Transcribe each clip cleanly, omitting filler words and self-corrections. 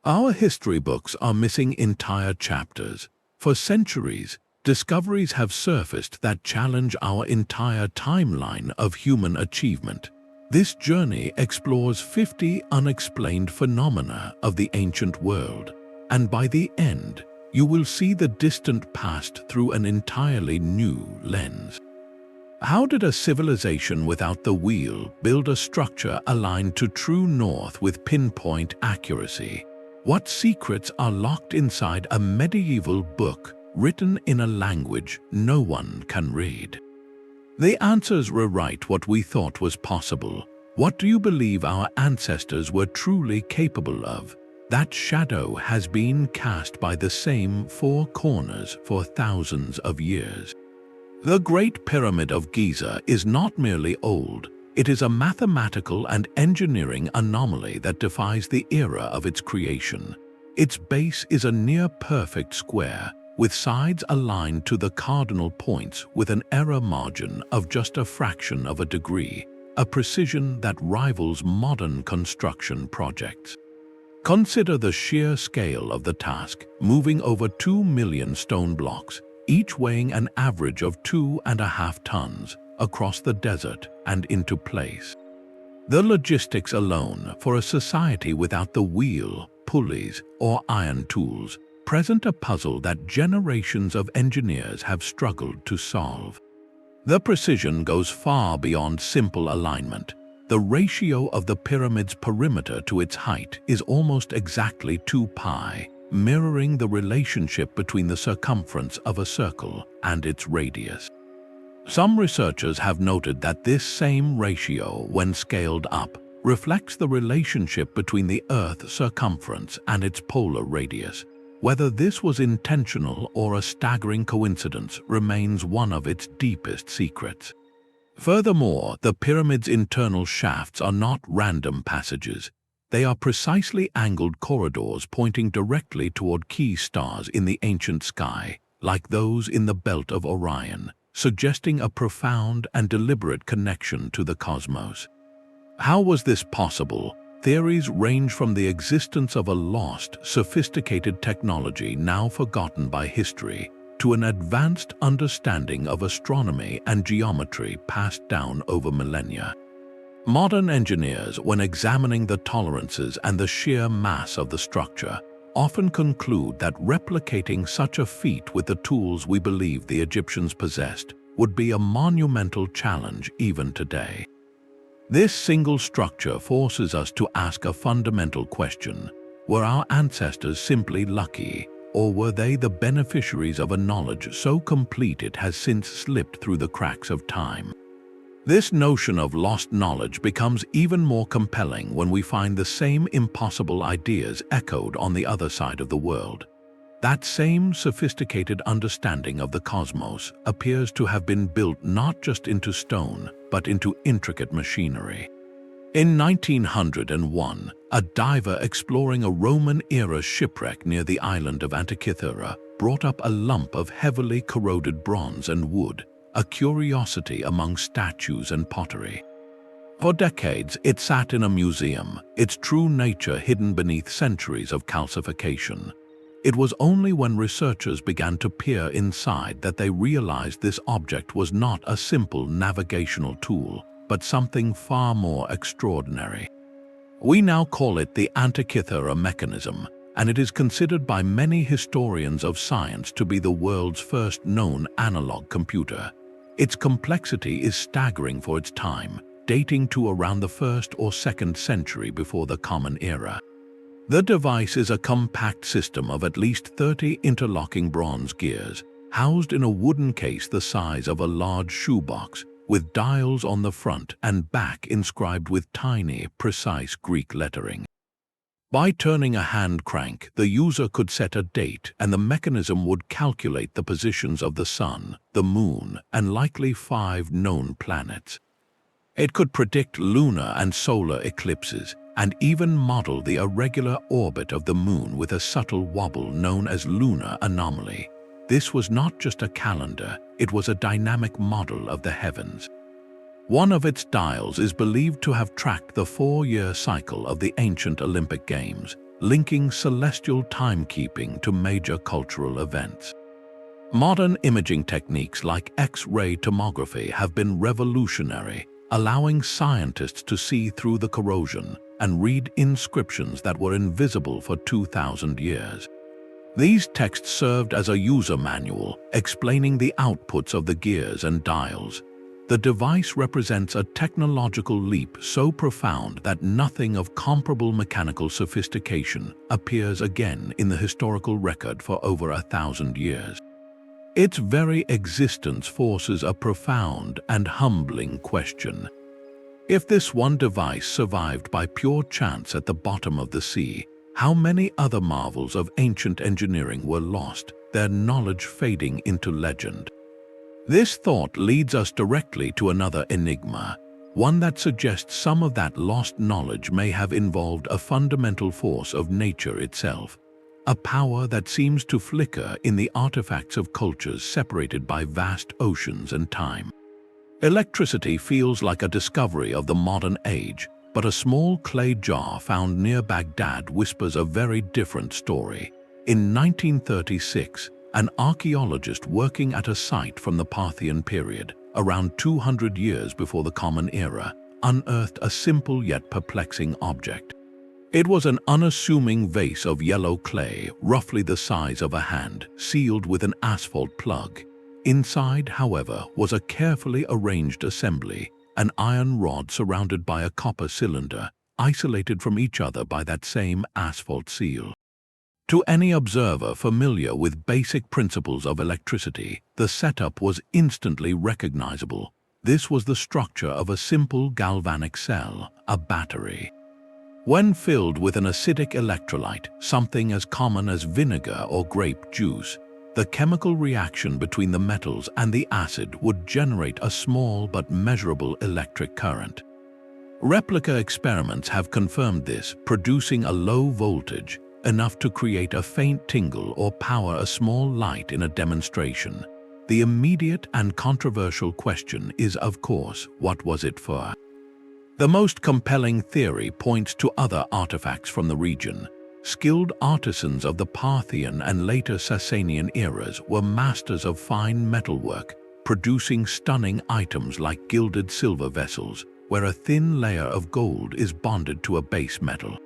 Our history books are missing entire chapters. For centuries, discoveries have surfaced that challenge our entire timeline of human achievement. This journey explores 50 unexplained phenomena of the ancient world, and by the end, you will see the distant past through an entirely new lens. How did a civilization without the wheel build a structure aligned to true north with pinpoint accuracy? What secrets are locked inside a medieval book written in a language no one can read? The answers rewrite what we thought was possible. What do you believe our ancestors were truly capable of? That shadow has been cast by the same four corners for thousands of years. The Great Pyramid of Giza is not merely old, it is a mathematical and engineering anomaly that defies the era of its creation. Its base is a near-perfect square, with sides aligned to the cardinal points with an error margin of just a fraction of a degree, a precision that rivals modern construction projects. Consider the sheer scale of the task, moving over 2 million stone blocks, each weighing an average of 2.5 tons, across the desert and into place. The logistics alone, for a society without the wheel, pulleys, or iron tools, present a puzzle that generations of engineers have struggled to solve. The precision goes far beyond simple alignment. The ratio of the pyramid's perimeter to its height is almost exactly 2 pi, mirroring the relationship between the circumference of a circle and its radius. Some researchers have noted that this same ratio, when scaled up, reflects the relationship between the Earth's circumference and its polar radius. Whether this was intentional or a staggering coincidence remains one of its deepest secrets. Furthermore, the pyramid's internal shafts are not random passages. They are precisely angled corridors pointing directly toward key stars in the ancient sky, like those in the belt of Orion, suggesting a profound and deliberate connection to the cosmos. How was this possible? Theories range from the existence of a lost, sophisticated technology now forgotten by history, to an advanced understanding of astronomy and geometry passed down over millennia. Modern engineers, when examining the tolerances and the sheer mass of the structure, often conclude that replicating such a feat with the tools we believe the Egyptians possessed would be a monumental challenge even today. This single structure forces us to ask a fundamental question. Were our ancestors simply lucky, or were they the beneficiaries of a knowledge so complete it has since slipped through the cracks of time? This notion of lost knowledge becomes even more compelling when we find the same impossible ideas echoed on the other side of the world. That same sophisticated understanding of the cosmos appears to have been built not just into stone, but into intricate machinery. In 1901, a diver exploring a Roman-era shipwreck near the island of Antikythera brought up a lump of heavily corroded bronze and wood, a curiosity among statues and pottery. For decades, it sat in a museum, its true nature hidden beneath centuries of calcification. It was only when researchers began to peer inside that they realized this object was not a simple navigational tool, but something far more extraordinary. We now call it the Antikythera Mechanism, and it is considered by many historians of science to be the world's first known analog computer. Its complexity is staggering for its time, dating to around the 1st or 2nd century before the Common Era. The device is a compact system of at least 30 interlocking bronze gears, housed in a wooden case the size of a large shoebox, with dials on the front and back inscribed with tiny, precise Greek lettering. By turning a hand crank, the user could set a date and the mechanism would calculate the positions of the Sun, the Moon, and likely 5 known planets. It could predict lunar and solar eclipses, and even model the irregular orbit of the Moon with a subtle wobble known as lunar anomaly. This was not just a calendar, it was a dynamic model of the heavens. One of its dials is believed to have tracked the 4-year cycle of the ancient Olympic Games, linking celestial timekeeping to major cultural events. Modern imaging techniques like X-ray tomography have been revolutionary, allowing scientists to see through the corrosion and read inscriptions that were invisible for 2,000 years. These texts served as a user manual, explaining the outputs of the gears and dials. The device represents a technological leap so profound that nothing of comparable mechanical sophistication appears again in the historical record for over 1,000 years. Its very existence forces a profound and humbling question. If this one device survived by pure chance at the bottom of the sea, how many other marvels of ancient engineering were lost, their knowledge fading into legend? This thought leads us directly to another enigma, one that suggests some of that lost knowledge may have involved a fundamental force of nature itself, a power that seems to flicker in the artifacts of cultures separated by vast oceans and time. Electricity feels like a discovery of the modern age, but a small clay jar found near Baghdad whispers a very different story. In 1936, an archaeologist working at a site from the Parthian period, around 200 years before the Common Era, unearthed a simple yet perplexing object. It was an unassuming vase of yellow clay, roughly the size of a hand, sealed with an asphalt plug. Inside, however, was a carefully arranged assembly, an iron rod surrounded by a copper cylinder, isolated from each other by that same asphalt seal. To any observer familiar with basic principles of electricity, the setup was instantly recognizable. This was the structure of a simple galvanic cell, a battery. When filled with an acidic electrolyte, something as common as vinegar or grape juice, the chemical reaction between the metals and the acid would generate a small but measurable electric current. Replica experiments have confirmed this, producing a low voltage, enough to create a faint tingle or power a small light in a demonstration. The immediate and controversial question is, of course, what was it for? The most compelling theory points to other artifacts from the region. Skilled artisans of the Parthian and later Sasanian eras were masters of fine metalwork, producing stunning items like gilded silver vessels, where a thin layer of gold is bonded to a base metal.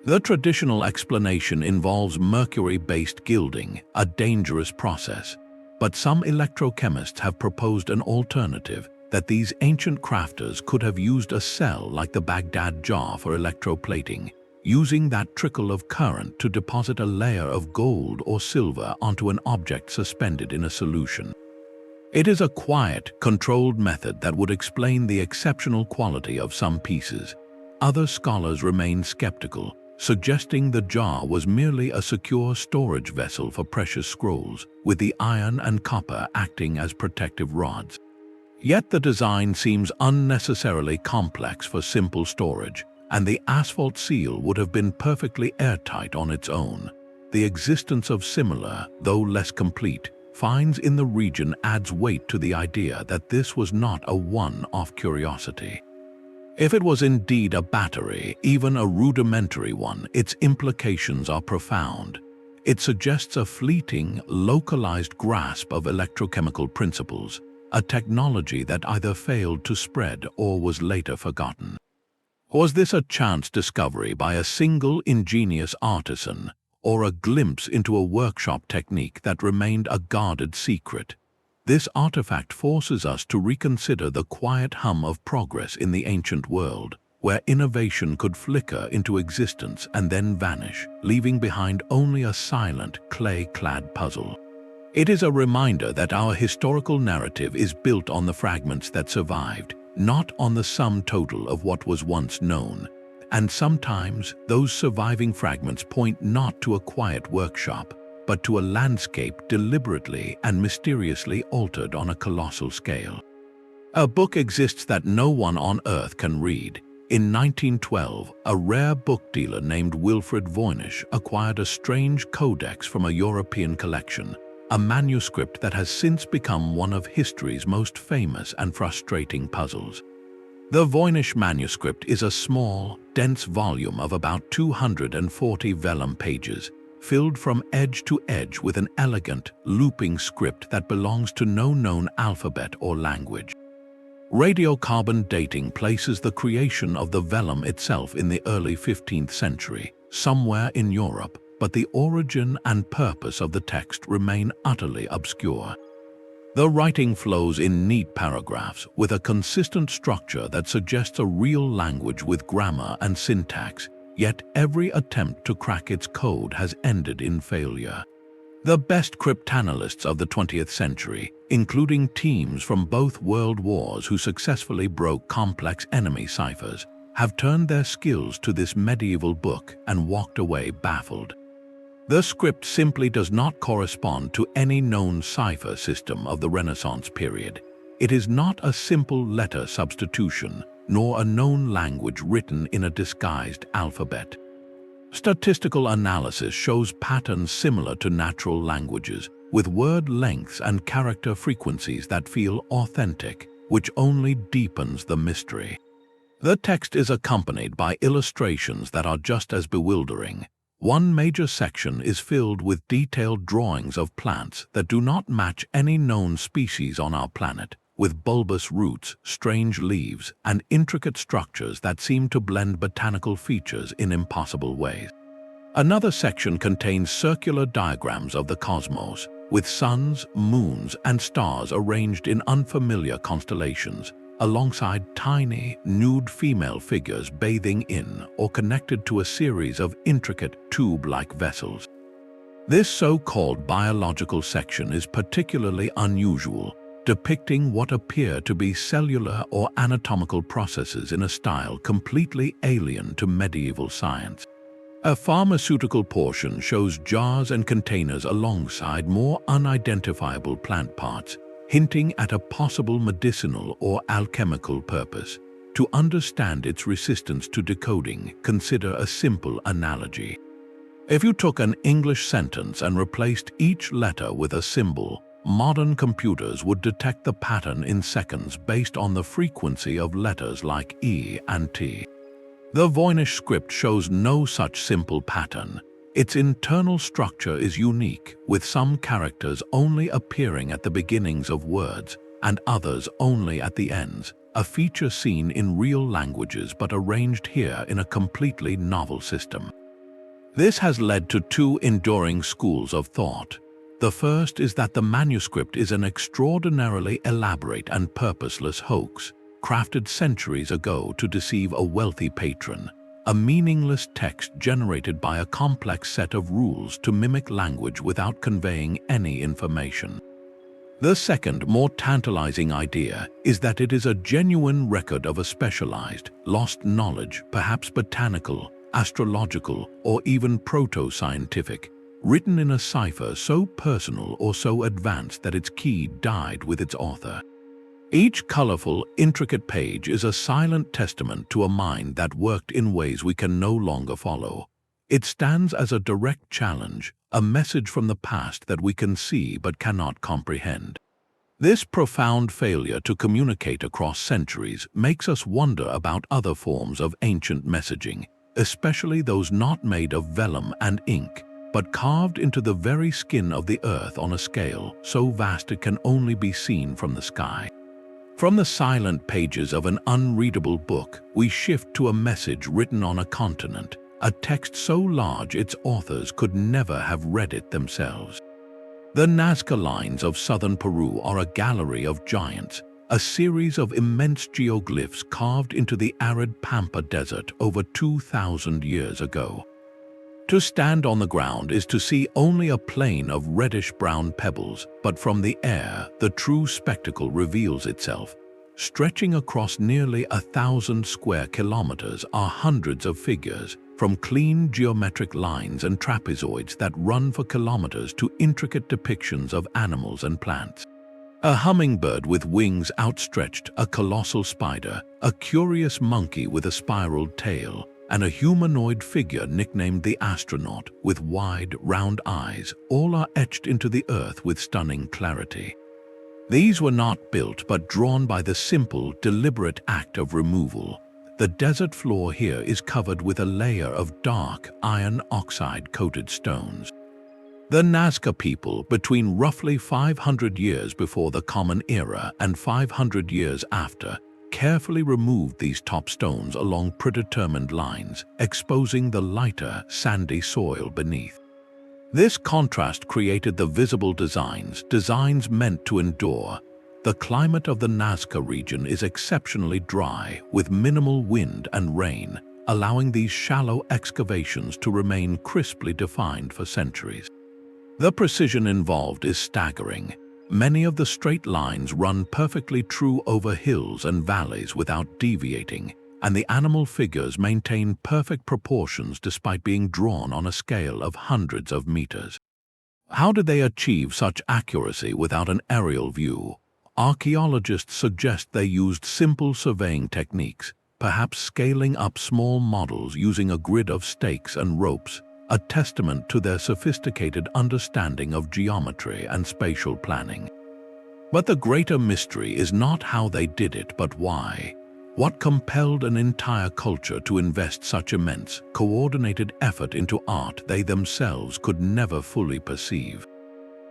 The traditional explanation involves mercury-based gilding, a dangerous process, but some electrochemists have proposed an alternative, that these ancient crafters could have used a cell like the Baghdad jar for electroplating, using that trickle of current to deposit a layer of gold or silver onto an object suspended in a solution. It is a quiet, controlled method that would explain the exceptional quality of some pieces. Other scholars remain skeptical, suggesting the jar was merely a secure storage vessel for precious scrolls, with the iron and copper acting as protective rods. Yet the design seems unnecessarily complex for simple storage, and the asphalt seal would have been perfectly airtight on its own. The existence of similar, though less complete, finds in the region adds weight to the idea that this was not a one-off curiosity. If it was indeed a battery, even a rudimentary one, its implications are profound. It suggests a fleeting, localized grasp of electrochemical principles, a technology that either failed to spread or was later forgotten. Was this a chance discovery by a single ingenious artisan, or a glimpse into a workshop technique that remained a guarded secret? This artifact forces us to reconsider the quiet hum of progress in the ancient world, where innovation could flicker into existence and then vanish, leaving behind only a silent, clay-clad puzzle. It is a reminder that our historical narrative is built on the fragments that survived, not on the sum total of what was once known. And sometimes, those surviving fragments point not to a quiet workshop, but to a landscape deliberately and mysteriously altered on a colossal scale. A book exists that no one on Earth can read. In 1912, a rare book dealer named Wilfred Voynich acquired a strange codex from a European collection, a manuscript that has since become one of history's most famous and frustrating puzzles. The Voynich Manuscript is a small, dense volume of about 240 vellum pages, filled from edge to edge with an elegant, looping script that belongs to no known alphabet or language. Radiocarbon dating places the creation of the vellum itself in the early 15th century, somewhere in Europe, but the origin and purpose of the text remain utterly obscure. The writing flows in neat paragraphs with a consistent structure that suggests a real language with grammar and syntax, yet every attempt to crack its code has ended in failure. The best cryptanalysts of the 20th century, including teams from both world wars who successfully broke complex enemy ciphers, have turned their skills to this medieval book and walked away baffled. The script simply does not correspond to any known cipher system of the Renaissance period. It is not a simple letter substitution, nor a known language written in a disguised alphabet. Statistical analysis shows patterns similar to natural languages, with word lengths and character frequencies that feel authentic, which only deepens the mystery. The text is accompanied by illustrations that are just as bewildering. One major section is filled with detailed drawings of plants that do not match any known species on our planet, with bulbous roots, strange leaves, and intricate structures that seem to blend botanical features in impossible ways. Another section contains circular diagrams of the cosmos, with suns, moons, and stars arranged in unfamiliar constellations, alongside tiny, nude female figures bathing in or connected to a series of intricate tube-like vessels. This so-called biological section is particularly unusual, depicting what appear to be cellular or anatomical processes in a style completely alien to medieval science. A pharmaceutical portion shows jars and containers alongside more unidentifiable plant parts, hinting at a possible medicinal or alchemical purpose. To understand its resistance to decoding, consider a simple analogy. If you took an English sentence and replaced each letter with a symbol, modern computers would detect the pattern in seconds based on the frequency of letters like E and T. The Voynich script shows no such simple pattern. Its internal structure is unique, with some characters only appearing at the beginnings of words and others only at the ends, a feature seen in real languages but arranged here in a completely novel system. This has led to two enduring schools of thought. The first is that the manuscript is an extraordinarily elaborate and purposeless hoax, crafted centuries ago to deceive a wealthy patron, a meaningless text generated by a complex set of rules to mimic language without conveying any information. The second, more tantalizing idea is that it is a genuine record of a specialized, lost knowledge, perhaps botanical, astrological, or even proto-scientific, written in a cipher so personal or so advanced that its key died with its author. Each colorful, intricate page is a silent testament to a mind that worked in ways we can no longer follow. It stands as a direct challenge, a message from the past that we can see but cannot comprehend. This profound failure to communicate across centuries makes us wonder about other forms of ancient messaging, especially those not made of vellum and ink, but carved into the very skin of the earth on a scale so vast it can only be seen from the sky. From the silent pages of an unreadable book, we shift to a message written on a continent, a text so large its authors could never have read it themselves. The Nazca Lines of southern Peru are a gallery of giants, a series of immense geoglyphs carved into the arid Pampa Desert over 2,000 years ago. To stand on the ground is to see only a plain of reddish-brown pebbles, but from the air, the true spectacle reveals itself. Stretching across nearly 1,000 square kilometers are hundreds of figures, from clean geometric lines and trapezoids that run for kilometers to intricate depictions of animals and plants. A hummingbird with wings outstretched, a colossal spider, a curious monkey with a spiraled tail, and a humanoid figure nicknamed the astronaut with wide, round eyes, all are etched into the earth with stunning clarity. These were not built but drawn by the simple, deliberate act of removal. The desert floor here is covered with a layer of dark, iron oxide-coated stones. The Nazca people, between roughly 500 years before the Common Era and 500 years after, carefully removed these top stones along predetermined lines, exposing the lighter, sandy soil beneath. This contrast created the visible designs meant to endure. The climate of the Nazca region is exceptionally dry, with minimal wind and rain, allowing these shallow excavations to remain crisply defined for centuries. The precision involved is staggering. Many of the straight lines run perfectly true over hills and valleys without deviating, and the animal figures maintain perfect proportions despite being drawn on a scale of hundreds of meters. How did they achieve such accuracy without an aerial view? Archaeologists suggest they used simple surveying techniques, perhaps scaling up small models using a grid of stakes and ropes, a testament to their sophisticated understanding of geometry and spatial planning. But the greater mystery is not how they did it, but why. What compelled an entire culture to invest such immense, coordinated effort into art they themselves could never fully perceive?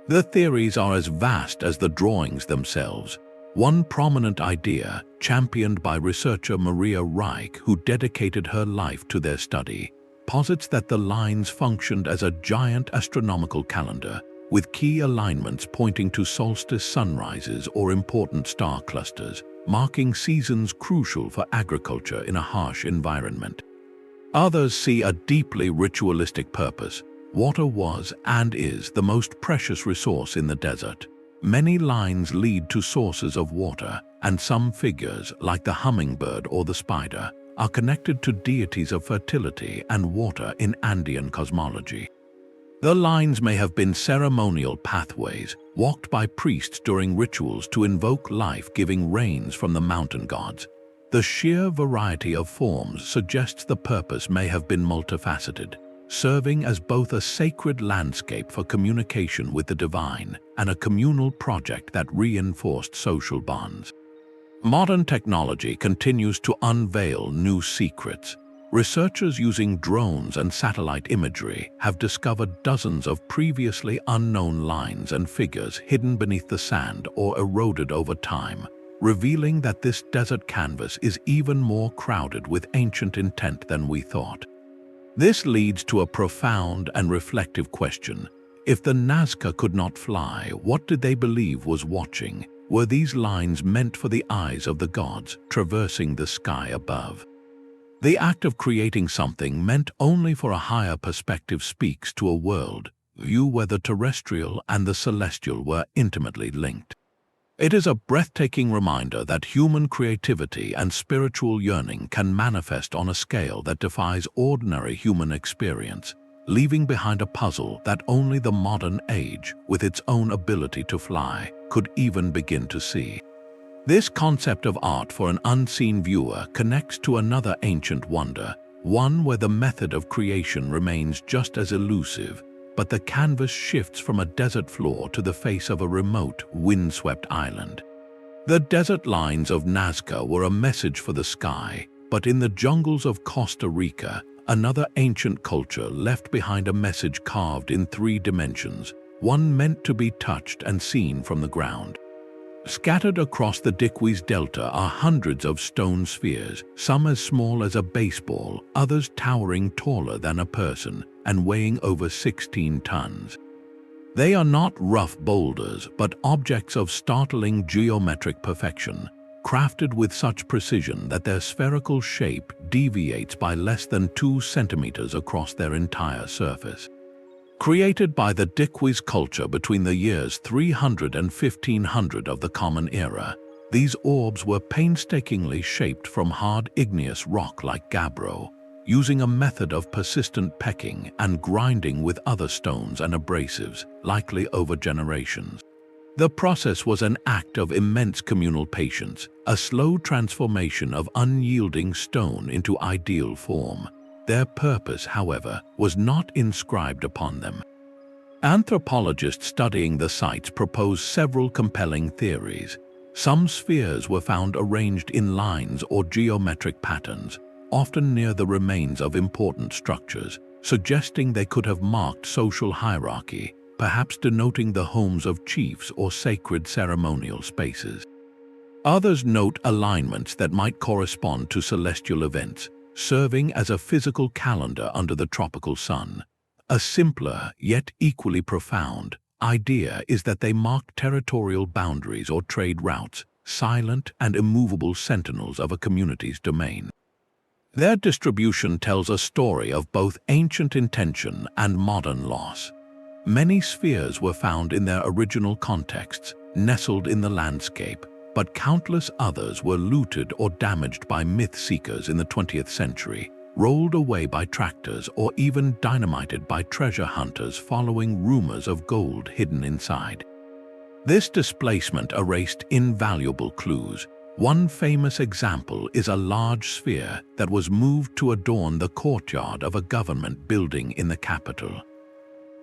The theories are as vast as the drawings themselves. One prominent idea, championed by researcher Maria Reich, who dedicated her life to their study, posits that the lines functioned as a giant astronomical calendar, with key alignments pointing to solstice sunrises or important star clusters, marking seasons crucial for agriculture in a harsh environment. Others see a deeply ritualistic purpose. Water was and is the most precious resource in the desert. Many lines lead to sources of water, and some figures, like the hummingbird or the spider, are connected to deities of fertility and water in Andean cosmology. The lines may have been ceremonial pathways, walked by priests during rituals to invoke life-giving rains from the mountain gods. The sheer variety of forms suggests the purpose may have been multifaceted, serving as both a sacred landscape for communication with the divine and a communal project that reinforced social bonds. Modern technology continues to unveil new secrets. Researchers using drones and satellite imagery have discovered dozens of previously unknown lines and figures hidden beneath the sand or eroded over time, revealing that this desert canvas is even more crowded with ancient intent than we thought. This leads to a profound and reflective question. If the Nazca could not fly, what did they believe was watching? Were these lines meant for the eyes of the gods traversing the sky above? The act of creating something meant only for a higher perspective speaks to a world view where the terrestrial and the celestial were intimately linked. It is a breathtaking reminder that human creativity and spiritual yearning can manifest on a scale that defies ordinary human experience, leaving behind a puzzle that only the modern age, with its own ability to fly, could even begin to see. This concept of art for an unseen viewer connects to another ancient wonder, one where the method of creation remains just as elusive, but the canvas shifts from a desert floor to the face of a remote, windswept island. The desert lines of Nazca were a message for the sky, but in the jungles of Costa Rica, another ancient culture left behind a message carved in 3 dimensions, one meant to be touched and seen from the ground. Scattered across the Diquis Delta are hundreds of stone spheres, some as small as a baseball, others towering taller than a person and weighing over 16 tons. They are not rough boulders, but objects of startling geometric perfection, crafted with such precision that their spherical shape deviates by less than 2 centimeters across their entire surface. Created by the Diquis culture between the years 300 and 1500 of the Common Era, these orbs were painstakingly shaped from hard igneous rock like gabbro, using a method of persistent pecking and grinding with other stones and abrasives, likely over generations. The process was an act of immense communal patience, a slow transformation of unyielding stone into ideal form. Their purpose, however, was not inscribed upon them. Anthropologists studying the sites proposed several compelling theories. Some spheres were found arranged in lines or geometric patterns, often near the remains of important structures, suggesting they could have marked social hierarchy, perhaps denoting the homes of chiefs or sacred ceremonial spaces. Others note alignments that might correspond to celestial events, serving as a physical calendar under the tropical sun. A simpler, yet equally profound, idea is that they marked territorial boundaries or trade routes, silent and immovable sentinels of a community's domain. Their distribution tells a story of both ancient intention and modern loss. Many spheres were found in their original contexts, nestled in the landscape, but countless others were looted or damaged by myth seekers in the 20th century, rolled away by tractors or even dynamited by treasure hunters following rumors of gold hidden inside. This displacement erased invaluable clues. One famous example is a large sphere that was moved to adorn the courtyard of a government building in the capital.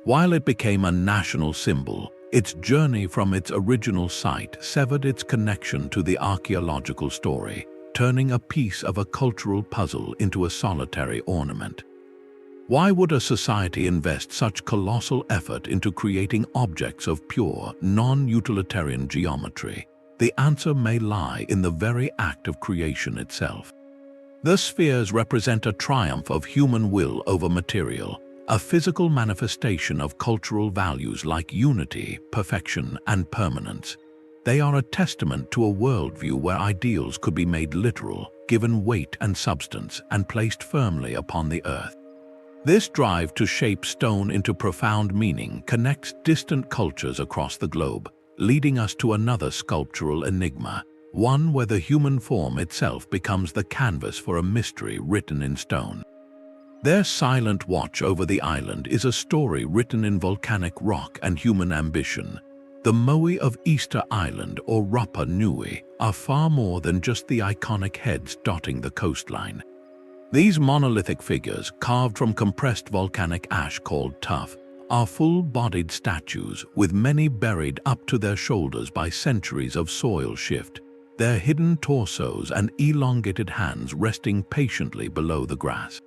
While it became a national symbol, its journey from its original site severed its connection to the archaeological story, turning a piece of a cultural puzzle into a solitary ornament. Why would a society invest such colossal effort into creating objects of pure, non-utilitarian geometry? The answer may lie in the very act of creation itself. The spheres represent a triumph of human will over material, a physical manifestation of cultural values like unity, perfection, and permanence. They are a testament to a worldview where ideals could be made literal, given weight and substance, and placed firmly upon the earth. This drive to shape stone into profound meaning connects distant cultures across the globe, leading us to another sculptural enigma, one where the human form itself becomes the canvas for a mystery written in stone. Their silent watch over the island is a story written in volcanic rock and human ambition. The Moai of Easter Island or Rapa Nui are far more than just the iconic heads dotting the coastline. These monolithic figures, carved from compressed volcanic ash called tuff, are full-bodied statues, with many buried up to their shoulders by centuries of soil shift, their hidden torsos and elongated hands resting patiently below the grass.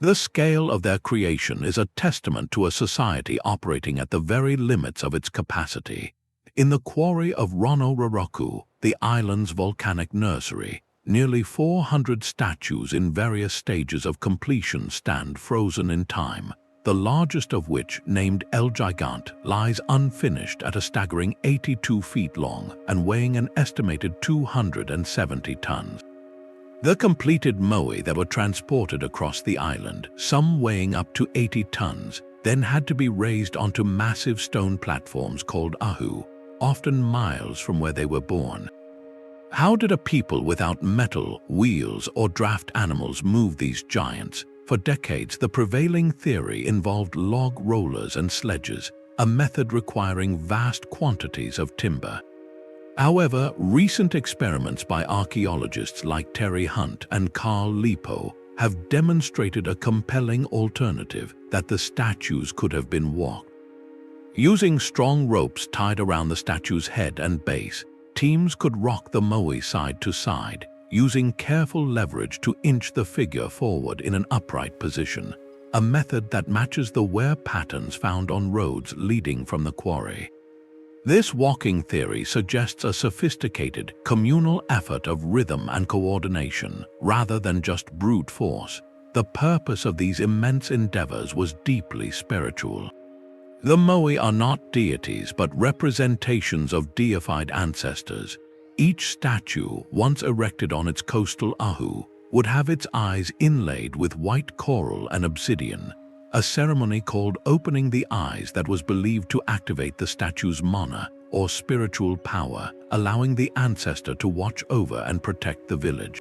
The scale of their creation is a testament to a society operating at the very limits of its capacity. In the quarry of Rongorongo, the island's volcanic nursery, nearly 400 statues in various stages of completion stand frozen in time, the largest of which, named El Gigant, lies unfinished at a staggering 82 feet long and weighing an estimated 270 tons. The completed moai that were transported across the island, some weighing up to 80 tons, then had to be raised onto massive stone platforms called ahu, often miles from where they were born. How did a people without metal, wheels, or draft animals move these giants? For decades, the prevailing theory involved log rollers and sledges, a method requiring vast quantities of timber. However, recent experiments by archaeologists like Terry Hunt and Carl Lipo have demonstrated a compelling alternative, that the statues could have been walked. Using strong ropes tied around the statue's head and base, teams could rock the moai side to side, using careful leverage to inch the figure forward in an upright position, a method that matches the wear patterns found on roads leading from the quarry. This walking theory suggests a sophisticated, communal effort of rhythm and coordination, rather than just brute force. The purpose of these immense endeavors was deeply spiritual. The moai are not deities but representations of deified ancestors. Each statue, once erected on its coastal ahu, would have its eyes inlaid with white coral and obsidian, a ceremony called opening the eyes that was believed to activate the statue's mana, or spiritual power, allowing the ancestor to watch over and protect the village.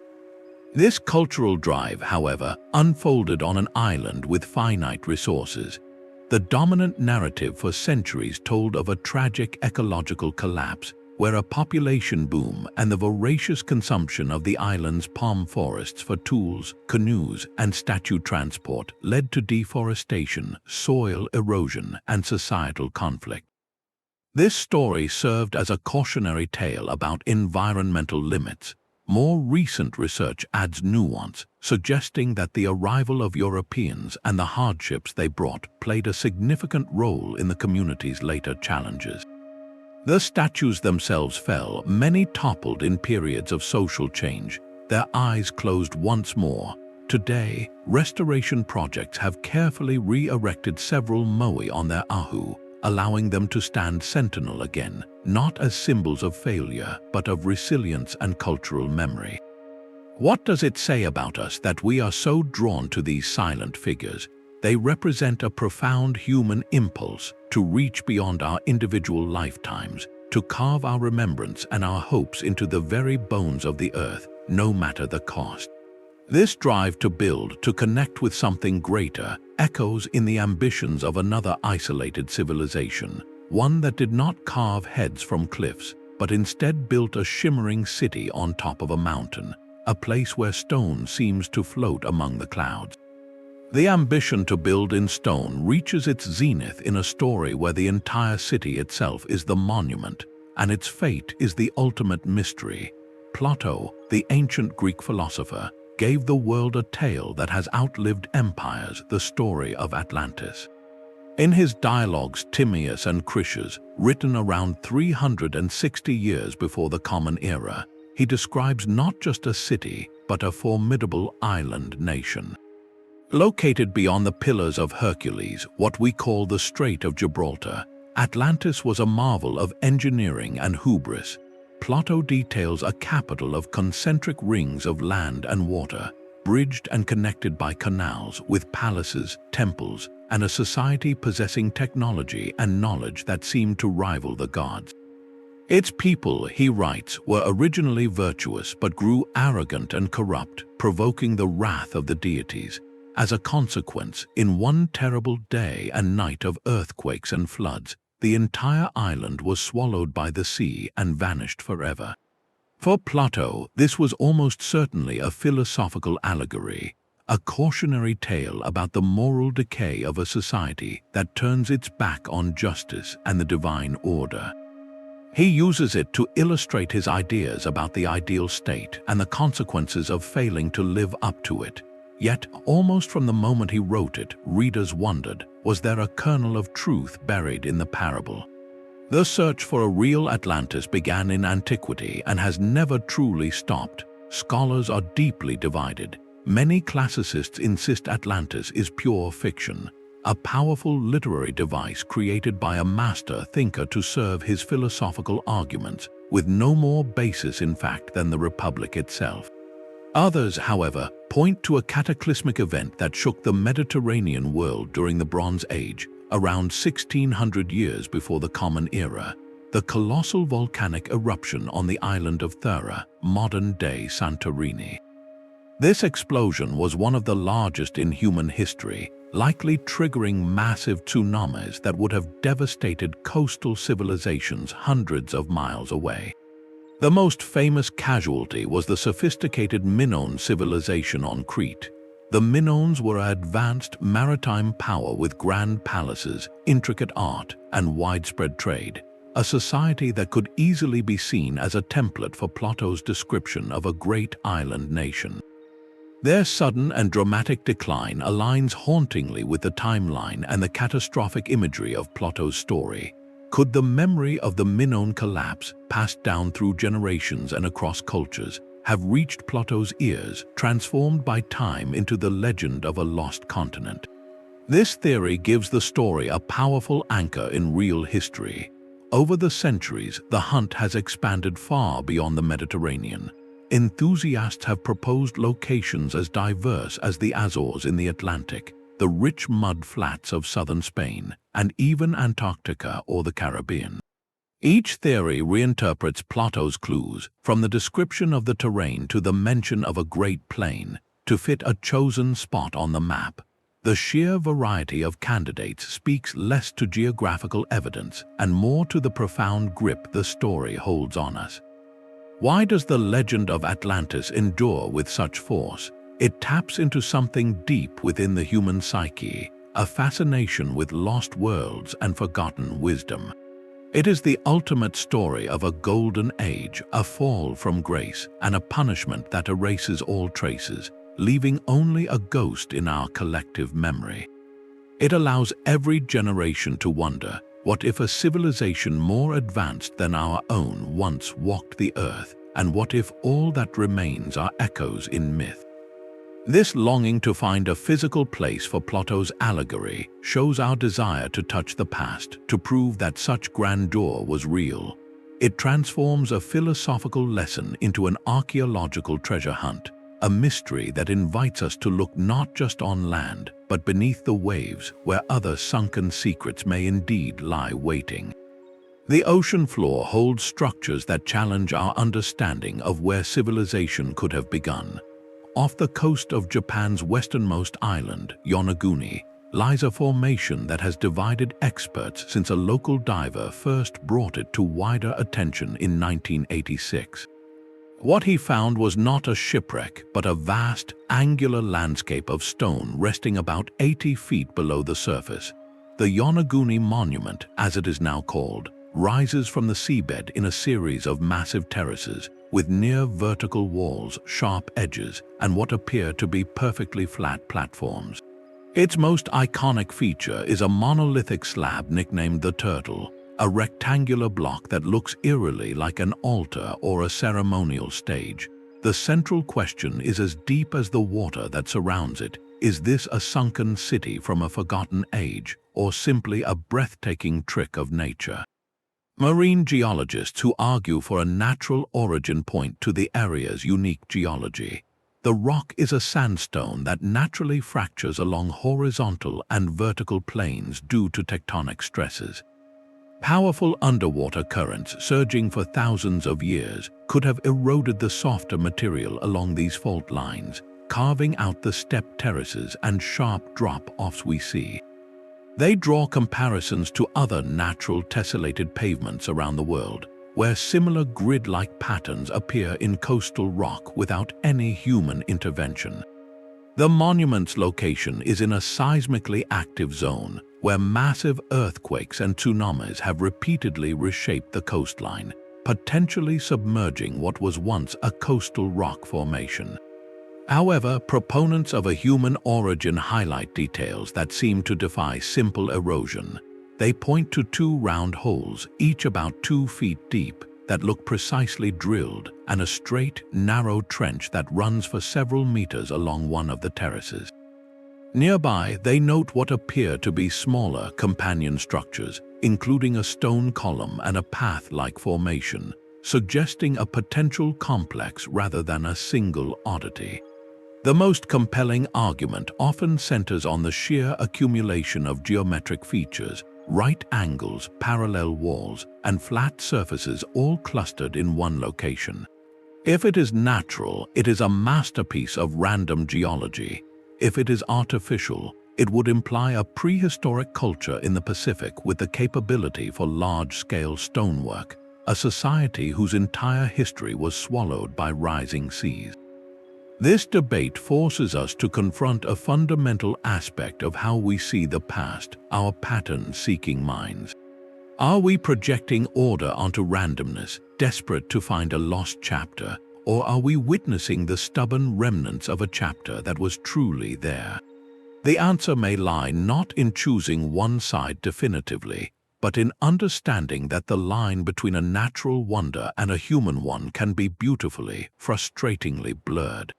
This cultural drive, however, unfolded on an island with finite resources. The dominant narrative for centuries told of a tragic ecological collapse, where a population boom and the voracious consumption of the island's palm forests for tools, canoes, and statue transport led to deforestation, soil erosion, and societal conflict. This story served as a cautionary tale about environmental limits. More recent research adds nuance, suggesting that the arrival of Europeans and the hardships they brought played a significant role in the community's later challenges. The statues themselves fell, many toppled in periods of social change, their eyes closed once more. Today, restoration projects have carefully re-erected several moai on their ahu, allowing them to stand sentinel again, not as symbols of failure, but of resilience and cultural memory. What does it say about us that we are so drawn to these silent figures? They represent a profound human impulse to reach beyond our individual lifetimes, to carve our remembrance and our hopes into the very bones of the earth, no matter the cost. This drive to build, to connect with something greater, echoes in the ambitions of another isolated civilization, one that did not carve heads from cliffs, but instead built a shimmering city on top of a mountain, a place where stone seems to float among the clouds. The ambition to build in stone reaches its zenith in a story where the entire city itself is the monument, and its fate is the ultimate mystery. Plato, the ancient Greek philosopher, gave the world a tale that has outlived empires, the story of Atlantis. In his dialogues Timaeus and Critias, written around 360 years before the Common Era, he describes not just a city, but a formidable island nation. Located beyond the Pillars of Hercules, what we call the Strait of Gibraltar, Atlantis was a marvel of engineering and hubris. Plato details a capital of concentric rings of land and water, bridged and connected by canals, with palaces, temples, and a society possessing technology and knowledge that seemed to rival the gods. Its people, he writes, were originally virtuous but grew arrogant and corrupt, provoking the wrath of the deities. As a consequence, in one terrible day and night of earthquakes and floods, the entire island was swallowed by the sea and vanished forever. For Plato, this was almost certainly a philosophical allegory, a cautionary tale about the moral decay of a society that turns its back on justice and the divine order. He uses it to illustrate his ideas about the ideal state and the consequences of failing to live up to it. Yet, almost from the moment he wrote it, readers wondered, was there a kernel of truth buried in the parable? The search for a real Atlantis began in antiquity and has never truly stopped. Scholars are deeply divided. Many classicists insist Atlantis is pure fiction, a powerful literary device created by a master thinker to serve his philosophical arguments, with no more basis in fact than the Republic itself. Others, however, point to a cataclysmic event that shook the Mediterranean world during the Bronze Age, around 1600 years before the Common Era, the colossal volcanic eruption on the island of Thera, modern-day Santorini. This explosion was one of the largest in human history, likely triggering massive tsunamis that would have devastated coastal civilizations hundreds of miles away. The most famous casualty was the sophisticated Minoan civilization on Crete. The Minoans were an advanced maritime power with grand palaces, intricate art, and widespread trade, a society that could easily be seen as a template for Plato's description of a great island nation. Their sudden and dramatic decline aligns hauntingly with the timeline and the catastrophic imagery of Plato's story. Could the memory of the Minoan collapse, passed down through generations and across cultures, have reached Plato's ears, transformed by time into the legend of a lost continent? This theory gives the story a powerful anchor in real history. Over the centuries, the hunt has expanded far beyond the Mediterranean. Enthusiasts have proposed locations as diverse as the Azores in the Atlantic, the rich mud flats of southern Spain, and even Antarctica or the Caribbean. Each theory reinterprets Plato's clues, from the description of the terrain to the mention of a great plain, to fit a chosen spot on the map. The sheer variety of candidates speaks less to geographical evidence and more to the profound grip the story holds on us. Why does the legend of Atlantis endure with such force? It taps into something deep within the human psyche, a fascination with lost worlds and forgotten wisdom. It is the ultimate story of a golden age, a fall from grace, and a punishment that erases all traces, leaving only a ghost in our collective memory. It allows every generation to wonder, what if a civilization more advanced than our own once walked the earth, and what if all that remains are echoes in myth? This longing to find a physical place for Plato's allegory shows our desire to touch the past, to prove that such grandeur was real. It transforms a philosophical lesson into an archaeological treasure hunt, a mystery that invites us to look not just on land, but beneath the waves where other sunken secrets may indeed lie waiting. The ocean floor holds structures that challenge our understanding of where civilization could have begun. Off the coast of Japan's westernmost island, Yonaguni, lies a formation that has divided experts since a local diver first brought it to wider attention in 1986. What he found was not a shipwreck, but a vast, angular landscape of stone resting about 80 feet below the surface. The Yonaguni Monument, as it is now called, rises from the seabed in a series of massive terraces, with near-vertical walls, sharp edges, and what appear to be perfectly flat platforms. Its most iconic feature is a monolithic slab nicknamed the Turtle, a rectangular block that looks eerily like an altar or a ceremonial stage. The central question is as deep as the water that surrounds it. Is this a sunken city from a forgotten age, or simply a breathtaking trick of nature? Marine geologists who argue for a natural origin point to the area's unique geology. The rock is a sandstone that naturally fractures along horizontal and vertical planes due to tectonic stresses. Powerful underwater currents surging for thousands of years could have eroded the softer material along these fault lines, carving out the step terraces and sharp drop-offs we see. They draw comparisons to other natural tessellated pavements around the world, where similar grid-like patterns appear in coastal rock without any human intervention. The monument's location is in a seismically active zone, where massive earthquakes and tsunamis have repeatedly reshaped the coastline, potentially submerging what was once a coastal rock formation. However, proponents of a human origin highlight details that seem to defy simple erosion. They point to two round holes, each about 2 feet deep, that look precisely drilled, and a straight, narrow trench that runs for several meters along one of the terraces. Nearby, they note what appear to be smaller companion structures, including a stone column and a path-like formation, suggesting a potential complex rather than a single oddity. The most compelling argument often centers on the sheer accumulation of geometric features, right angles, parallel walls, and flat surfaces all clustered in one location. If it is natural, it is a masterpiece of random geology. If it is artificial, it would imply a prehistoric culture in the Pacific with the capability for large-scale stonework, a society whose entire history was swallowed by rising seas. This debate forces us to confront a fundamental aspect of how we see the past, our pattern-seeking minds. Are we projecting order onto randomness, desperate to find a lost chapter, or are we witnessing the stubborn remnants of a chapter that was truly there? The answer may lie not in choosing one side definitively, but in understanding that the line between a natural wonder and a human one can be beautifully, frustratingly blurred.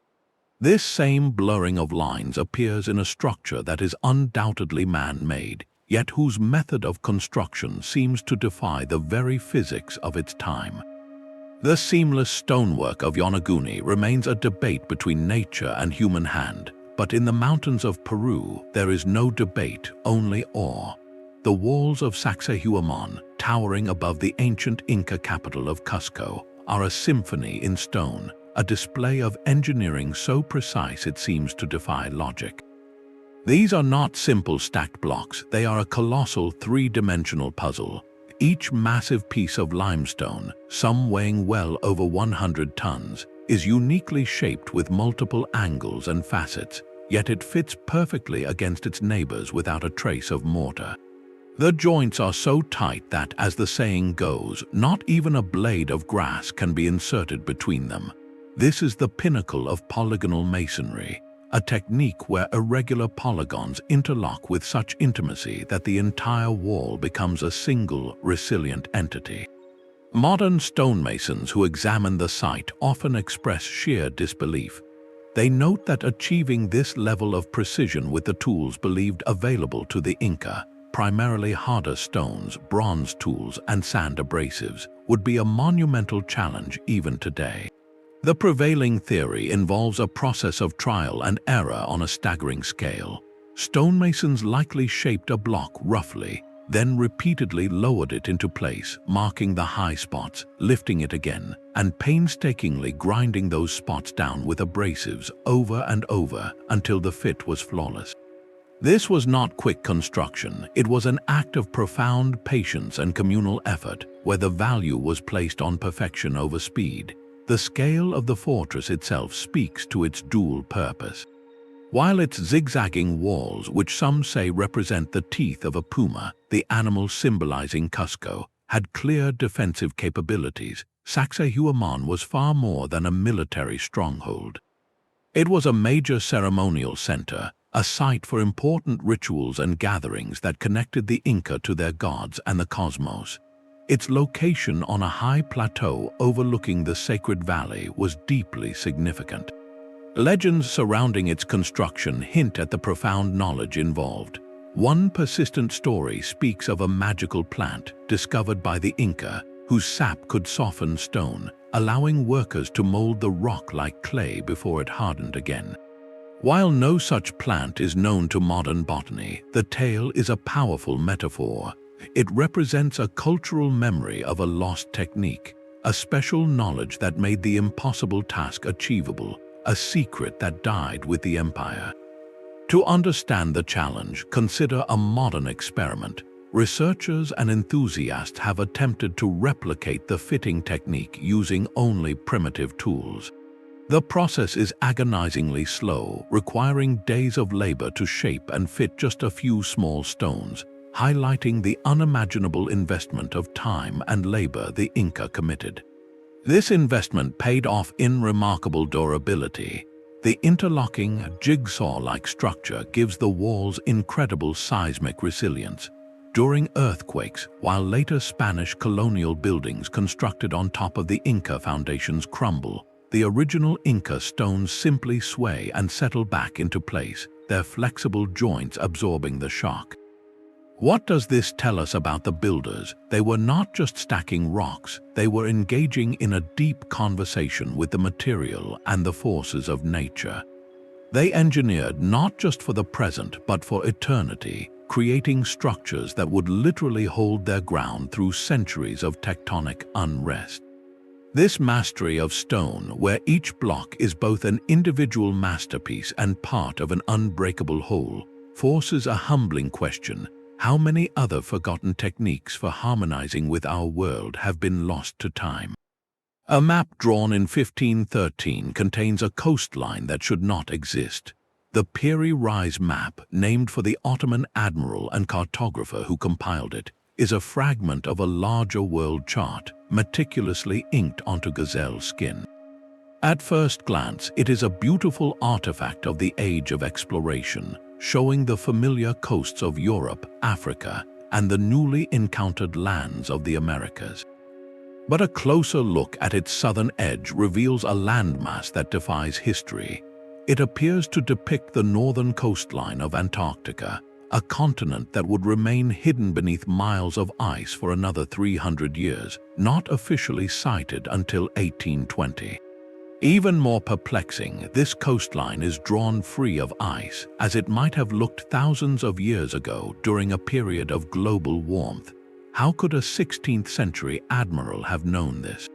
This same blurring of lines appears in a structure that is undoubtedly man-made, yet whose method of construction seems to defy the very physics of its time. The seamless stonework of Yonaguni remains a debate between nature and human hand, but in the mountains of Peru there is no debate, only awe. The walls of Sacsayhuamán, towering above the ancient Inca capital of Cusco, are a symphony in stone, a display of engineering so precise it seems to defy logic. These are not simple stacked blocks, they are a colossal three-dimensional puzzle. Each massive piece of limestone, some weighing well over 100 tons, is uniquely shaped with multiple angles and facets, yet it fits perfectly against its neighbors without a trace of mortar. The joints are so tight that, as the saying goes, not even a blade of grass can be inserted between them. This is the pinnacle of polygonal masonry, a technique where irregular polygons interlock with such intimacy that the entire wall becomes a single, resilient entity. Modern stonemasons who examine the site often express sheer disbelief. They note that achieving this level of precision with the tools believed available to the Inca, primarily harder stones, bronze tools, and sand abrasives, would be a monumental challenge even today. The prevailing theory involves a process of trial and error on a staggering scale. Stonemasons likely shaped a block roughly, then repeatedly lowered it into place, marking the high spots, lifting it again, and painstakingly grinding those spots down with abrasives over and over until the fit was flawless. This was not quick construction, it was an act of profound patience and communal effort, where the value was placed on perfection over speed. The scale of the fortress itself speaks to its dual purpose. While its zigzagging walls, which some say represent the teeth of a puma, the animal symbolizing Cusco, had clear defensive capabilities, Sacsayhuamán was far more than a military stronghold. It was a major ceremonial center, a site for important rituals and gatherings that connected the Inca to their gods and the cosmos. Its location on a high plateau overlooking the sacred valley was deeply significant. Legends surrounding its construction hint at the profound knowledge involved. One persistent story speaks of a magical plant discovered by the Inca, whose sap could soften stone, allowing workers to mold the rock like clay before it hardened again. While no such plant is known to modern botany, the tale is a powerful metaphor. It represents a cultural memory of a lost technique, a special knowledge that made the impossible task achievable, a secret that died with the empire. To understand the challenge, consider a modern experiment. Researchers and enthusiasts have attempted to replicate the fitting technique using only primitive tools. The process is agonizingly slow, requiring days of labor to shape and fit just a few small stones, highlighting the unimaginable investment of time and labor the Inca committed. This investment paid off in remarkable durability. The interlocking, jigsaw-like structure gives the walls incredible seismic resilience. During earthquakes, while later Spanish colonial buildings constructed on top of the Inca foundations crumble, the original Inca stones simply sway and settle back into place, their flexible joints absorbing the shock. What does this tell us about the builders? They were not just stacking rocks, they were engaging in a deep conversation with the material and the forces of nature. They engineered not just for the present but for eternity, creating structures that would literally hold their ground through centuries of tectonic unrest. This mastery of stone, where each block is both an individual masterpiece and part of an unbreakable whole, forces a humbling question. How many other forgotten techniques for harmonizing with our world have been lost to time? A map drawn in 1513 contains a coastline that should not exist. The Piri Reis Map, named for the Ottoman admiral and cartographer who compiled it, is a fragment of a larger world chart, meticulously inked onto gazelle skin. At first glance, it is a beautiful artifact of the age of exploration, showing the familiar coasts of Europe, Africa, and the newly encountered lands of the Americas. But a closer look at its southern edge reveals a landmass that defies history. It appears to depict the northern coastline of Antarctica, a continent that would remain hidden beneath miles of ice for another 300 years, not officially sighted until 1820. Even more perplexing, this coastline is drawn free of ice, as it might have looked thousands of years ago during a period of global warmth. How could a 16th century admiral have known this?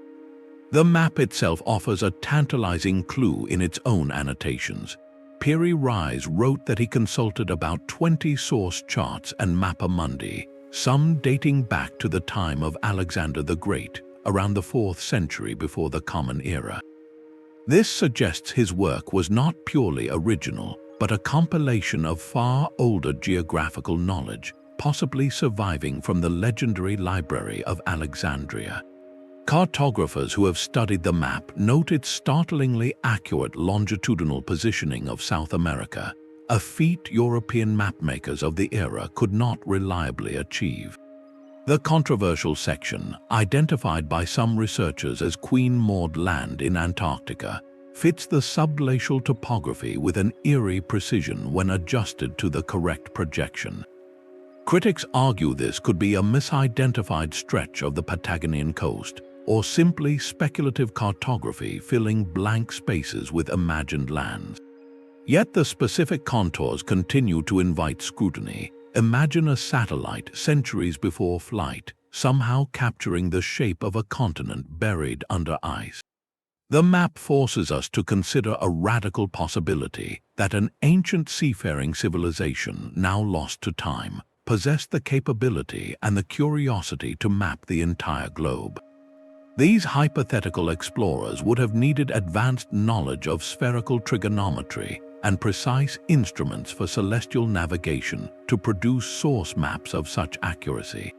The map itself offers a tantalizing clue in its own annotations. Piri Reis wrote that he consulted about 20 source charts and mappa mundi, some dating back to the time of Alexander the Great, around the 4th century before the Common Era. This suggests his work was not purely original, but a compilation of far older geographical knowledge, possibly surviving from the legendary Library of Alexandria. Cartographers who have studied the map note its startlingly accurate longitudinal positioning of South America, a feat European mapmakers of the era could not reliably achieve. The controversial section, identified by some researchers as Queen Maud Land in Antarctica, fits the subglacial topography with an eerie precision when adjusted to the correct projection. Critics argue this could be a misidentified stretch of the Patagonian coast, or simply speculative cartography filling blank spaces with imagined lands. Yet the specific contours continue to invite scrutiny. Imagine a satellite centuries before flight, somehow capturing the shape of a continent buried under ice. The map forces us to consider a radical possibility that an ancient seafaring civilization, now lost to time, possessed the capability and the curiosity to map the entire globe. These hypothetical explorers would have needed advanced knowledge of spherical trigonometry and precise instruments for celestial navigation to produce source maps of such accuracy.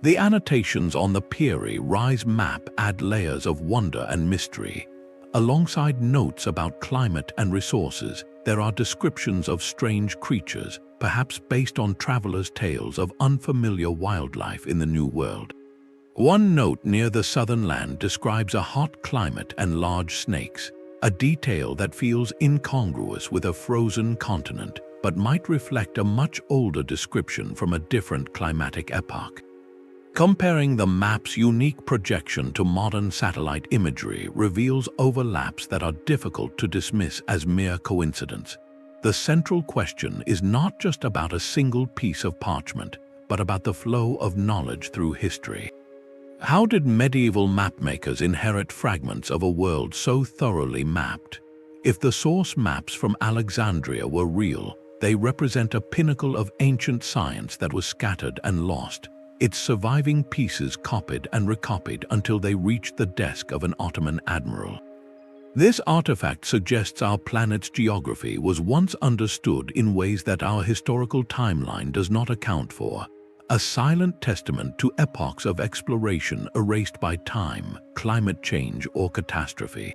The annotations on the Piri Reis Map add layers of wonder and mystery. Alongside notes about climate and resources, there are descriptions of strange creatures, perhaps based on travelers' tales of unfamiliar wildlife in the New World. One note near the southern land describes a hot climate and large snakes, a detail that feels incongruous with a frozen continent, but might reflect a much older description from a different climatic epoch. Comparing the map's unique projection to modern satellite imagery reveals overlaps that are difficult to dismiss as mere coincidence. The central question is not just about a single piece of parchment, but about the flow of knowledge through history. How did medieval mapmakers inherit fragments of a world so thoroughly mapped? If the source maps from Alexandria were real, they represent a pinnacle of ancient science that was scattered and lost, its surviving pieces copied and recopied until they reached the desk of an Ottoman admiral. This artifact suggests our planet's geography was once understood in ways that our historical timeline does not account for, a silent testament to epochs of exploration erased by time, climate change, or catastrophe.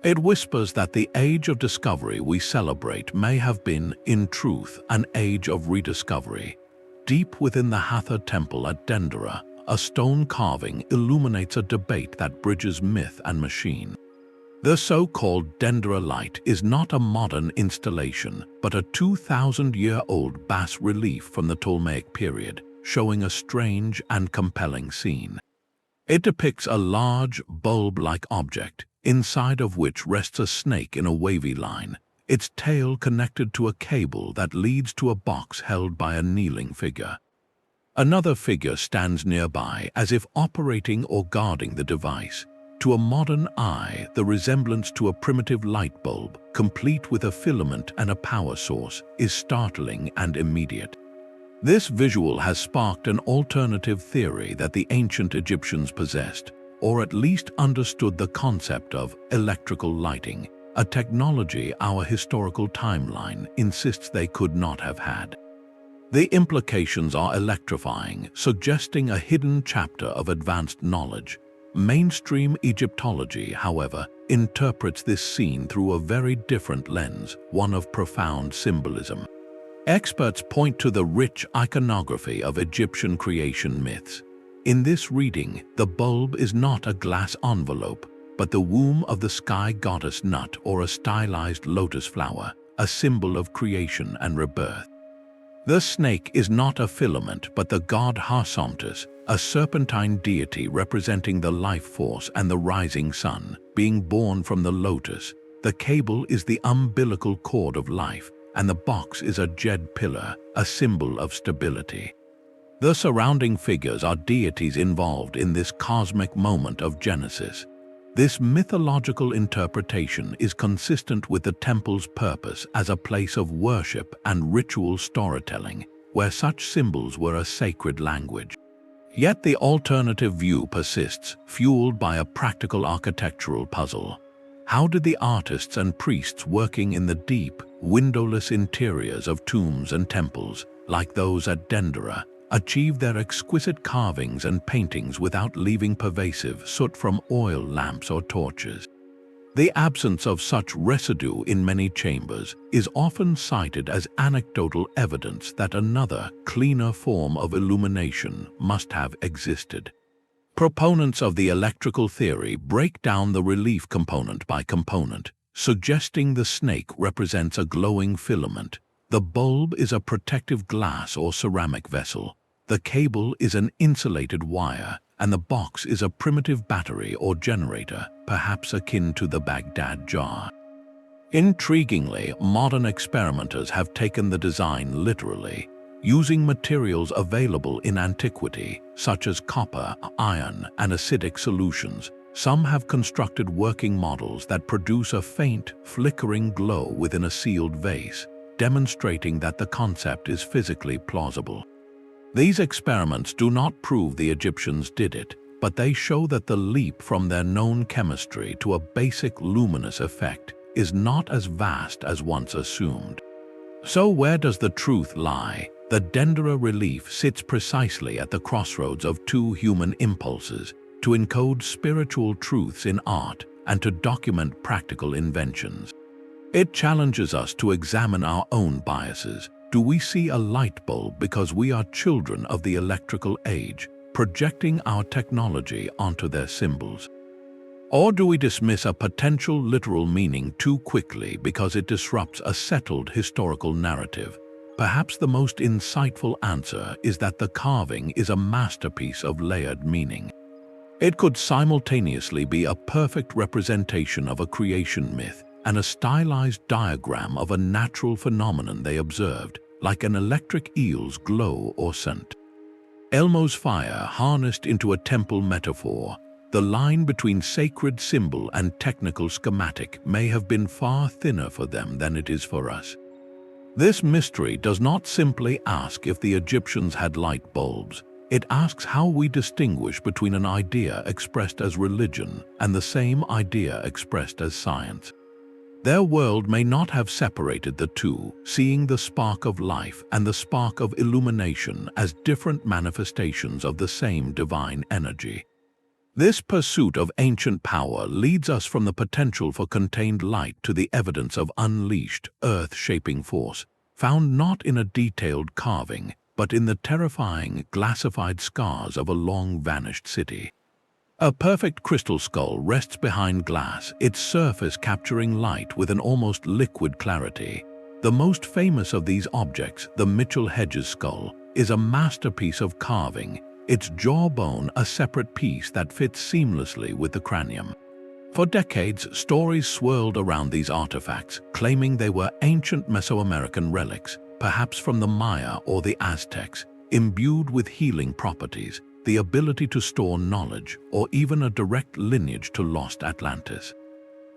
It whispers that the age of discovery we celebrate may have been, in truth, an age of rediscovery. Deep within the Hathor Temple at Dendera, a stone carving illuminates a debate that bridges myth and machine. The so-called Dendera Light is not a modern installation, but a 2,000-year-old bas-relief from the Ptolemaic period, showing a strange and compelling scene. It depicts a large, bulb-like object, inside of which rests a snake in a wavy line, its tail connected to a cable that leads to a box held by a kneeling figure. Another figure stands nearby, as if operating or guarding the device. To a modern eye, the resemblance to a primitive light bulb, complete with a filament and a power source, is startling and immediate. This visual has sparked an alternative theory that the ancient Egyptians possessed, or at least understood the concept of electrical lighting, a technology our historical timeline insists they could not have had. The implications are electrifying, suggesting a hidden chapter of advanced knowledge. Mainstream Egyptology, however, interprets this scene through a very different lens, one of profound symbolism. Experts point to the rich iconography of Egyptian creation myths. In this reading, the bulb is not a glass envelope, but the womb of the sky goddess Nut, or a stylized lotus flower, a symbol of creation and rebirth. The snake is not a filament, but the god Harsomptus, a serpentine deity representing the life force and the rising sun, being born from the lotus. The cable is the umbilical cord of life, and the box is a jed pillar, a symbol of stability. The surrounding figures are deities involved in this cosmic moment of Genesis. This mythological interpretation is consistent with the temple's purpose as a place of worship and ritual storytelling, where such symbols were a sacred language. Yet the alternative view persists, fueled by a practical architectural puzzle. How did the artists and priests working in the deep, windowless interiors of tombs and temples, like those at Dendera, achieve their exquisite carvings and paintings without leaving pervasive soot from oil lamps or torches? The absence of such residue in many chambers is often cited as anecdotal evidence that another, cleaner form of illumination must have existed. Proponents of the electrical theory break down the relief component by component, suggesting the snake represents a glowing filament, the bulb is a protective glass or ceramic vessel, the cable is an insulated wire, and the box is a primitive battery or generator, perhaps akin to the Baghdad jar. Intriguingly, modern experimenters have taken the design literally, using materials available in antiquity, such as copper, iron, and acidic solutions. Some have constructed working models that produce a faint, flickering glow within a sealed vase, demonstrating that the concept is physically plausible. These experiments do not prove the Egyptians did it, but they show that the leap from their known chemistry to a basic luminous effect is not as vast as once assumed. So where does the truth lie? The Dendera relief sits precisely at the crossroads of two human impulses: to encode spiritual truths in art and to document practical inventions. It challenges us to examine our own biases. Do we see a light bulb because we are children of the electrical age, projecting our technology onto their symbols? Or do we dismiss a potential literal meaning too quickly because it disrupts a settled historical narrative? Perhaps the most insightful answer is that the carving is a masterpiece of layered meaning. It could simultaneously be a perfect representation of a creation myth and a stylized diagram of a natural phenomenon they observed, like an electric eel's glow or scent. Elmo's fire harnessed into a temple metaphor, the line between sacred symbol and technical schematic may have been far thinner for them than it is for us. This mystery does not simply ask if the Egyptians had light bulbs. It asks how we distinguish between an idea expressed as religion and the same idea expressed as science. Their world may not have separated the two, seeing the spark of life and the spark of illumination as different manifestations of the same divine energy. This pursuit of ancient power leads us from the potential for contained light to the evidence of unleashed, earth-shaping force, found not in a detailed carving, but in the terrifying, glassified scars of a long-vanished city. A perfect crystal skull rests behind glass, its surface capturing light with an almost liquid clarity. The most famous of these objects, the Mitchell-Hedges skull, is a masterpiece of carving, its jawbone a separate piece that fits seamlessly with the cranium. For decades, stories swirled around these artifacts, claiming they were ancient Mesoamerican relics, perhaps from the Maya or the Aztecs, imbued with healing properties, the ability to store knowledge, or even a direct lineage to lost Atlantis.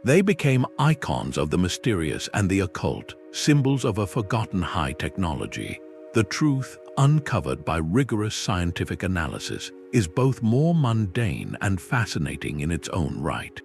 They became icons of the mysterious and the occult, symbols of a forgotten high technology. The truth, uncovered by rigorous scientific analysis, is both more mundane and fascinating in its own right.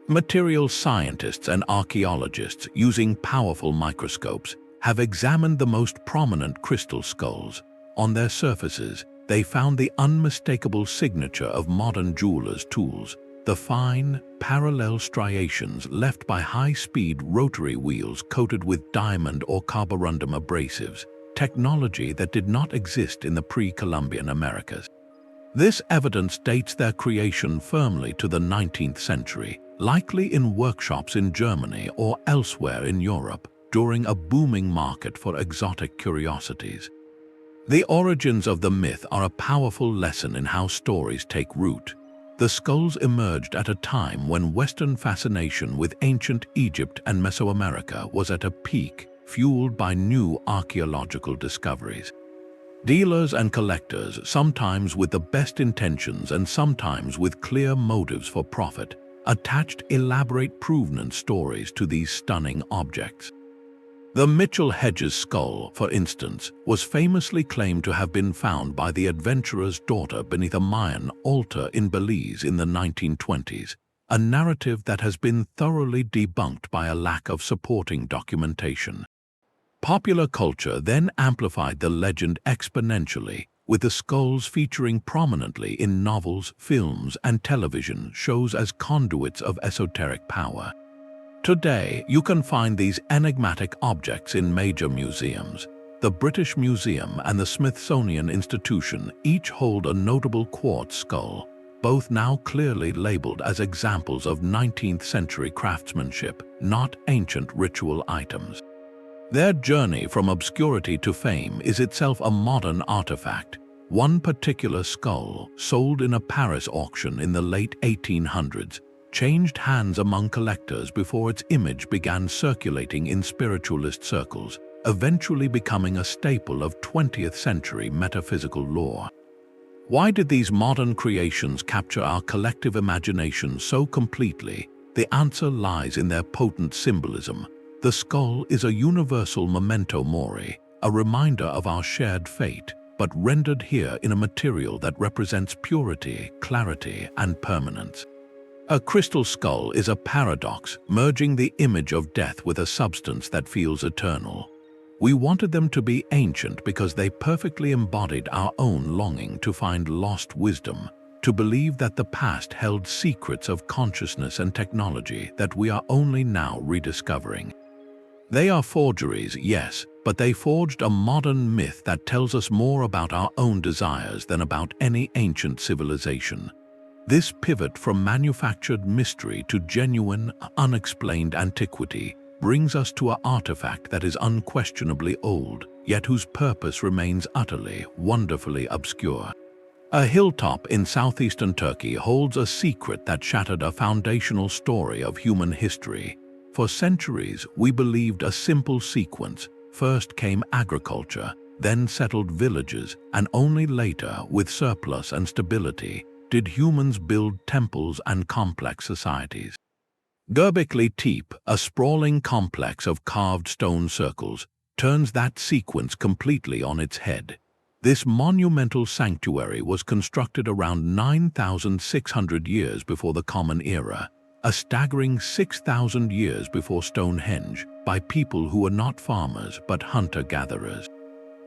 Material scientists and archaeologists, using powerful microscopes, have examined the most prominent crystal skulls. On their surfaces, they found the unmistakable signature of modern jewelers' tools, the fine, parallel striations left by high-speed rotary wheels coated with diamond or carborundum abrasives, technology that did not exist in the pre-Columbian Americas. This evidence dates their creation firmly to the 19th century, likely in workshops in Germany or elsewhere in Europe, during a booming market for exotic curiosities. The origins of the myth are a powerful lesson in how stories take root. The skulls emerged at a time when Western fascination with ancient Egypt and Mesoamerica was at a peak, fueled by new archaeological discoveries. Dealers and collectors, sometimes with the best intentions and sometimes with clear motives for profit, attached elaborate provenance stories to these stunning objects. The Mitchell Hedges skull, for instance, was famously claimed to have been found by the adventurer's daughter beneath a Mayan altar in Belize in the 1920s, a narrative that has been thoroughly debunked by a lack of supporting documentation. Popular culture then amplified the legend exponentially, with the skulls featuring prominently in novels, films, and television shows as conduits of esoteric power. Today, you can find these enigmatic objects in major museums. The British Museum and the Smithsonian Institution each hold a notable quartz skull, both now clearly labeled as examples of 19th century craftsmanship, not ancient ritual items. Their journey from obscurity to fame is itself a modern artifact. One particular skull, sold in a Paris auction in the late 1800s, changed hands among collectors before its image began circulating in spiritualist circles, eventually becoming a staple of 20th century metaphysical lore. Why did these modern creations capture our collective imagination so completely? The answer lies in their potent symbolism. The skull is a universal memento mori, a reminder of our shared fate, but rendered here in a material that represents purity, clarity, and permanence. A crystal skull is a paradox, merging the image of death with a substance that feels eternal. We wanted them to be ancient because they perfectly embodied our own longing to find lost wisdom, to believe that the past held secrets of consciousness and technology that we are only now rediscovering. They are forgeries, yes, but they forged a modern myth that tells us more about our own desires than about any ancient civilization. This pivot from manufactured mystery to genuine, unexplained antiquity brings us to an artifact that is unquestionably old, yet whose purpose remains utterly, wonderfully obscure. A hilltop in southeastern Turkey holds a secret that shattered a foundational story of human history. For centuries, we believed a simple sequence. First came agriculture, then settled villages, and only later, with surplus and stability, did humans build temples and complex societies. Göbekli Tepe, a sprawling complex of carved stone circles, turns that sequence completely on its head. This monumental sanctuary was constructed around 9,600 years before the Common Era, a staggering 6,000 years before Stonehenge, by people who were not farmers but hunter-gatherers.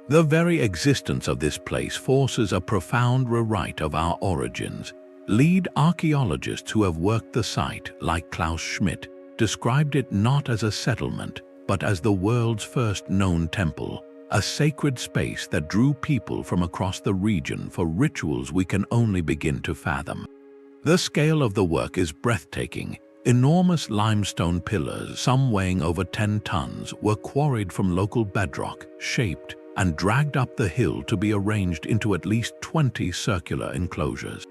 The very existence of this place forces a profound rewrite of our origins. Lead archaeologists who have worked the site, like Klaus Schmidt, described it not as a settlement, but as the world's first known temple, a sacred space that drew people from across the region for rituals we can only begin to fathom. The scale of the work is breathtaking. Enormous limestone pillars, some weighing over 10 tons, were quarried from local bedrock, shaped, and dragged up the hill to be arranged into at least 20 circular enclosures.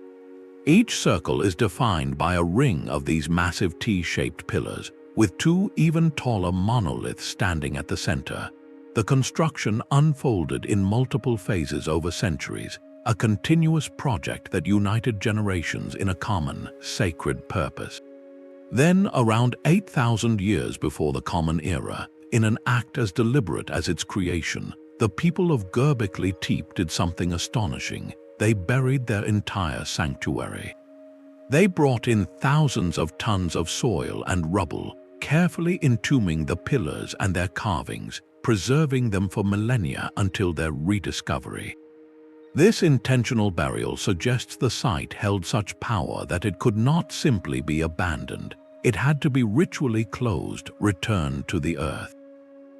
Each circle is defined by a ring of these massive T-shaped pillars, with two even taller monoliths standing at the center. The construction unfolded in multiple phases over centuries, a continuous project that united generations in a common, sacred purpose. Then, around 8,000 years before the Common Era, in an act as deliberate as its creation, the people of Göbekli Tepe did something astonishing. They buried their entire sanctuary. They brought in thousands of tons of soil and rubble, carefully entombing the pillars and their carvings, preserving them for millennia until their rediscovery. This intentional burial suggests the site held such power that it could not simply be abandoned. It had to be ritually closed, returned to the earth.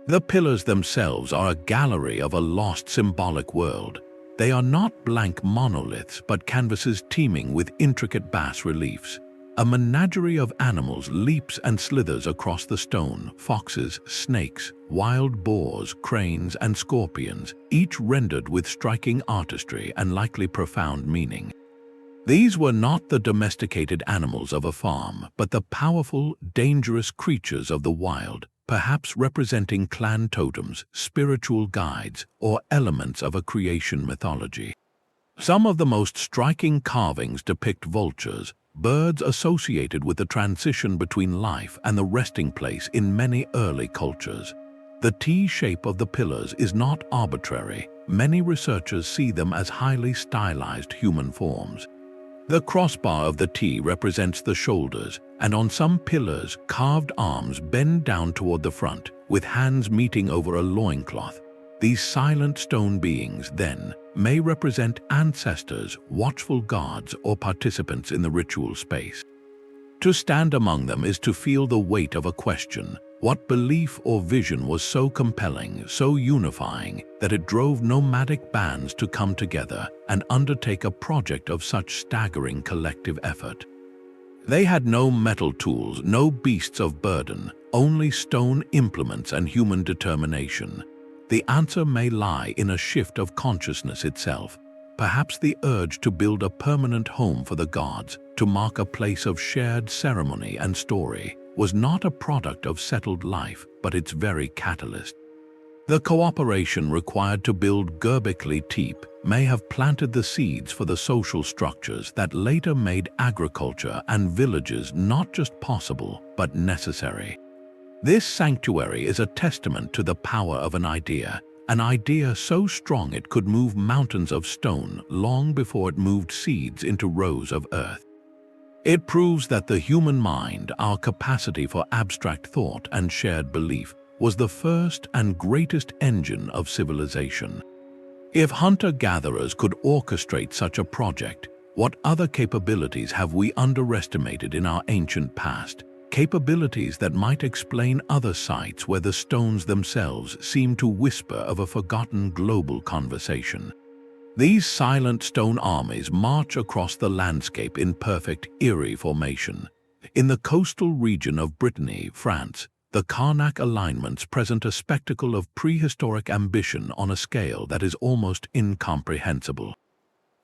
The pillars themselves are a gallery of a lost symbolic world. They are not blank monoliths, but canvases teeming with intricate bas-reliefs. A menagerie of animals leaps and slithers across the stone: foxes, snakes, wild boars, cranes, and scorpions, each rendered with striking artistry and likely profound meaning. These were not the domesticated animals of a farm, but the powerful, dangerous creatures of the wild, perhaps representing clan totems, spiritual guides, or elements of a creation mythology. Some of the most striking carvings depict vultures, birds associated with the transition between life and the resting place in many early cultures. The T shape of the pillars is not arbitrary. Many researchers see them as highly stylized human forms. The crossbar of the T represents the shoulders, and on some pillars, carved arms bend down toward the front, with hands meeting over a loincloth. These silent stone beings, then, may represent ancestors, watchful guards, or participants in the ritual space. To stand among them is to feel the weight of a question. What belief or vision was so compelling, so unifying, that it drove nomadic bands to come together and undertake a project of such staggering collective effort? They had no metal tools, no beasts of burden, only stone implements and human determination. The answer may lie in a shift of consciousness itself, perhaps the urge to build a permanent home for the gods, to mark a place of shared ceremony and story, was not a product of settled life, but its very catalyst. The cooperation required to build Göbekli Tepe may have planted the seeds for the social structures that later made agriculture and villages not just possible, but necessary. This sanctuary is a testament to the power of an idea so strong it could move mountains of stone long before it moved seeds into rows of earth. It proves that the human mind, our capacity for abstract thought and shared belief, was the first and greatest engine of civilization. If hunter-gatherers could orchestrate such a project, what other capabilities have we underestimated in our ancient past? Capabilities that might explain other sites where the stones themselves seem to whisper of a forgotten global conversation. These silent stone armies march across the landscape in perfect, eerie formation. In the coastal region of Brittany, France, the Carnac Alignments present a spectacle of prehistoric ambition on a scale that is almost incomprehensible.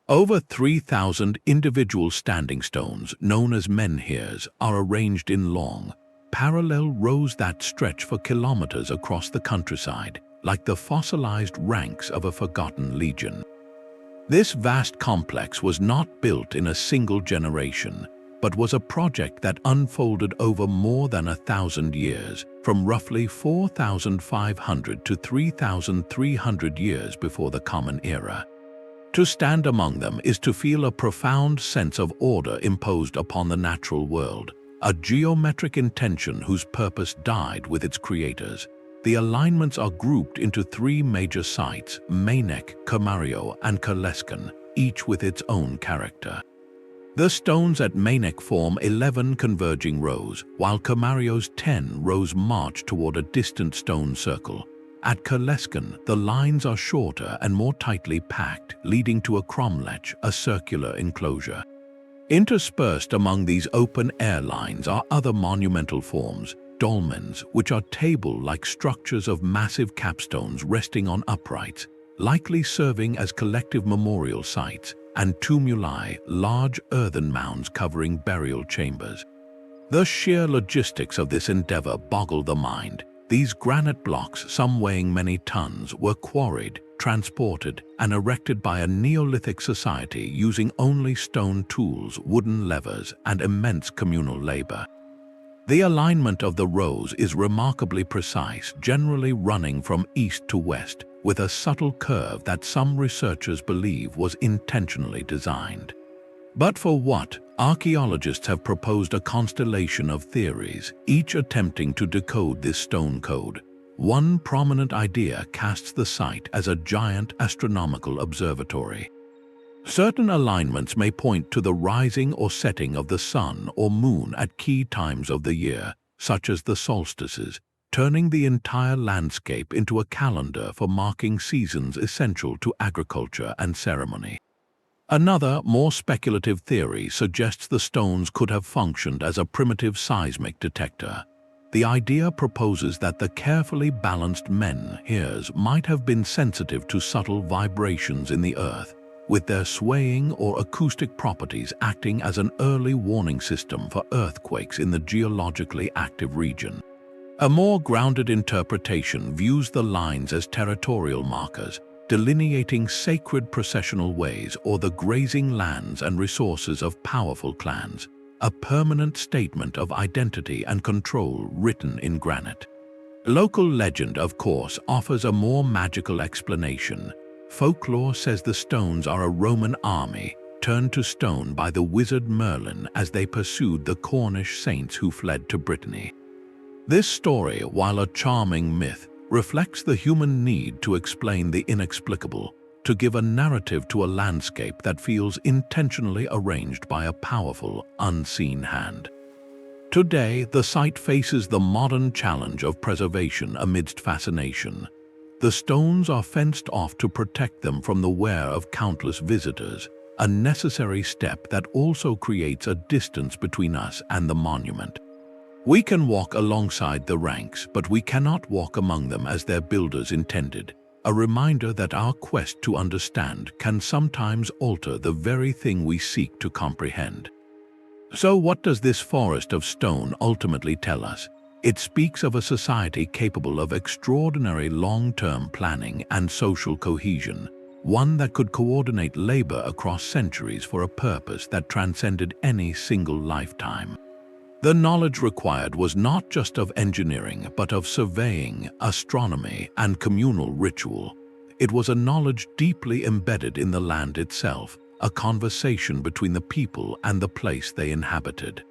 Over 3,000 individual standing stones, known as menhirs, are arranged in long, parallel rows that stretch for kilometers across the countryside, like the fossilized ranks of a forgotten legion. This vast complex was not built in a single generation, but was a project that unfolded over more than 1,000 years, from roughly 4,500 to 3,300 years before the Common Era. To stand among them is to feel a profound sense of order imposed upon the natural world, a geometric intention whose purpose died with its creators. The alignments are grouped into three major sites: Meinek, Comario, and Kaleskan, each with its own character. The stones at Meinek form 11 converging rows, while Comario's 10 rows march toward a distant stone circle. At Kaleskan, the lines are shorter and more tightly packed, leading to a cromlech, a circular enclosure. Interspersed among these open-air lines are other monumental forms: dolmens, which are table-like structures of massive capstones resting on uprights, likely serving as collective memorial sites, and tumuli, large earthen mounds covering burial chambers. The sheer logistics of this endeavor boggle the mind. These granite blocks, some weighing many tons, were quarried, transported, and erected by a Neolithic society using only stone tools, wooden levers, and immense communal labor. The alignment of the rows is remarkably precise, generally running from east to west, with a subtle curve that some researchers believe was intentionally designed. But for what? Archaeologists have proposed a constellation of theories, each attempting to decode this stone code. One prominent idea casts the site as a giant astronomical observatory. Certain alignments may point to the rising or setting of the sun or moon at key times of the year, such as the solstices, turning the entire landscape into a calendar for marking seasons essential to agriculture and ceremony. Another, more speculative theory suggests the stones could have functioned as a primitive seismic detector. The idea proposes that the carefully balanced menhirs might have been sensitive to subtle vibrations in the earth, with their swaying or acoustic properties acting as an early warning system for earthquakes in the geologically active region. A more grounded interpretation views the lines as territorial markers, delineating sacred processional ways or the grazing lands and resources of powerful clans. a permanent statement of identity and control written in granite. Local legend, of course, offers a more magical explanation. Folklore says the stones are a Roman army turned to stone by the wizard Merlin as they pursued the Cornish saints who fled to Brittany. This story, while a charming myth, reflects the human need to explain the inexplicable, to give a narrative to a landscape that feels intentionally arranged by a powerful, unseen hand. Today, the site faces the modern challenge of preservation amidst fascination. The stones are fenced off to protect them from the wear of countless visitors, a necessary step that also creates a distance between us and the monument. We can walk alongside the ranks, but we cannot walk among them as their builders intended, a reminder that our quest to understand can sometimes alter the very thing we seek to comprehend. So what does this forest of stone ultimately tell us? It speaks of a society capable of extraordinary long-term planning and social cohesion, one that could coordinate labor across centuries for a purpose that transcended any single lifetime. The knowledge required was not just of engineering, but of surveying, astronomy, and communal ritual. It was a knowledge deeply embedded in the land itself, a conversation between the people and the place they inhabited.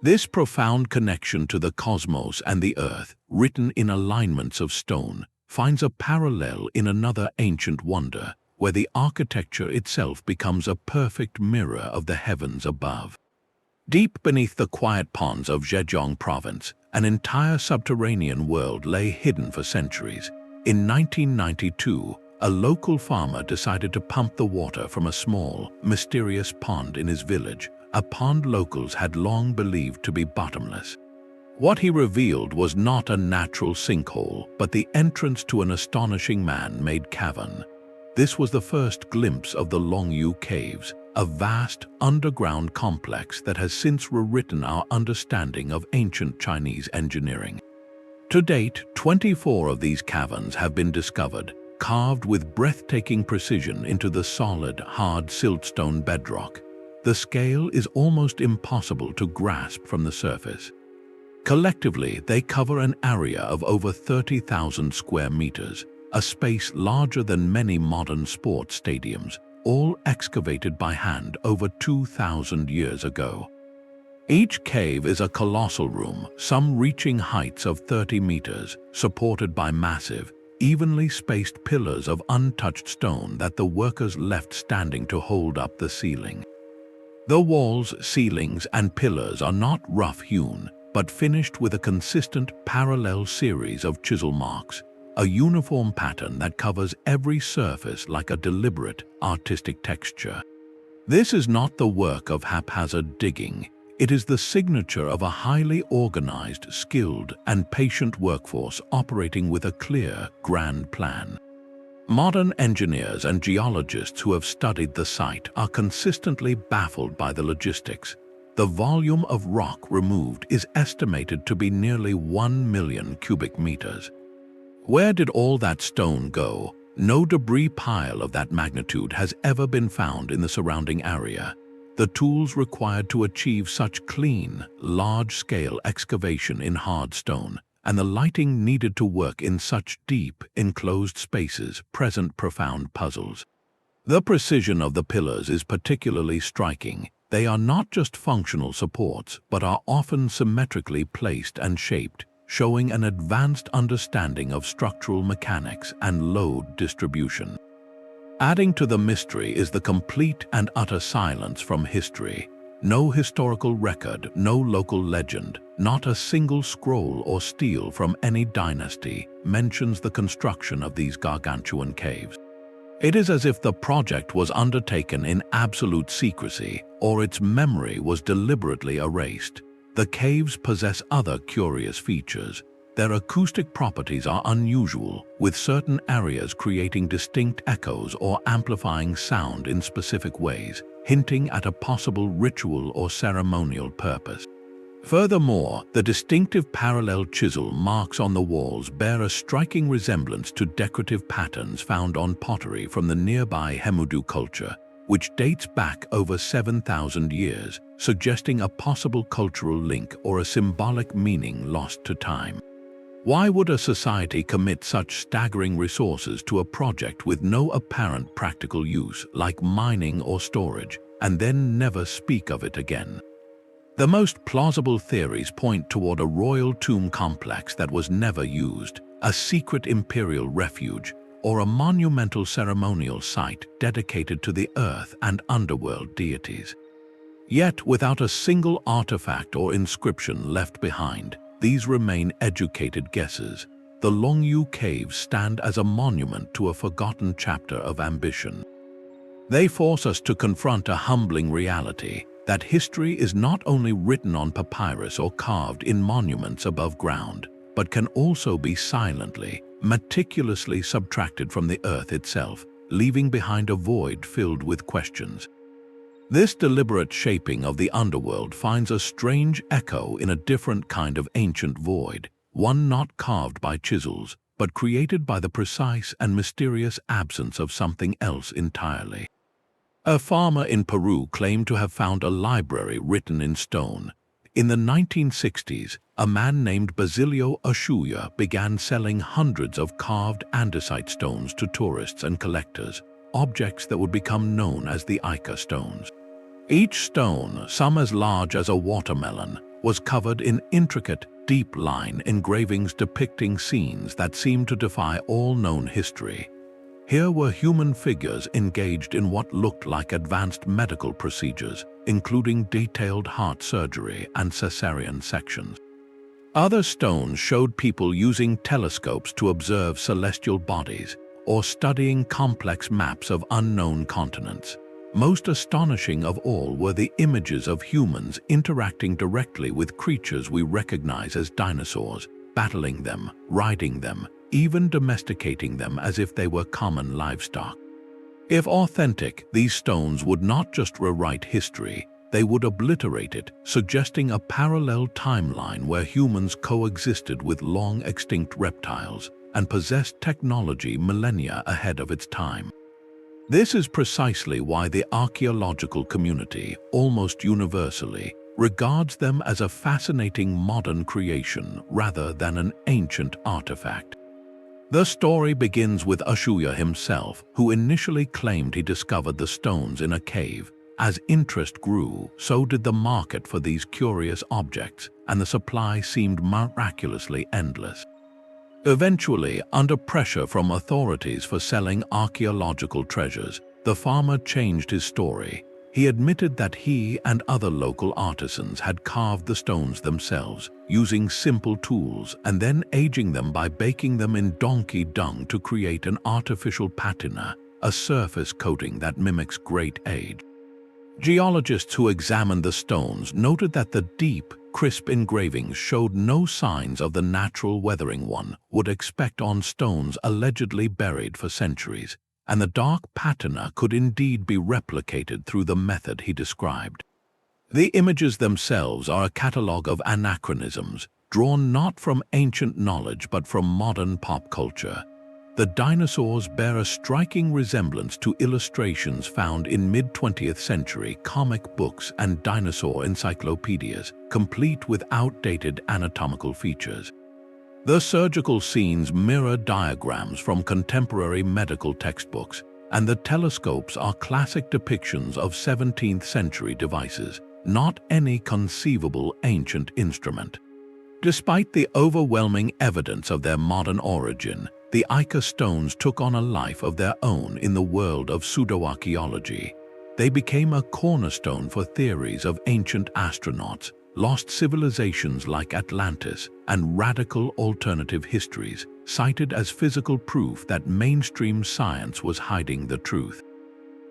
This profound connection to the cosmos and the earth, written in alignments of stone, finds a parallel in another ancient wonder, where the architecture itself becomes a perfect mirror of the heavens above. Deep beneath the quiet ponds of Zhejiang province, an entire subterranean world lay hidden for centuries. In 1992, a local farmer decided to pump the water from a small, mysterious pond in his village, a pond locals had long believed to be bottomless. What he revealed was not a natural sinkhole, but the entrance to an astonishing man-made cavern. This was the first glimpse of the Longyou Caves, a vast underground complex that has since rewritten our understanding of ancient Chinese engineering. To date, 24 of these caverns have been discovered, carved with breathtaking precision into the solid, hard siltstone bedrock. The scale is almost impossible to grasp from the surface. Collectively, they cover an area of over 30,000 square meters, a space larger than many modern sports stadiums, all excavated by hand over 2,000 years ago. Each cave is a colossal room, some reaching heights of 30 meters, supported by massive, evenly spaced pillars of untouched stone that the workers left standing to hold up the ceiling. The walls, ceilings, and pillars are not rough-hewn, but finished with a consistent parallel series of chisel marks, a uniform pattern that covers every surface like a deliberate, artistic texture. This is not the work of haphazard digging. It is the signature of a highly organized, skilled, and patient workforce operating with a clear, grand plan. Modern engineers and geologists who have studied the site are consistently baffled by the logistics. The volume of rock removed is estimated to be nearly 1 million cubic meters. Where did all that stone go? No debris pile of that magnitude has ever been found in the surrounding area. The tools required to achieve such clean, large-scale excavation in hard stone, and the lighting needed to work in such deep, enclosed spaces present profound puzzles. The precision of the pillars is particularly striking. They are not just functional supports, but are often symmetrically placed and shaped, showing an advanced understanding of structural mechanics and load distribution. Adding to the mystery is the complete and utter silence from history. No historical record, no local legend, not a single scroll or stele from any dynasty mentions the construction of these gargantuan caves. It is as if the project was undertaken in absolute secrecy, or its memory was deliberately erased. The caves possess other curious features. Their acoustic properties are unusual, with certain areas creating distinct echoes or amplifying sound in specific ways, hinting at a possible ritual or ceremonial purpose. Furthermore, the distinctive parallel chisel marks on the walls bear a striking resemblance to decorative patterns found on pottery from the nearby Hemudu culture, which dates back over 7,000 years, suggesting a possible cultural link or a symbolic meaning lost to time. Why would a society commit such staggering resources to a project with no apparent practical use, like mining or storage, and then never speak of it again? The most plausible theories point toward a royal tomb complex that was never used, a secret imperial refuge, or a monumental ceremonial site dedicated to the earth and underworld deities. Yet, without a single artifact or inscription left behind, these remain educated guesses. The Longyou Caves stand as a monument to a forgotten chapter of ambition. They force us to confront a humbling reality, that history is not only written on papyrus or carved in monuments above ground, but can also be silently, meticulously subtracted from the earth itself, leaving behind a void filled with questions. This deliberate shaping of the underworld finds a strange echo in a different kind of ancient void, one not carved by chisels, but created by the precise and mysterious absence of something else entirely. A farmer in Peru claimed to have found a library written in stone. In the 1960s, a man named Basilio Ushuaia began selling hundreds of carved andesite stones to tourists and collectors, objects that would become known as the Ica Stones. Each stone, some as large as a watermelon, was covered in intricate, deep-line engravings depicting scenes that seemed to defy all known history. Here were human figures engaged in what looked like advanced medical procedures, including detailed heart surgery and cesarean sections. Other stones showed people using telescopes to observe celestial bodies or studying complex maps of unknown continents. Most astonishing of all were the images of humans interacting directly with creatures we recognize as dinosaurs, battling them, riding them, even domesticating them as if they were common livestock. If authentic, these stones would not just rewrite history, they would obliterate it, suggesting a parallel timeline where humans coexisted with long-extinct reptiles and possessed technology millennia ahead of its time. This is precisely why the archaeological community, almost universally, regards them as a fascinating modern creation rather than an ancient artifact. The story begins with Ushuaia himself, who initially claimed he discovered the stones in a cave. As interest grew, so did the market for these curious objects, and the supply seemed miraculously endless. Eventually, under pressure from authorities for selling archaeological treasures, the farmer changed his story. He admitted that he and other local artisans had carved the stones themselves, using simple tools and then aging them by baking them in donkey dung to create an artificial patina, a surface coating that mimics great age. Geologists who examined the stones noted that the deep, crisp engravings showed no signs of the natural weathering one would expect on stones allegedly buried for centuries, and the dark patina could indeed be replicated through the method he described. The images themselves are a catalogue of anachronisms, drawn not from ancient knowledge but from modern pop culture. The dinosaurs bear a striking resemblance to illustrations found in mid-20th century comic books and dinosaur encyclopedias, complete with outdated anatomical features. The surgical scenes mirror diagrams from contemporary medical textbooks, and the telescopes are classic depictions of 17th century devices, not any conceivable ancient instrument. Despite the overwhelming evidence of their modern origin, the Ica Stones took on a life of their own in the world of pseudoarchaeology. They became a cornerstone for theories of ancient astronauts, lost civilizations like Atlantis, and radical alternative histories, cited as physical proof that mainstream science was hiding the truth.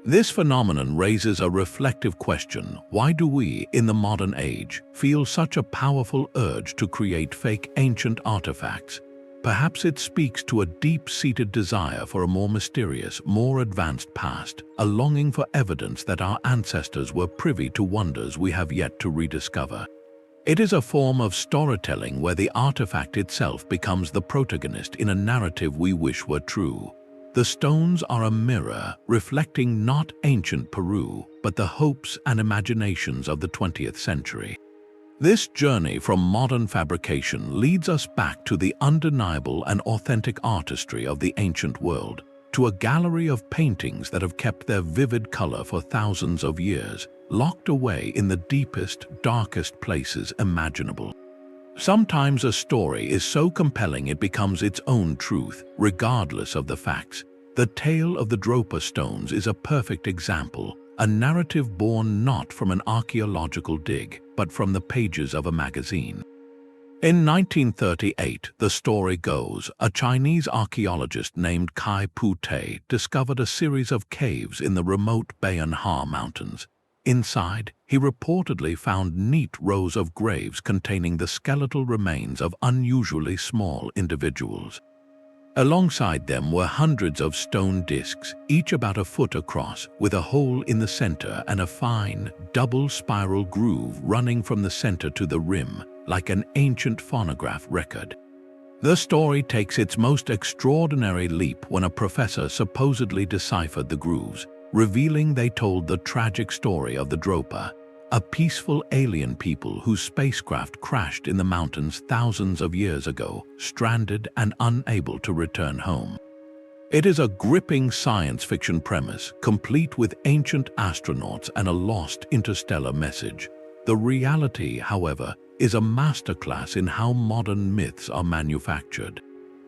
This phenomenon raises a reflective question: why do we, in the modern age, feel such a powerful urge to create fake ancient artifacts? Perhaps it speaks to a deep-seated desire for a more mysterious, more advanced past, a longing for evidence that our ancestors were privy to wonders we have yet to rediscover. It is a form of storytelling where the artifact itself becomes the protagonist in a narrative we wish were true. The stones are a mirror reflecting not ancient Peru, but the hopes and imaginations of the 20th century. This journey from modern fabrication leads us back to the undeniable and authentic artistry of the ancient world, to a gallery of paintings that have kept their vivid color for thousands of years, locked away in the deepest, darkest places imaginable. Sometimes a story is so compelling it becomes its own truth, regardless of the facts. The tale of the Dropa Stones is a perfect example, a narrative born not from an archaeological dig, but from the pages of a magazine. In 1938, the story goes, a Chinese archaeologist named Kai Pu-te discovered a series of caves in the remote Bayan Ha Mountains. Inside, he reportedly found neat rows of graves containing the skeletal remains of unusually small individuals. Alongside them were hundreds of stone discs, each about a foot across, with a hole in the center and a fine, double spiral groove running from the center to the rim, like an ancient phonograph record. The story takes its most extraordinary leap when a professor supposedly deciphered the grooves, revealing they told the tragic story of the Dropa, a peaceful alien people whose spacecraft crashed in the mountains thousands of years ago, stranded and unable to return home. It is a gripping science fiction premise, complete with ancient astronauts and a lost interstellar message. The reality, however, is a masterclass in how modern myths are manufactured.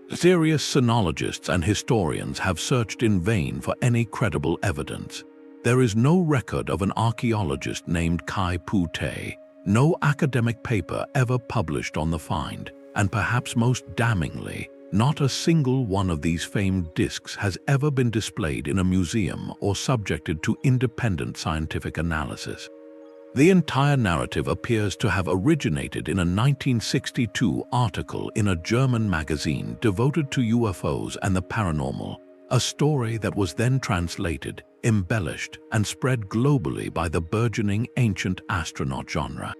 Serious sinologists and historians have searched in vain for any credible evidence. There is no record of an archaeologist named Kai Pu-te, no academic paper ever published on the find, and perhaps most damningly, not a single one of these famed discs has ever been displayed in a museum or subjected to independent scientific analysis. The entire narrative appears to have originated in a 1962 article in a German magazine devoted to UFOs and the paranormal, a story that was then translated, embellished, and spread globally by the burgeoning ancient astronaut genre.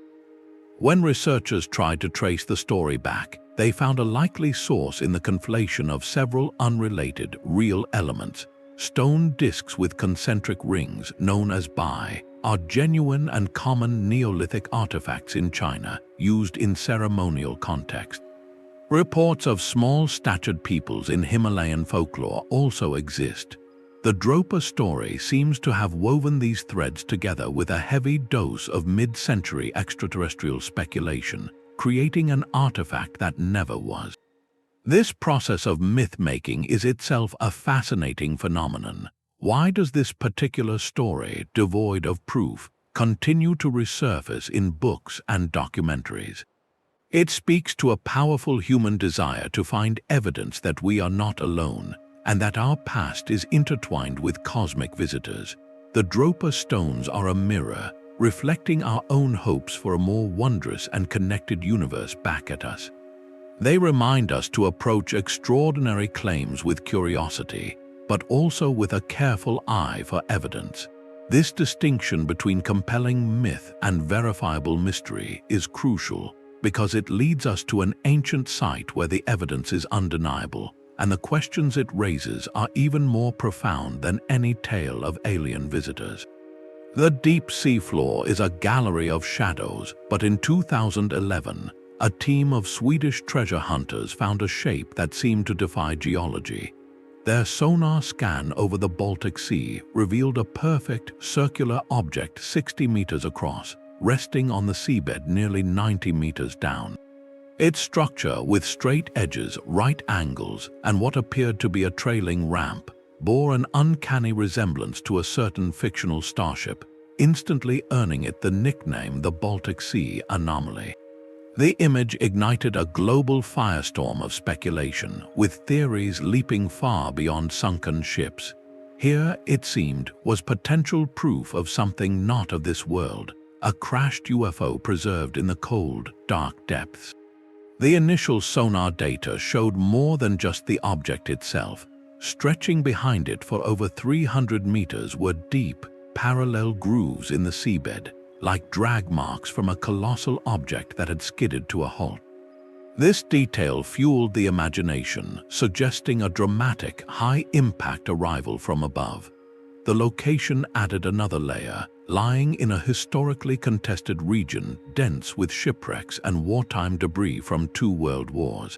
When researchers tried to trace the story back, they found a likely source in the conflation of several unrelated, real elements. Stone discs with concentric rings, known as bai, are genuine and common Neolithic artifacts in China, used in ceremonial context. Reports of small-statured peoples in Himalayan folklore also exist. The Dropa story seems to have woven these threads together with a heavy dose of mid-century extraterrestrial speculation, creating an artifact that never was. This process of myth-making is itself a fascinating phenomenon. Why does this particular story, devoid of proof, continue to resurface in books and documentaries? It speaks to a powerful human desire to find evidence that we are not alone, and that our past is intertwined with cosmic visitors. The Dropa Stones are a mirror, reflecting our own hopes for a more wondrous and connected universe back at us. They remind us to approach extraordinary claims with curiosity, but also with a careful eye for evidence. This distinction between compelling myth and verifiable mystery is crucial because it leads us to an ancient site where the evidence is undeniable, and the questions it raises are even more profound than any tale of alien visitors. The deep sea floor is a gallery of shadows, but in 2011, a team of Swedish treasure hunters found a shape that seemed to defy geology. Their sonar scan over the Baltic Sea revealed a perfect, circular object 60 meters across, resting on the seabed nearly 90 meters down. Its structure, with straight edges, right angles, and what appeared to be a trailing ramp, bore an uncanny resemblance to a certain fictional starship, instantly earning it the nickname the Baltic Sea Anomaly. The image ignited a global firestorm of speculation, with theories leaping far beyond sunken ships. Here, it seemed, was potential proof of something not of this world, a crashed UFO preserved in the cold, dark depths. The initial sonar data showed more than just the object itself. Stretching behind it for over 300 meters were deep, parallel grooves in the seabed, like drag marks from a colossal object that had skidded to a halt. This detail fueled the imagination, suggesting a dramatic, high-impact arrival from above. The location added another layer, lying in a historically contested region dense with shipwrecks and wartime debris from 2 world wars.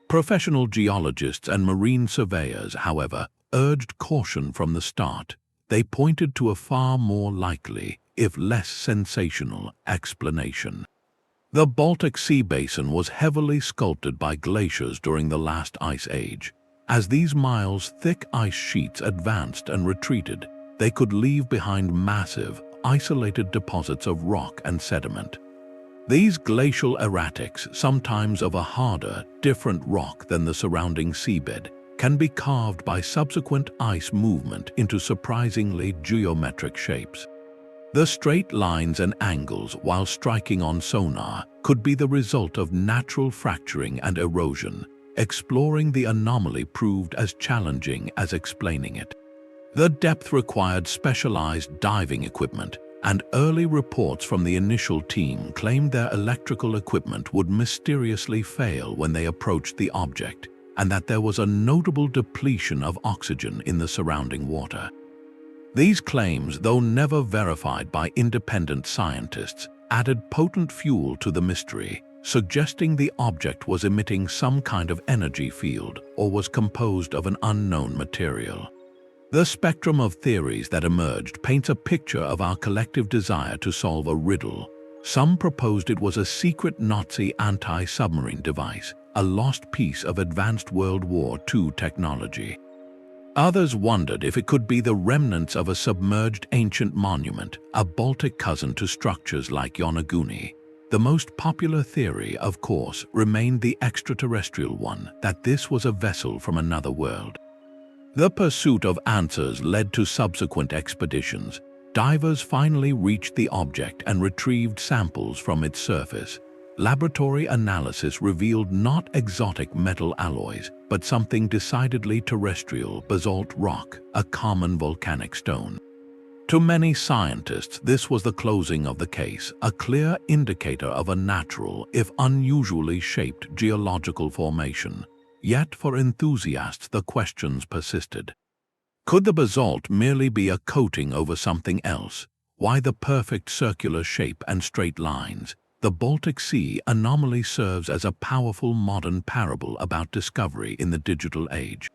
Professional geologists and marine surveyors, however, urged caution from the start. They pointed to a far more likely, if less sensational, explanation. The Baltic Sea basin was heavily sculpted by glaciers during the last ice age. As these miles-thick ice sheets advanced and retreated, they could leave behind massive, isolated deposits of rock and sediment. These glacial erratics, sometimes of a harder, different rock than the surrounding seabed, can be carved by subsequent ice movement into surprisingly geometric shapes. The straight lines and angles, while striking on sonar, could be the result of natural fracturing and erosion. Exploring the anomaly proved as challenging as explaining it. The depth required specialized diving equipment, and early reports from the initial team claimed their electrical equipment would mysteriously fail when they approached the object, and that there was a notable depletion of oxygen in the surrounding water. These claims, though never verified by independent scientists, added potent fuel to the mystery, suggesting the object was emitting some kind of energy field or was composed of an unknown material. The spectrum of theories that emerged paints a picture of our collective desire to solve a riddle. Some proposed it was a secret Nazi anti-submarine device, a lost piece of advanced World War II technology. Others wondered if it could be the remnants of a submerged ancient monument, a Baltic cousin to structures like Yonaguni. The most popular theory, of course, remained the extraterrestrial one, that this was a vessel from another world. The pursuit of answers led to subsequent expeditions. Divers finally reached the object and retrieved samples from its surface. Laboratory analysis revealed not exotic metal alloys, but something decidedly terrestrial: basalt rock, a common volcanic stone. To many scientists, this was the closing of the case, a clear indicator of a natural, if unusually shaped, geological formation. Yet for enthusiasts, the questions persisted. Could the basalt merely be a coating over something else? Why the perfect circular shape and straight lines? The Baltic Sea anomaly serves as a powerful modern parable about discovery in the digital age.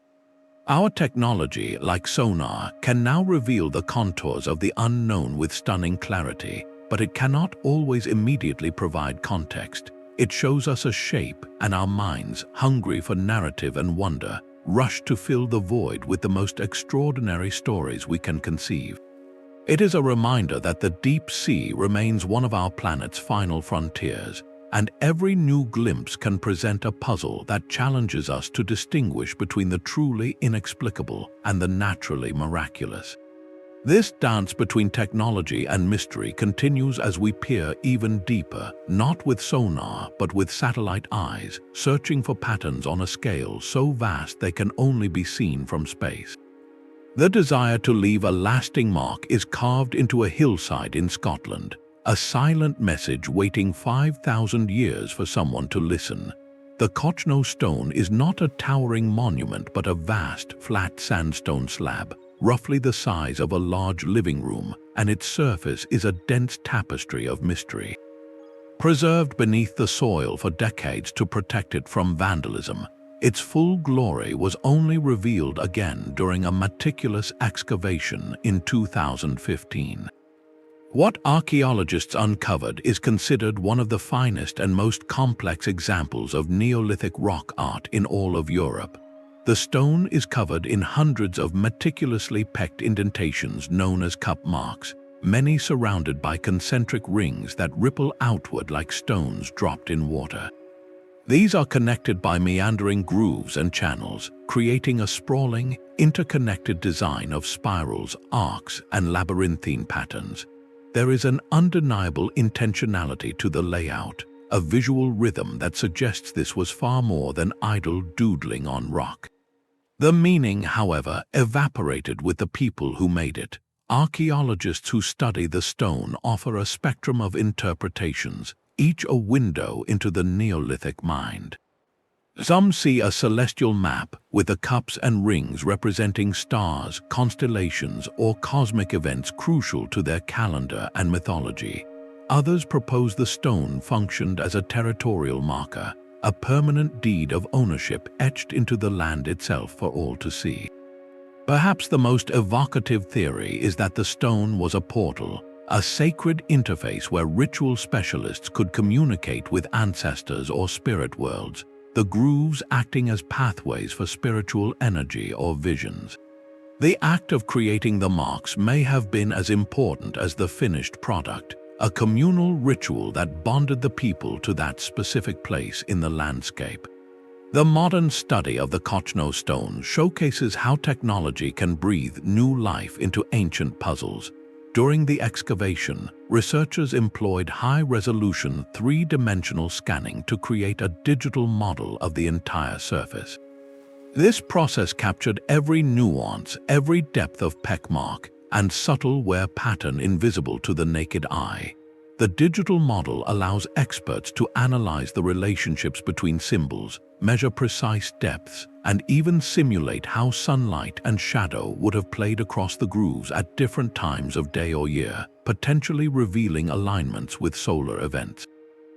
Our technology, like sonar, can now reveal the contours of the unknown with stunning clarity, but it cannot always immediately provide context. It shows us a shape, and our minds, hungry for narrative and wonder, rush to fill the void with the most extraordinary stories we can conceive. It is a reminder that the deep sea remains one of our planet's final frontiers, and every new glimpse can present a puzzle that challenges us to distinguish between the truly inexplicable and the naturally miraculous. This dance between technology and mystery continues as we peer even deeper, not with sonar but with satellite eyes, searching for patterns on a scale so vast they can only be seen from space. The desire to leave a lasting mark is carved into a hillside in Scotland, a silent message waiting 5,000 years for someone to listen. The Cochno Stone is not a towering monument but a vast, flat sandstone slab, roughly the size of a large living room, and its surface is a dense tapestry of mystery. Preserved beneath the soil for decades to protect it from vandalism, its full glory was only revealed again during a meticulous excavation in 2015. What archaeologists uncovered is considered one of the finest and most complex examples of Neolithic rock art in all of Europe. The stone is covered in hundreds of meticulously pecked indentations known as cup marks, many surrounded by concentric rings that ripple outward like stones dropped in water. These are connected by meandering grooves and channels, creating a sprawling, interconnected design of spirals, arcs, and labyrinthine patterns. There is an undeniable intentionality to the layout, a visual rhythm that suggests this was far more than idle doodling on rock. The meaning, however, evaporated with the people who made it. Archaeologists who study the stone offer a spectrum of interpretations, each a window into the Neolithic mind. Some see a celestial map with the cups and rings representing stars, constellations, or cosmic events crucial to their calendar and mythology. Others propose the stone functioned as a territorial marker, a permanent deed of ownership etched into the land itself for all to see. Perhaps the most evocative theory is that the stone was a portal, a sacred interface where ritual specialists could communicate with ancestors or spirit worlds, the grooves acting as pathways for spiritual energy or visions. The act of creating the marks may have been as important as the finished product, a communal ritual that bonded the people to that specific place in the landscape. The modern study of the Cochno Stone showcases how technology can breathe new life into ancient puzzles. During the excavation, researchers employed high-resolution three-dimensional scanning to create a digital model of the entire surface. This process captured every nuance, every depth of peck mark, and subtle wear pattern invisible to the naked eye. The digital model allows experts to analyze the relationships between symbols, measure precise depths, and even simulate how sunlight and shadow would have played across the grooves at different times of day or year, potentially revealing alignments with solar events.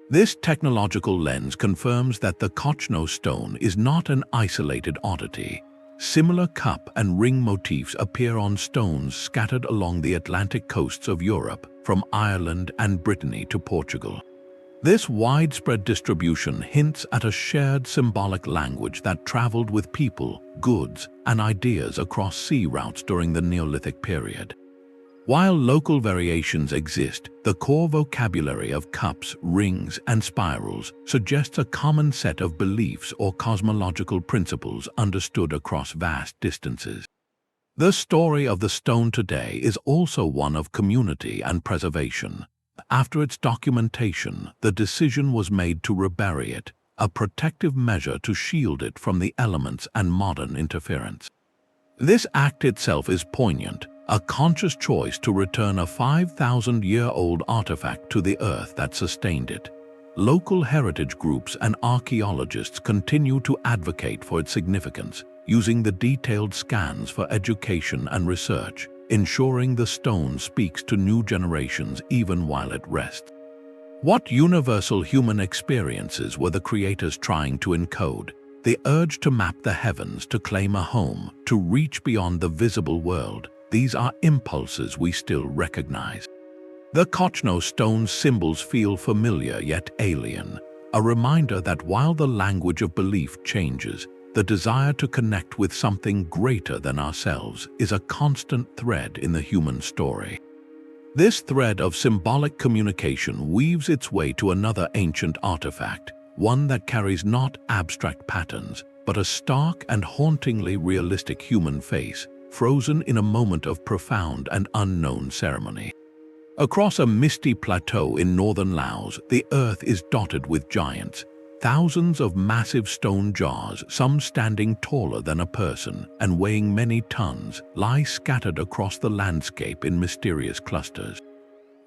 This technological lens confirms that the Cochno Stone is not an isolated oddity. Similar cup and ring motifs appear on stones scattered along the Atlantic coasts of Europe, from Ireland and Brittany to Portugal. This widespread distribution hints at a shared symbolic language that traveled with people, goods, and ideas across sea routes during the Neolithic period. While local variations exist, the core vocabulary of cups, rings, and spirals suggests a common set of beliefs or cosmological principles understood across vast distances. The story of the stone today is also one of community and preservation. After its documentation, the decision was made to rebury it, a protective measure to shield it from the elements and modern interference. This act itself is poignant, a conscious choice to return a 5,000-year-old artifact to the earth that sustained it. Local heritage groups and archaeologists continue to advocate for its significance, using the detailed scans for education and research, ensuring the stone speaks to new generations even while it rests. What universal human experiences were the creators trying to encode? The urge to map the heavens, to claim a home, to reach beyond the visible world. These are impulses we still recognize. The Cochno Stone's symbols feel familiar yet alien, a reminder that while the language of belief changes, the desire to connect with something greater than ourselves is a constant thread in the human story. This thread of symbolic communication weaves its way to another ancient artifact, one that carries not abstract patterns, but a stark and hauntingly realistic human face, frozen in a moment of profound and unknown ceremony. Across a misty plateau in northern Laos, the earth is dotted with giants. Thousands of massive stone jars, some standing taller than a person and weighing many tons, lie scattered across the landscape in mysterious clusters.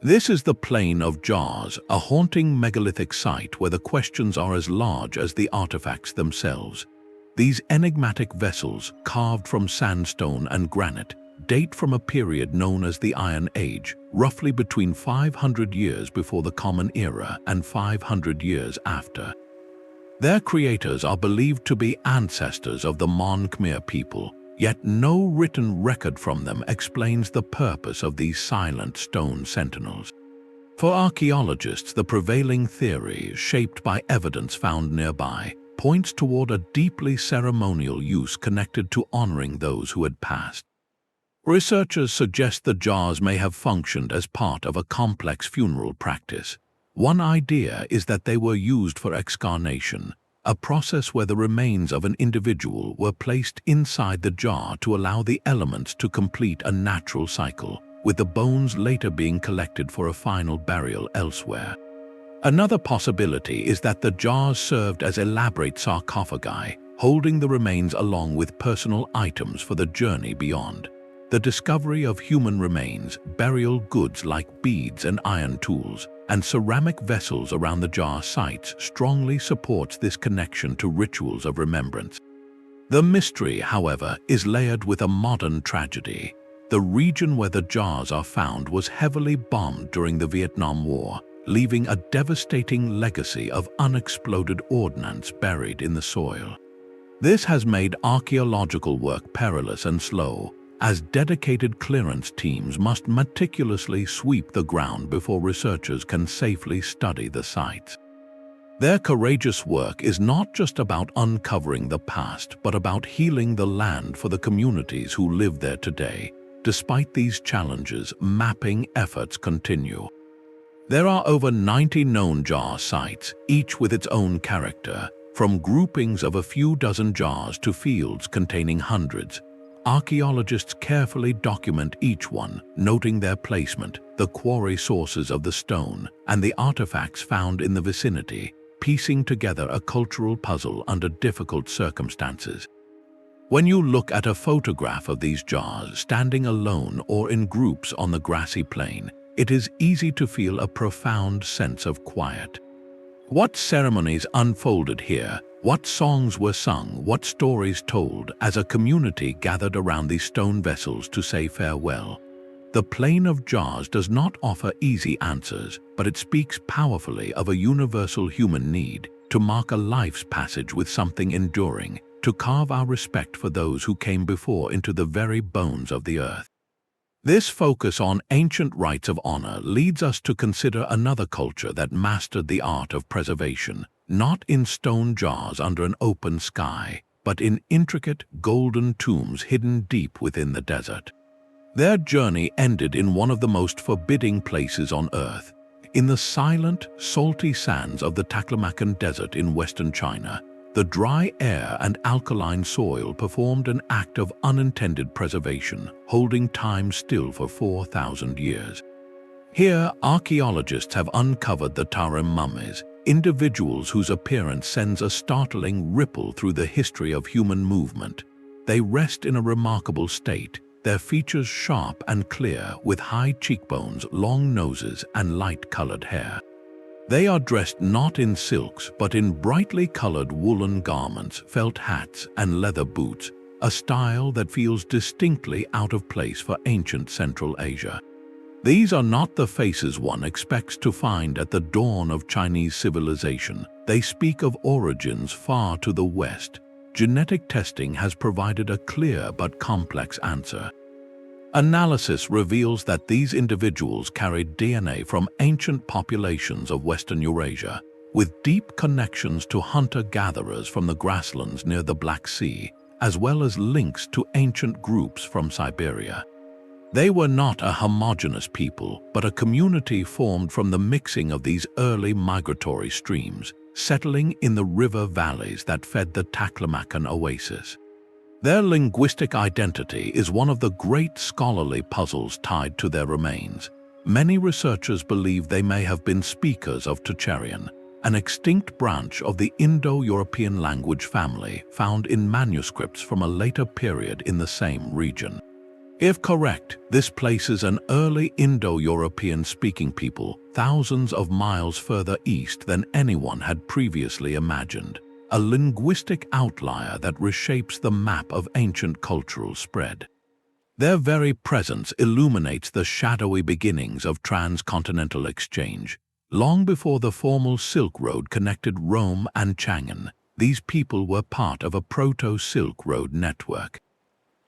This is the Plain of Jars, a haunting megalithic site where the questions are as large as the artifacts themselves. These enigmatic vessels, carved from sandstone and granite, date from a period known as the Iron Age, roughly between 500 years before the Common Era and 500 years after. Their creators are believed to be ancestors of the Mon Khmer people, yet no written record from them explains the purpose of these silent stone sentinels. For archaeologists, the prevailing theory, shaped by evidence found nearby, points toward a deeply ceremonial use connected to honoring those who had passed. Researchers suggest the jars may have functioned as part of a complex funeral practice. One idea is that they were used for excarnation, a process where the remains of an individual were placed inside the jar to allow the elements to complete a natural cycle, with the bones later being collected for a final burial elsewhere. Another possibility is that the jars served as elaborate sarcophagi, holding the remains along with personal items for the journey beyond. the discovery of human remains, burial goods like beads and iron tools, and ceramic vessels around the jar sites strongly supports this connection to rituals of remembrance. The mystery, however, is layered with a modern tragedy. The region where the jars are found was heavily bombed during the Vietnam War, leaving a devastating legacy of unexploded ordnance buried in the soil. This has made archaeological work perilous and slow, as dedicated clearance teams must meticulously sweep the ground before researchers can safely study the sites. Their courageous work is not just about uncovering the past, but about healing the land for the communities who live there today. Despite these challenges, mapping efforts continue. There are over 90 known jar sites, each with its own character, from groupings of a few dozen jars to fields containing hundreds. Archaeologists carefully document each one, noting their placement, the quarry sources of the stone, and the artifacts found in the vicinity, piecing together a cultural puzzle under difficult circumstances. When you look at a photograph of these jars standing alone or in groups on the grassy plain, it is easy to feel a profound sense of quiet. What ceremonies unfolded here? What songs were sung? What stories told as a community gathered around these stone vessels to say farewell? The plain of jars does not offer easy answers, but it speaks powerfully of a universal human need to mark a life's passage with something enduring, to carve our respect for those who came before into the very bones of the earth. This focus on ancient rites of honor leads us to consider another culture that mastered the art of preservation, not in stone jars under an open sky, but in intricate golden tombs hidden deep within the desert. Their journey ended in one of the most forbidding places on Earth, in the silent, salty sands of the Taklamakan Desert in western China. The dry air and alkaline soil performed an act of unintended preservation, holding time still for 4,000 years. Here, archaeologists have uncovered the Tarim Mummies, individuals whose appearance sends a startling ripple through the history of human movement. They rest in a remarkable state, their features sharp and clear, with high cheekbones, long noses, and light-colored hair. They are dressed not in silks, but in brightly colored woolen garments, felt hats, and leather boots, a style that feels distinctly out of place for ancient Central Asia. These are not the faces one expects to find at the dawn of Chinese civilization. They speak of origins far to the west. Genetic testing has provided a clear but complex answer. Analysis reveals that these individuals carried DNA from ancient populations of Western Eurasia, with deep connections to hunter-gatherers from the grasslands near the Black Sea, as well as links to ancient groups from Siberia. They were not a homogeneous people, but a community formed from the mixing of these early migratory streams, settling in the river valleys that fed the Taklamakan oasis. Their linguistic identity is one of the great scholarly puzzles tied to their remains. Many researchers believe they may have been speakers of Tocharian, an extinct branch of the Indo-European language family found in manuscripts from a later period in the same region. If correct, this places an early Indo-European speaking people thousands of miles further east than anyone had previously imagined, a linguistic outlier that reshapes the map of ancient cultural spread. Their very presence illuminates the shadowy beginnings of transcontinental exchange. Long before the formal Silk Road connected Rome and Chang'an, these people were part of a proto-Silk Road network.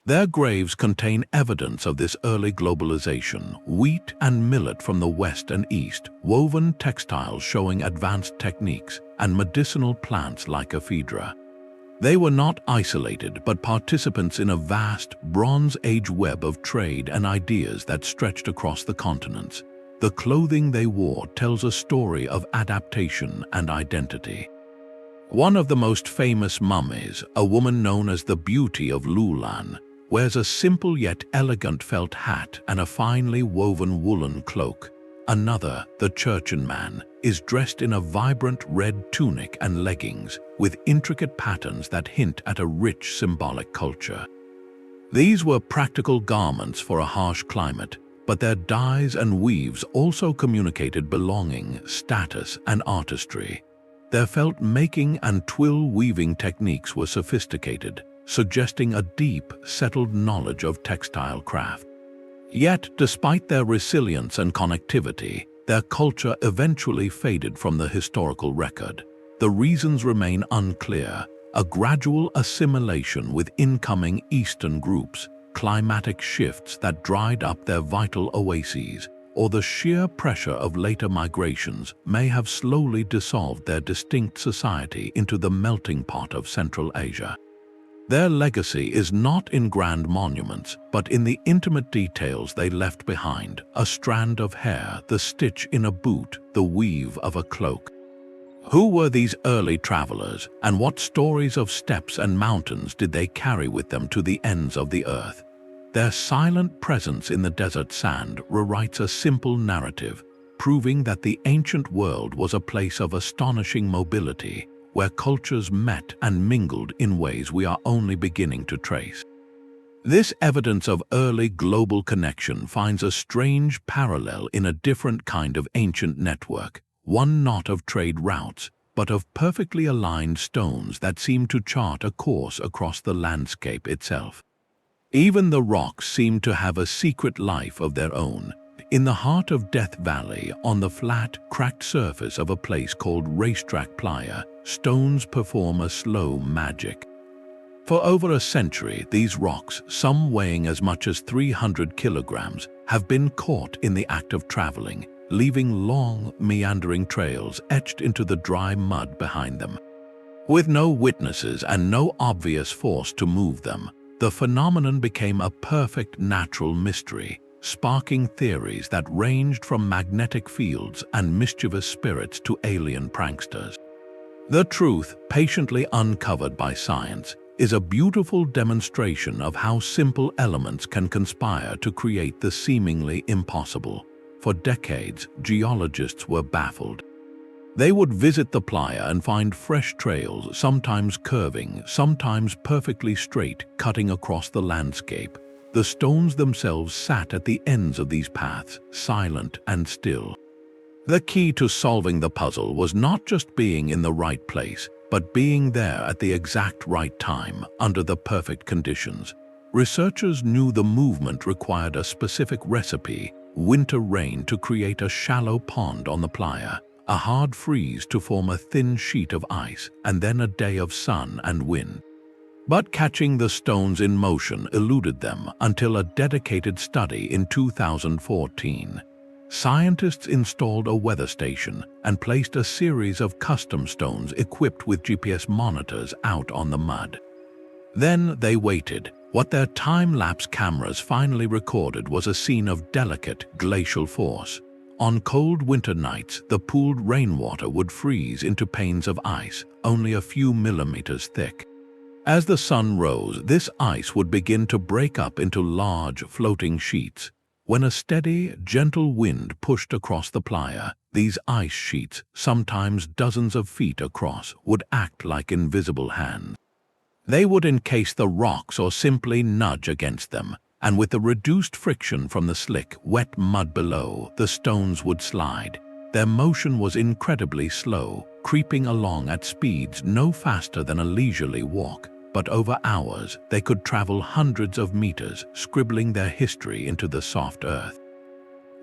Their graves contain evidence of this early globalization: wheat and millet from the west and east, woven textiles showing advanced techniques, and medicinal plants like ephedra. They were not isolated, but participants in a vast Bronze Age web of trade and ideas that stretched across the continents. The clothing they wore tells a story of adaptation and identity. One of the most famous mummies, a woman known as the Beauty of Lulan, wears a simple yet elegant felt hat and a finely woven woolen cloak. Another, the Churchan man, is dressed in a vibrant red tunic and leggings, with intricate patterns that hint at a rich symbolic culture. These were practical garments for a harsh climate, but their dyes and weaves also communicated belonging, status, and artistry. Their felt making and twill weaving techniques were sophisticated, suggesting a deep, settled knowledge of textile craft. Yet, despite their resilience and connectivity, their culture eventually faded from the historical record. The reasons remain unclear: a gradual assimilation with incoming Eastern groups, climatic shifts that dried up their vital oases, or the sheer pressure of later migrations may have slowly dissolved their distinct society into the melting pot of Central Asia. Their legacy is not in grand monuments, but in the intimate details they left behind: a strand of hair, the stitch in a boot, the weave of a cloak. Who were these early travelers, and what stories of steppes and mountains did they carry with them to the ends of the earth? Their silent presence in the desert sand rewrites a simple narrative, proving that the ancient world was a place of astonishing mobility, where cultures met and mingled in ways we are only beginning to trace. This evidence of early global connection finds a strange parallel in a different kind of ancient network, one not of trade routes, but of perfectly aligned stones that seem to chart a course across the landscape itself. Even the rocks seem to have a secret life of their own. In the heart of Death Valley, on the flat, cracked surface of a place called Racetrack Playa, stones perform a slow magic. For over a century, these rocks, some weighing as much as 300 kilograms, have been caught in the act of traveling, leaving long, meandering trails etched into the dry mud behind them. With no witnesses and no obvious force to move them, the phenomenon became a perfect natural mystery, sparking theories that ranged from magnetic fields and mischievous spirits to alien pranksters. The truth, patiently uncovered by science, is a beautiful demonstration of how simple elements can conspire to create the seemingly impossible. For decades, geologists were baffled. They would visit the playa and find fresh trails, sometimes curving, sometimes perfectly straight, cutting across the landscape. The stones themselves sat at the ends of these paths, silent and still. The key to solving the puzzle was not just being in the right place, but being there at the exact right time, under the perfect conditions. Researchers knew the movement required a specific recipe: winter rain to create a shallow pond on the playa, a hard freeze to form a thin sheet of ice, and then a day of sun and wind. But catching the stones in motion eluded them until a dedicated study in 2014. Scientists installed a weather station and placed a series of custom stones equipped with GPS monitors out on the mud. Then they waited. What their time-lapse cameras finally recorded was a scene of delicate glacial force. On cold winter nights, the pooled rainwater would freeze into panes of ice, only a few millimeters thick. As the sun rose, this ice would begin to break up into large, floating sheets. When a steady, gentle wind pushed across the playa, these ice sheets, sometimes dozens of feet across, would act like invisible hands. They would encase the rocks or simply nudge against them, and with the reduced friction from the slick, wet mud below, the stones would slide. Their motion was incredibly slow, creeping along at speeds no faster than a leisurely walk, but over hours they could travel hundreds of meters, scribbling their history into the soft earth.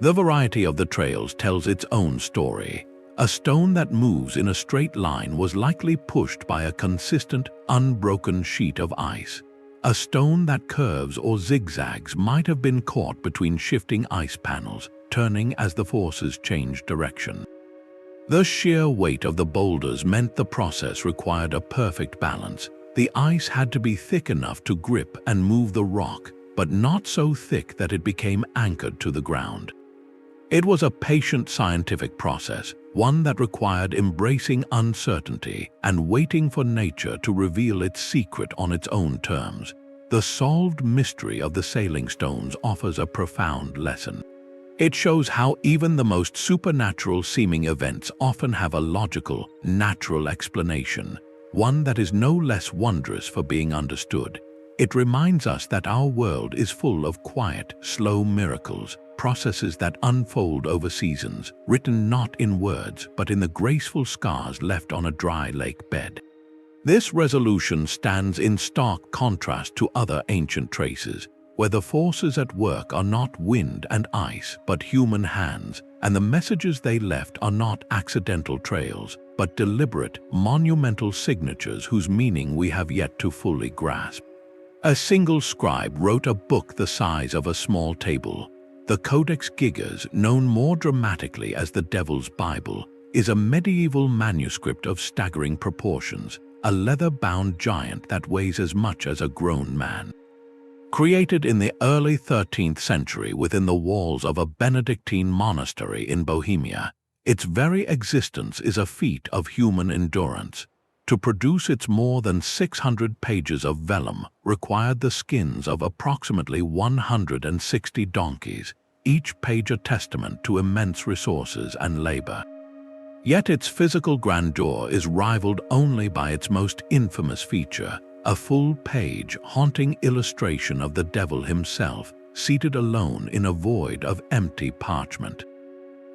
The variety of the trails tells its own story. A stone that moves in a straight line was likely pushed by a consistent, unbroken sheet of ice. A stone that curves or zigzags might have been caught between shifting ice panels, turning as the forces changed direction. The sheer weight of the boulders meant the process required a perfect balance. The ice had to be thick enough to grip and move the rock, but not so thick that it became anchored to the ground. It was a patient scientific process, one that required embracing uncertainty and waiting for nature to reveal its secret on its own terms. The solved mystery of the sailing stones offers a profound lesson. It shows how even the most supernatural-seeming events often have a logical, natural explanation, one that is no less wondrous for being understood. It reminds us that our world is full of quiet, slow miracles, processes that unfold over seasons, written not in words but in the graceful scars left on a dry lake bed. This resolution stands in stark contrast to other ancient traces, where the forces at work are not wind and ice but human hands, and the messages they left are not accidental trails, but deliberate, monumental signatures whose meaning we have yet to fully grasp. A single scribe wrote a book the size of a small table. The Codex Gigas, known more dramatically as the Devil's Bible, is a medieval manuscript of staggering proportions, a leather-bound giant that weighs as much as a grown man. Created in the early 13th century within the walls of a Benedictine monastery in Bohemia, its very existence is a feat of human endurance. To produce its more than 600 pages of vellum required the skins of approximately 160 donkeys, each page a testament to immense resources and labor. Yet its physical grandeur is rivaled only by its most infamous feature, a full-page, haunting illustration of the devil himself, seated alone in a void of empty parchment.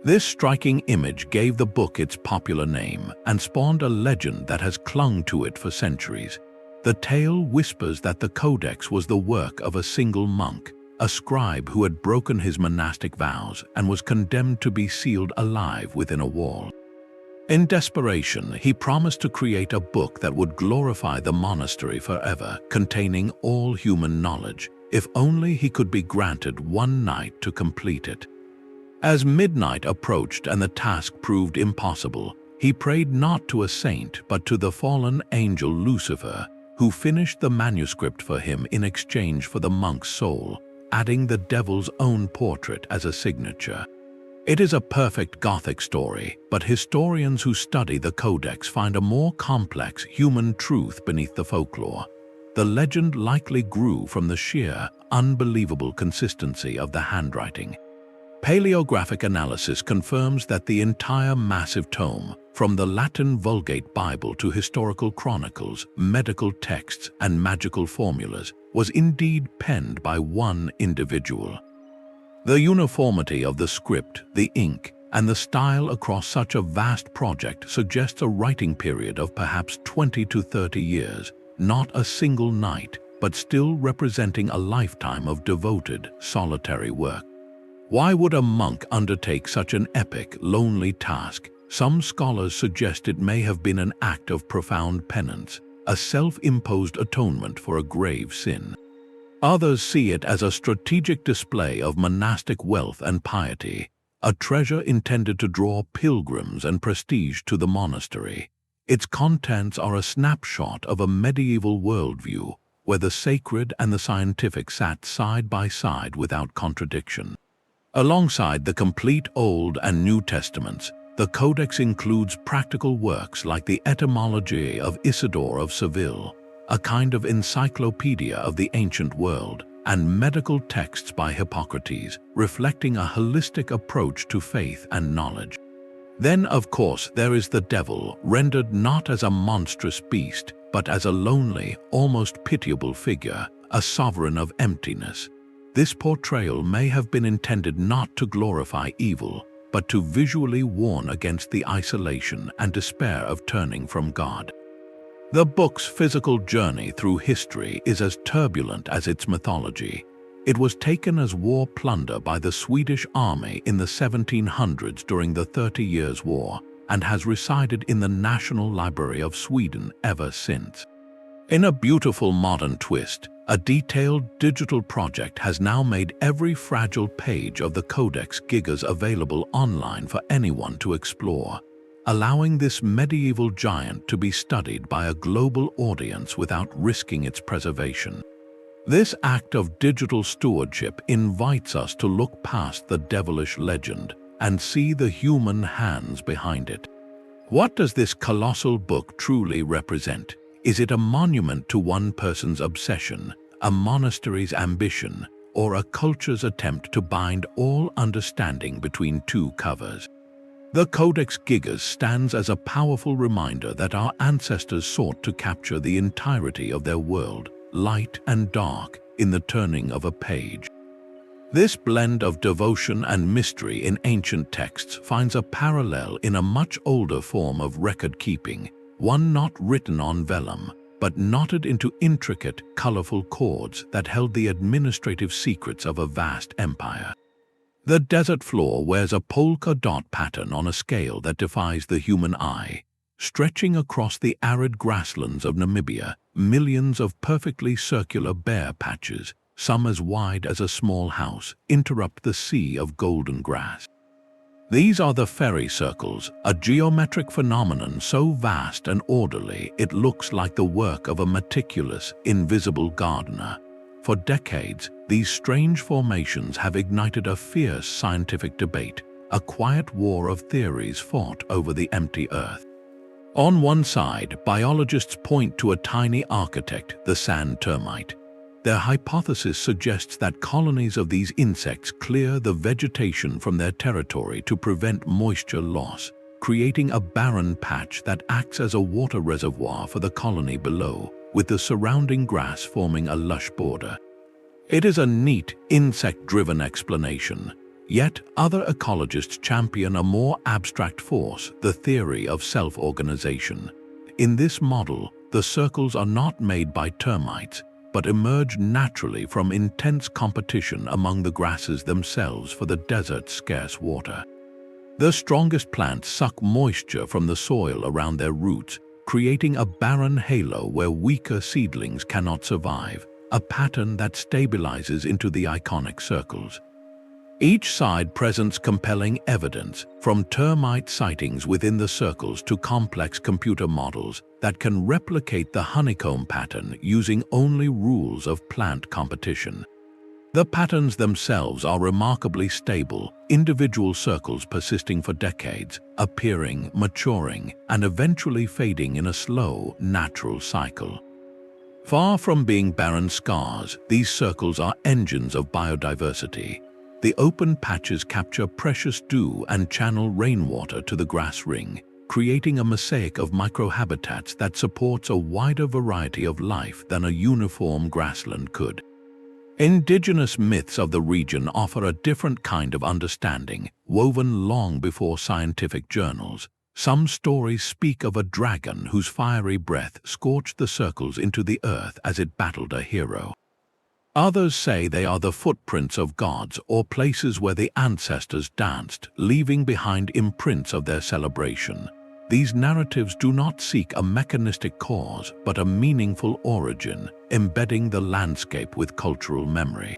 This striking image gave the book its popular name and spawned a legend that has clung to it for centuries. The tale whispers that the Codex was the work of a single monk, a scribe who had broken his monastic vows and was condemned to be sealed alive within a wall. In desperation, he promised to create a book that would glorify the monastery forever, containing all human knowledge, if only he could be granted one night to complete it. As midnight approached and the task proved impossible, he prayed not to a saint but to the fallen angel Lucifer, who finished the manuscript for him in exchange for the monk's soul, adding the devil's own portrait as a signature. It is a perfect Gothic story, but historians who study the Codex find a more complex human truth beneath the folklore. The legend likely grew from the sheer, unbelievable consistency of the handwriting. Paleographic analysis confirms that the entire massive tome, from the Latin Vulgate Bible to historical chronicles, medical texts, and magical formulas, was indeed penned by one individual. The uniformity of the script, the ink, and the style across such a vast project suggests a writing period of perhaps 20 to 30 years, not a single night, but still representing a lifetime of devoted, solitary work. Why would a monk undertake such an epic, lonely task? Some scholars suggest it may have been an act of profound penance, a self-imposed atonement for a grave sin. Others see it as a strategic display of monastic wealth and piety, a treasure intended to draw pilgrims and prestige to the monastery. Its contents are a snapshot of a medieval worldview, where the sacred and the scientific sat side by side without contradiction. Alongside the complete Old and New Testaments, the Codex includes practical works like the Etymology of Isidore of Seville, a kind of encyclopedia of the ancient world, and medical texts by Hippocrates, reflecting a holistic approach to faith and knowledge. Then, of course, there is the devil, rendered not as a monstrous beast, but as a lonely, almost pitiable figure, a sovereign of emptiness. This portrayal may have been intended not to glorify evil, but to visually warn against the isolation and despair of turning from God. The book's physical journey through history is as turbulent as its mythology. It was taken as war plunder by the Swedish army in the 1700s during the 30 Years' War, and has resided in the National Library of Sweden ever since. In a beautiful modern twist, a detailed digital project has now made every fragile page of the Codex Gigas available online for anyone to explore, allowing this medieval giant to be studied by a global audience without risking its preservation. This act of digital stewardship invites us to look past the devilish legend and see the human hands behind it. What does this colossal book truly represent? Is it a monument to one person's obsession, a monastery's ambition, or a culture's attempt to bind all understanding between two covers? The Codex Gigas stands as a powerful reminder that our ancestors sought to capture the entirety of their world, light and dark in the turning of a page. This blend of devotion and mystery in ancient texts finds a parallel in a much older form of record-keeping, one not written on vellum, but knotted into intricate, colorful cords that held the administrative secrets of a vast empire. The desert floor wears a polka dot pattern on a scale that defies the human eye. Stretching across the arid grasslands of Namibia, millions of perfectly circular bare patches, some as wide as a small house, interrupt the sea of golden grass. These are the fairy circles, a geometric phenomenon so vast and orderly it looks like the work of a meticulous, invisible gardener. For decades, these strange formations have ignited a fierce scientific debate, a quiet war of theories fought over the empty earth. On one side, biologists point to a tiny architect, the sand termite. Their hypothesis suggests that colonies of these insects clear the vegetation from their territory to prevent moisture loss, creating a barren patch that acts as a water reservoir for the colony below, with the surrounding grass forming a lush border. It is a neat, insect-driven explanation, yet other ecologists champion a more abstract force, the theory of self-organization. In this model, the circles are not made by termites, but emerge naturally from intense competition among the grasses themselves for the desert's scarce water. The strongest plants suck moisture from the soil around their roots, creating a barren halo where weaker seedlings cannot survive, a pattern that stabilizes into the iconic circles. Each side presents compelling evidence, from termite sightings within the circles to complex computer models that can replicate the honeycomb pattern using only rules of plant competition. The patterns themselves are remarkably stable, individual circles persisting for decades, appearing, maturing, and eventually fading in a slow, natural cycle. Far from being barren scars, these circles are engines of biodiversity. The open patches capture precious dew and channel rainwater to the grass ring, creating a mosaic of microhabitats that supports a wider variety of life than a uniform grassland could. Indigenous myths of the region offer a different kind of understanding, woven long before scientific journals. Some stories speak of a dragon whose fiery breath scorched the circles into the earth as it battled a hero. Others say they are the footprints of gods or places where the ancestors danced, leaving behind imprints of their celebration. These narratives do not seek a mechanistic cause, but a meaningful origin, embedding the landscape with cultural memory.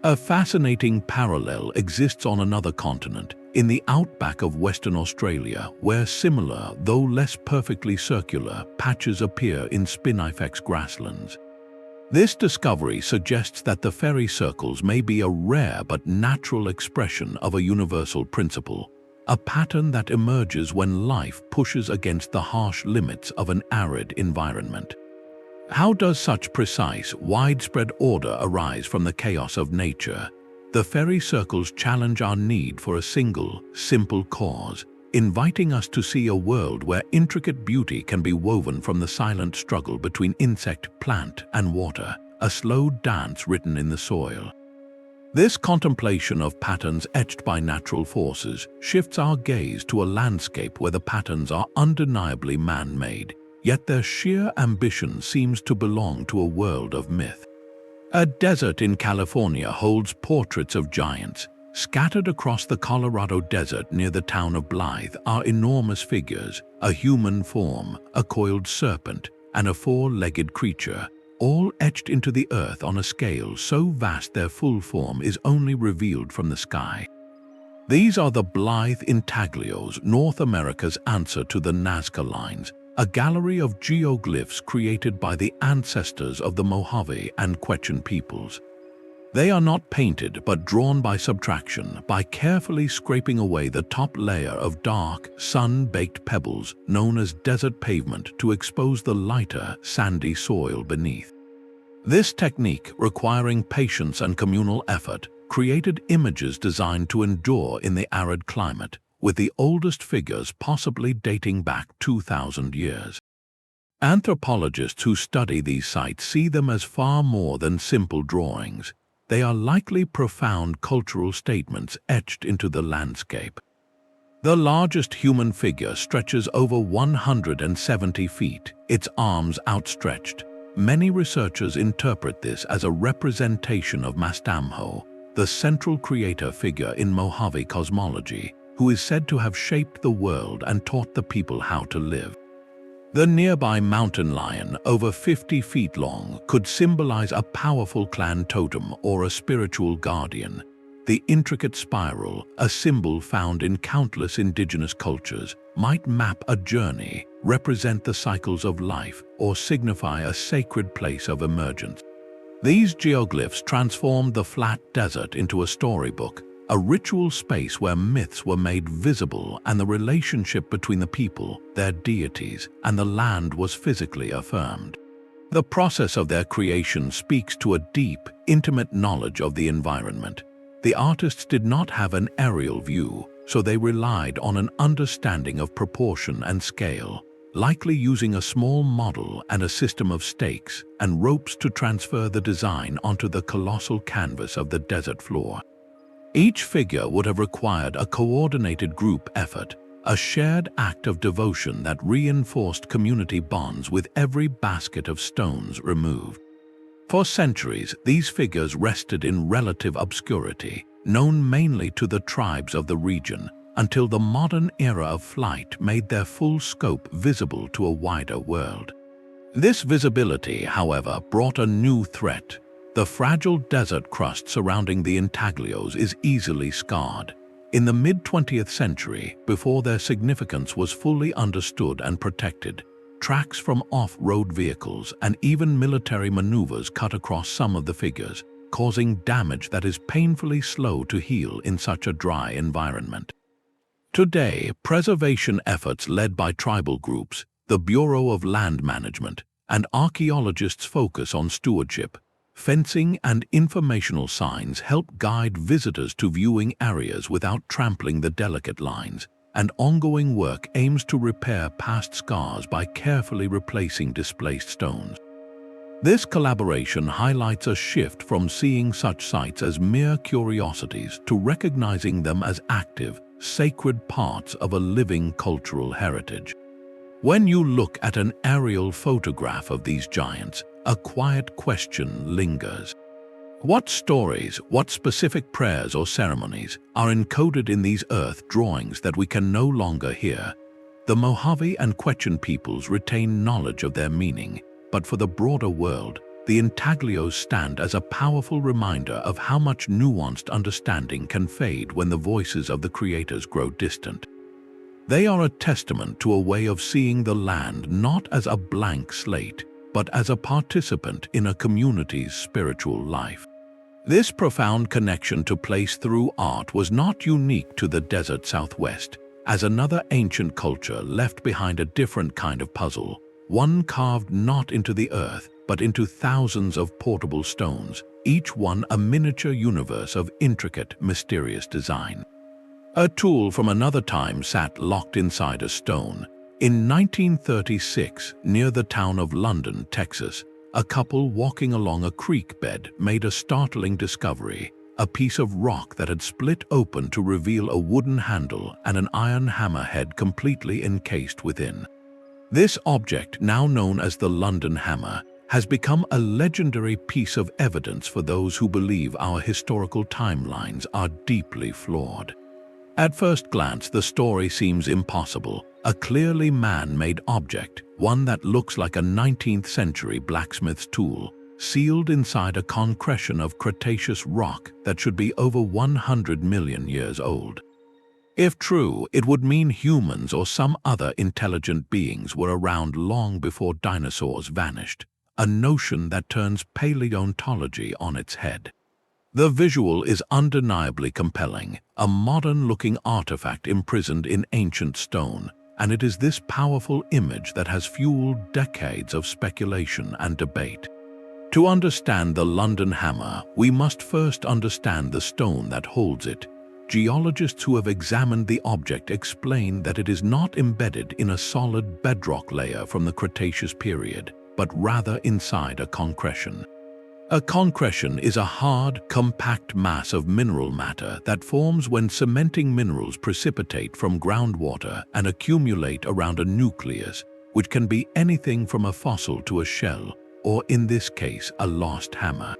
A fascinating parallel exists on another continent, in the outback of Western Australia, where similar, though less perfectly circular, patches appear in spinifex grasslands. This discovery suggests that the fairy circles may be a rare but natural expression of a universal principle, a pattern that emerges when life pushes against the harsh limits of an arid environment. How does such precise, widespread order arise from the chaos of nature? The fairy circles challenge our need for a single, simple cause, inviting us to see a world where intricate beauty can be woven from the silent struggle between insect, plant, and water, a slow dance written in the soil. This contemplation of patterns etched by natural forces shifts our gaze to a landscape where the patterns are undeniably man-made, yet their sheer ambition seems to belong to a world of myth. A desert in California holds portraits of giants. Scattered across the Colorado Desert near the town of Blythe are enormous figures, a human form, a coiled serpent, and a four-legged creature, all etched into the earth on a scale so vast their full form is only revealed from the sky. These are the Blythe Intaglios, North America's answer to the Nazca Lines, a gallery of geoglyphs created by the ancestors of the Mojave and Quechan peoples. They are not painted but drawn by subtraction, by carefully scraping away the top layer of dark, sun-baked pebbles known as desert pavement to expose the lighter, sandy soil beneath. This technique, requiring patience and communal effort, created images designed to endure in the arid climate, with the oldest figures possibly dating back 2,000 years. Anthropologists who study these sites see them as far more than simple drawings. They are likely profound cultural statements etched into the landscape. The largest human figure stretches over 170 feet, its arms outstretched. Many researchers interpret this as a representation of Mastamho, the central creator figure in Mojave cosmology, who is said to have shaped the world and taught the people how to live. The nearby mountain lion, over 50 feet long, could symbolize a powerful clan totem or a spiritual guardian. The intricate spiral, a symbol found in countless indigenous cultures, might map a journey, represent the cycles of life, or signify a sacred place of emergence. These geoglyphs transformed the flat desert into a storybook, a ritual space where myths were made visible and the relationship between the people, their deities, and the land was physically affirmed. The process of their creation speaks to a deep, intimate knowledge of the environment. The artists did not have an aerial view, so they relied on an understanding of proportion and scale, likely using a small model and a system of stakes and ropes to transfer the design onto the colossal canvas of the desert floor. Each figure would have required a coordinated group effort, a shared act of devotion that reinforced community bonds with every basket of stones removed. For centuries, these figures rested in relative obscurity, known mainly to the tribes of the region, until the modern era of flight made their full scope visible to a wider world. This visibility, however, brought a new threat. The fragile desert crust surrounding the Intaglios is easily scarred. In the mid-20th century, before their significance was fully understood and protected, tracks from off-road vehicles and even military maneuvers cut across some of the figures, causing damage that is painfully slow to heal in such a dry environment. Today, preservation efforts led by tribal groups, the Bureau of Land Management, and archaeologists focus on stewardship. Fencing and informational signs help guide visitors to viewing areas without trampling the delicate lines, and ongoing work aims to repair past scars by carefully replacing displaced stones. This collaboration highlights a shift from seeing such sites as mere curiosities to recognizing them as active, sacred parts of a living cultural heritage. When you look at an aerial photograph of these giants, a quiet question lingers. What stories, what specific prayers or ceremonies are encoded in these earth drawings that we can no longer hear? The Mojave and Quechan peoples retain knowledge of their meaning, but for the broader world, the Intaglios stand as a powerful reminder of how much nuanced understanding can fade when the voices of the creators grow distant. They are a testament to a way of seeing the land not as a blank slate, but as a participant in a community's spiritual life. This profound connection to place through art was not unique to the desert Southwest, as another ancient culture left behind a different kind of puzzle, one carved not into the earth, but into thousands of portable stones, each one a miniature universe of intricate, mysterious design. A tool from another time sat locked inside a stone. In 1936, near the town of London, Texas, a couple walking along a creek bed made a startling discovery, a piece of rock that had split open to reveal a wooden handle and an iron hammerhead completely encased within. This object, now known as the London Hammer, has become a legendary piece of evidence for those who believe our historical timelines are deeply flawed. At first glance, the story seems impossible. A clearly man-made object, one that looks like a 19th century blacksmith's tool, sealed inside a concretion of Cretaceous rock that should be over 100 million years old. If true, it would mean humans or some other intelligent beings were around long before dinosaurs vanished, a notion that turns paleontology on its head. The visual is undeniably compelling, a modern-looking artifact imprisoned in ancient stone, and it is this powerful image that has fueled decades of speculation and debate. To understand the London Hammer, we must first understand the stone that holds it. geologists who have examined the object explain that it is not embedded in a solid bedrock layer from the Cretaceous period, but rather inside a concretion. A concretion is a hard, compact mass of mineral matter that forms when cementing minerals precipitate from groundwater and accumulate around a nucleus, which can be anything from a fossil to a shell, or in this case, a lost hammer.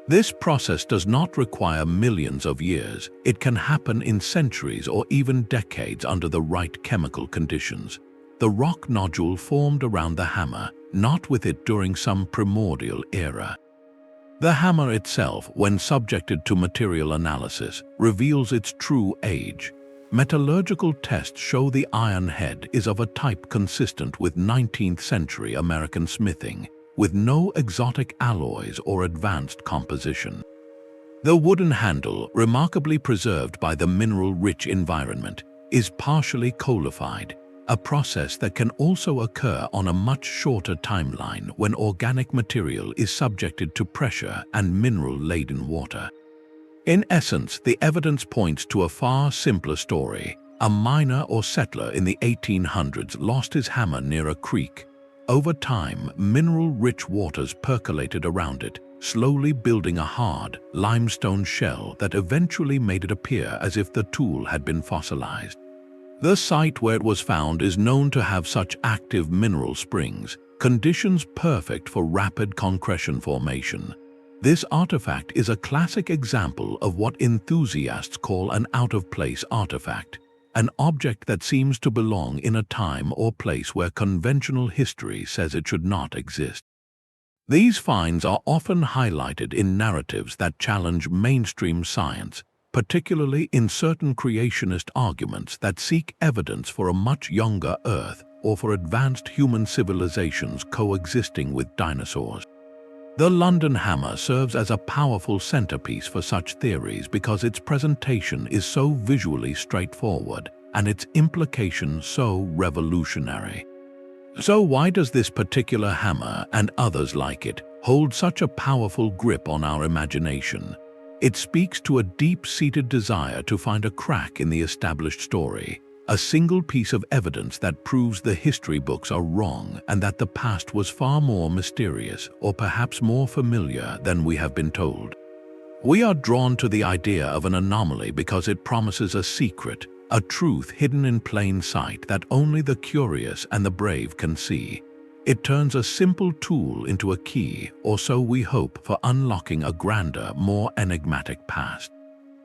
This process does not require millions of years. It can happen in centuries or even decades under the right chemical conditions. The rock nodule formed around the hammer, not with it during some primordial era. The hammer itself, when subjected to material analysis, reveals its true age. Metallurgical tests show the iron head is of a type consistent with 19th century American smithing, with no exotic alloys or advanced composition. The wooden handle, remarkably preserved by the mineral-rich environment, is partially coalified, a process that can also occur on a much shorter timeline when organic material is subjected to pressure and mineral-laden water. In essence, the evidence points to a far simpler story. A miner or settler in the 1800s lost his hammer near a creek. Over time, mineral-rich waters percolated around it, slowly building a hard, limestone shell that eventually made it appear as if the tool had been fossilized. The site where it was found is known to have such active mineral springs, conditions perfect for rapid concretion formation. This artifact is a classic example of what enthusiasts call an out-of-place artifact, an object that seems to belong in a time or place where conventional history says it should not exist. These finds are often highlighted in narratives that challenge mainstream science, particularly in certain creationist arguments that seek evidence for a much younger Earth or for advanced human civilizations coexisting with dinosaurs. The London hammer serves as a powerful centerpiece for such theories because its presentation is so visually straightforward and its implication so revolutionary. So why does this particular hammer, and others like it, hold such a powerful grip on our imagination? It speaks to a deep-seated desire to find a crack in the established story, a single piece of evidence that proves the history books are wrong and that the past was far more mysterious or perhaps more familiar than we have been told. We are drawn to the idea of an anomaly because it promises a secret, a truth hidden in plain sight that only the curious and the brave can see. It turns a simple tool into a key, or so we hope, for unlocking a grander, more enigmatic past.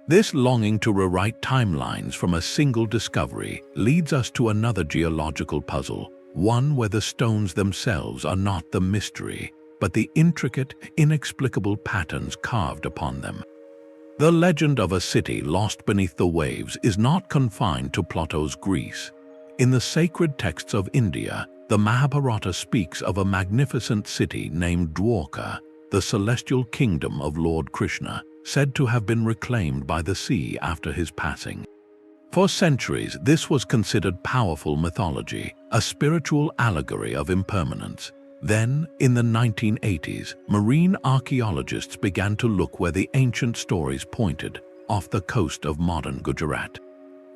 This longing to rewrite timelines from a single discovery leads us to another geological puzzle, one where the stones themselves are not the mystery, but the intricate, inexplicable patterns carved upon them. The legend of a city lost beneath the waves is not confined to Plato's Greece. In the sacred texts of India, the Mahabharata speaks of a magnificent city named Dwarka, the celestial kingdom of Lord Krishna, said to have been reclaimed by the sea after his passing. For centuries, this was considered powerful mythology, a spiritual allegory of impermanence. Then, in the 1980s, marine archaeologists began to look where the ancient stories pointed, off the coast of modern Gujarat.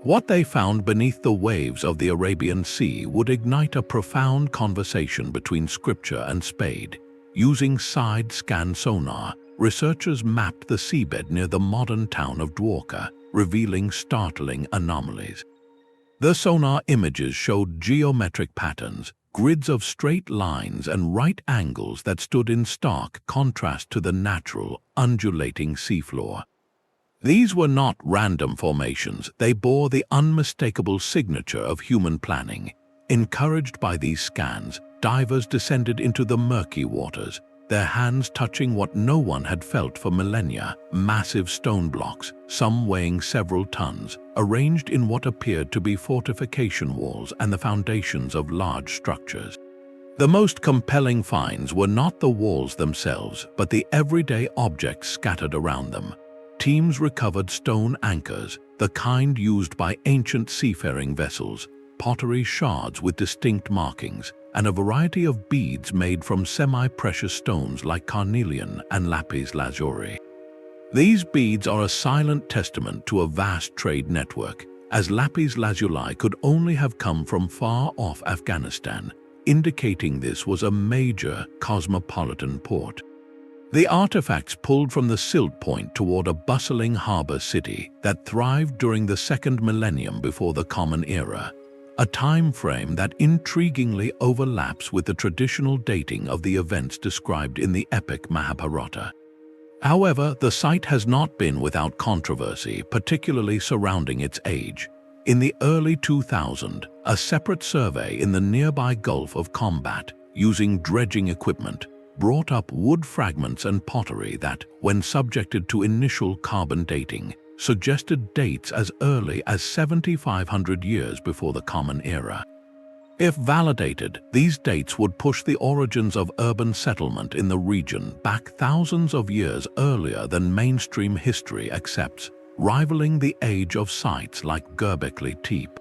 What they found beneath the waves of the Arabian Sea would ignite a profound conversation between scripture and spade. Using side-scan sonar, researchers mapped the seabed near the modern town of Dwarka, revealing startling anomalies. The sonar images showed geometric patterns, grids of straight lines and right angles that stood in stark contrast to the natural, undulating seafloor. These were not random formations, they bore the unmistakable signature of human planning. Encouraged by these scans, divers descended into the murky waters, their hands touching what no one had felt for millennia, massive stone blocks, some weighing several tons, arranged in what appeared to be fortification walls and the foundations of large structures. The most compelling finds were not the walls themselves, but the everyday objects scattered around them. Teams recovered stone anchors, the kind used by ancient seafaring vessels, pottery shards with distinct markings, and a variety of beads made from semi-precious stones like carnelian and lapis lazuli. These beads are a silent testament to a vast trade network, as lapis lazuli could only have come from far-off Afghanistan, indicating this was a major cosmopolitan port. The artifacts pulled from the silt point toward a bustling harbor city that thrived during the second millennium before the Common Era, a time frame that intriguingly overlaps with the traditional dating of the events described in the epic Mahabharata. However, the site has not been without controversy, particularly surrounding its age. In the early 2000s, a separate survey in the nearby Gulf of Combat, using dredging equipment, brought up wood fragments and pottery that, when subjected to initial carbon dating, suggested dates as early as 7,500 years before the Common Era. If validated, these dates would push the origins of urban settlement in the region back thousands of years earlier than mainstream history accepts, rivaling the age of sites like Göbekli Tepe.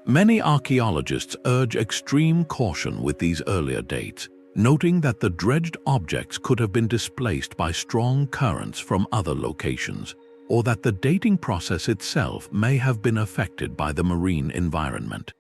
Many archaeologists urge extreme caution with these earlier dates, noting that the dredged objects could have been displaced by strong currents from other locations, or that the dating process itself may have been affected by the marine environment.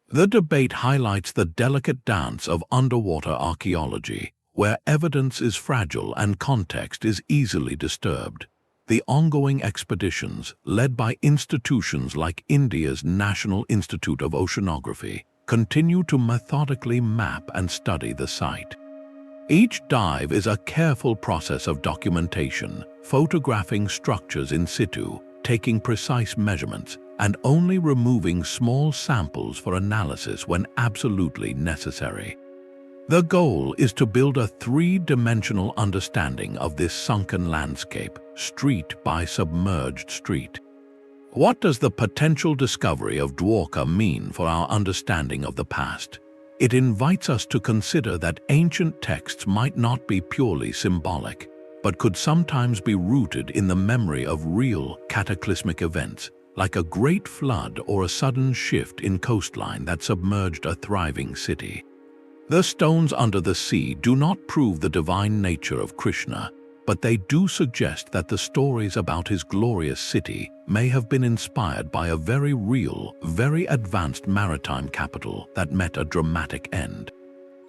The debate highlights the delicate dance of underwater archaeology, where evidence is fragile and context is easily disturbed. The ongoing expeditions, led by institutions like India's National Institute of Oceanography, continue to methodically map and study the site. Each dive is a careful process of documentation, photographing structures in situ, taking precise measurements, and only removing small samples for analysis when absolutely necessary. The goal is to build a three-dimensional understanding of this sunken landscape, street by submerged street. What does the potential discovery of Dwarka mean for our understanding of the past? It invites us to consider that ancient texts might not be purely symbolic, but could sometimes be rooted in the memory of real cataclysmic events, like a great flood or a sudden shift in coastline that submerged a thriving city. The stones under the sea do not prove the divine nature of Krishna, but they do suggest that the stories about his glorious city may have been inspired by a very real, very advanced maritime capital that met a dramatic end.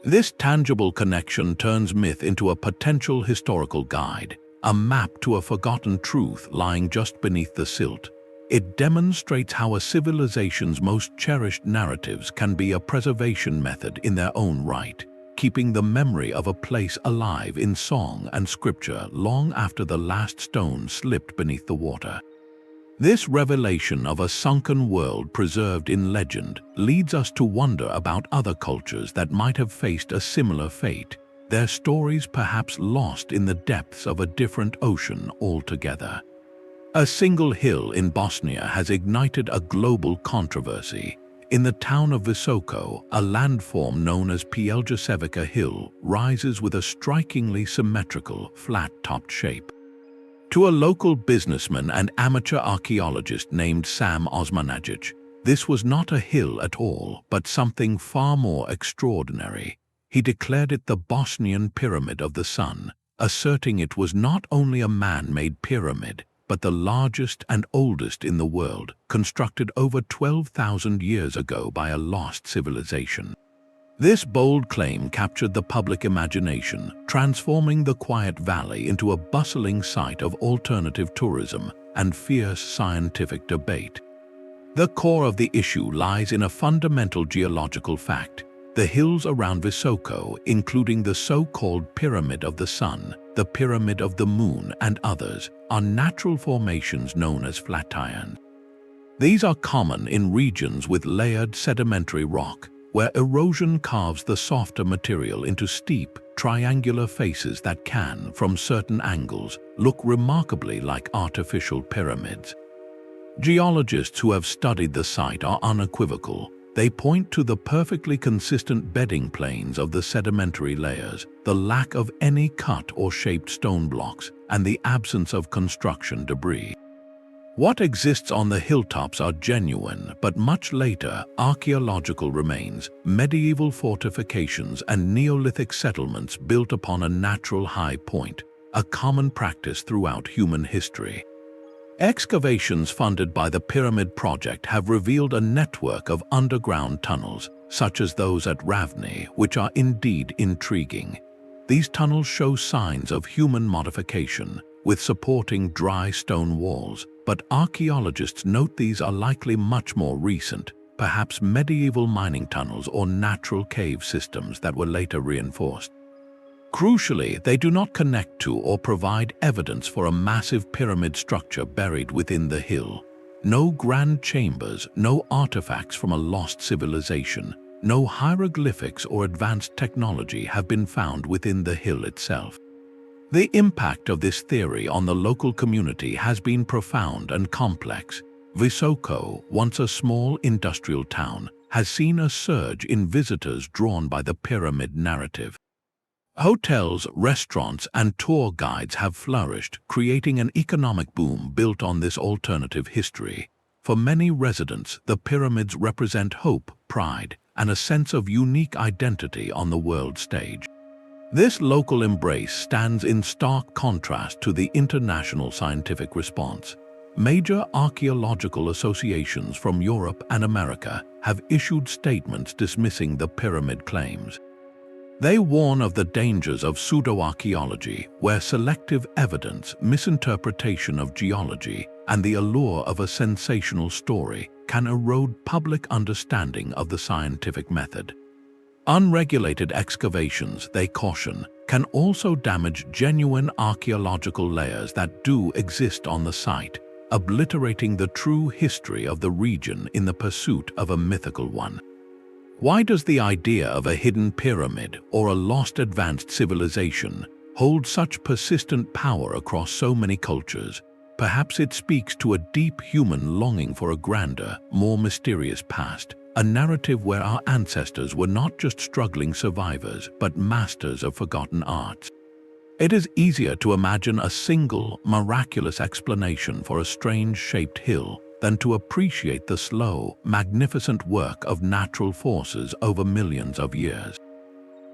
This tangible connection turns myth into a potential historical guide, a map to a forgotten truth lying just beneath the silt. It demonstrates how a civilization's most cherished narratives can be a preservation method in their own right, keeping the memory of a place alive in song and scripture long after the last stone slipped beneath the water. This revelation of a sunken world preserved in legend leads us to wonder about other cultures that might have faced a similar fate, their stories perhaps lost in the depths of a different ocean altogether. A single hill in Bosnia has ignited a global controversy. In the town of Visoko, a landform known as Pjeljasevica Hill rises with a strikingly symmetrical, flat-topped shape. To a local businessman and amateur archaeologist named Sam Osmanagic, this was not a hill at all, but something far more extraordinary. He declared it the Bosnian Pyramid of the Sun, asserting it was not only a man-made pyramid, but the largest and oldest in the world, constructed over 12,000 years ago by a lost civilization. This bold claim captured the public imagination, transforming the quiet valley into a bustling site of alternative tourism and fierce scientific debate. The core of the issue lies in a fundamental geological fact. The hills around Visoko, including the so-called Pyramid of the Sun, the Pyramid of the Moon, and others, are natural formations known as flatirons. These are common in regions with layered sedimentary rock, where erosion carves the softer material into steep, triangular faces that can, from certain angles, look remarkably like artificial pyramids. Geologists who have studied the site are unequivocal. They point to the perfectly consistent bedding planes of the sedimentary layers, the lack of any cut or shaped stone blocks, and the absence of construction debris. What exists on the hilltops are genuine, but much later, archaeological remains, medieval fortifications, and Neolithic settlements built upon a natural high point, a common practice throughout human history. Excavations funded by the Pyramid Project have revealed a network of underground tunnels, such as those at Ravni, which are indeed intriguing. These tunnels show signs of human modification, with supporting dry stone walls, but archaeologists note these are likely much more recent, perhaps medieval mining tunnels or natural cave systems that were later reinforced. Crucially, they do not connect to or provide evidence for a massive pyramid structure buried within the hill. No grand chambers, no artifacts from a lost civilization, no hieroglyphics or advanced technology have been found within the hill itself. The impact of this theory on the local community has been profound and complex. Visoko, once a small industrial town, has seen a surge in visitors drawn by the pyramid narrative. Hotels, restaurants, and tour guides have flourished, creating an economic boom built on this alternative history. For many residents, the pyramids represent hope, pride, and a sense of unique identity on the world stage. This local embrace stands in stark contrast to the international scientific response. Major archaeological associations from Europe and America have issued statements dismissing the pyramid claims. They warn of the dangers of pseudo-archaeology, where selective evidence, misinterpretation of geology, and the allure of a sensational story can erode public understanding of the scientific method. Unregulated excavations, they caution, can also damage genuine archaeological layers that do exist on the site, obliterating the true history of the region in the pursuit of a mythical one. Why does the idea of a hidden pyramid or a lost advanced civilization hold such persistent power across so many cultures? Perhaps it speaks to a deep human longing for a grander, more mysterious past, a narrative where our ancestors were not just struggling survivors, but masters of forgotten arts. It is easier to imagine a single, miraculous explanation for a strange-shaped hill than to appreciate the slow, magnificent work of natural forces over millions of years.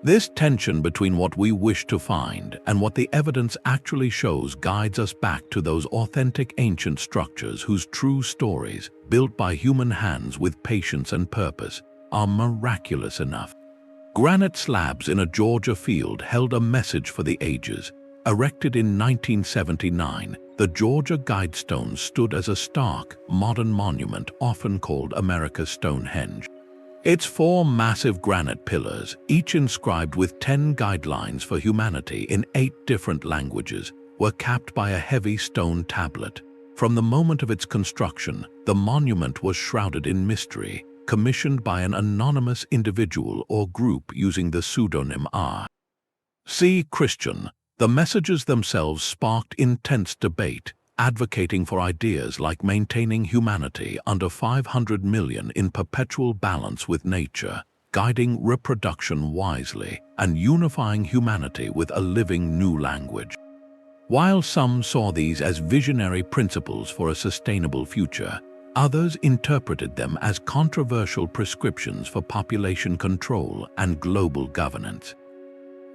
This tension between what we wish to find and what the evidence actually shows guides us back to those authentic ancient structures whose true stories, built by human hands with patience and purpose, are miraculous enough. Granite slabs in a Georgia field held a message for the ages. Erected in 1979, the Georgia Guidestones stood as a stark, modern monument often called America's Stonehenge. Its 4 massive granite pillars, each inscribed with 10 guidelines for humanity in 8 different languages, were capped by a heavy stone tablet. From the moment of its construction, the monument was shrouded in mystery, commissioned by an anonymous individual or group using the pseudonym R.C. Christian. The messages themselves sparked intense debate, advocating for ideas like maintaining humanity under 500 million in perpetual balance with nature, guiding reproduction wisely, and unifying humanity with a living new language. While some saw these as visionary principles for a sustainable future, others interpreted them as controversial prescriptions for population control and global governance.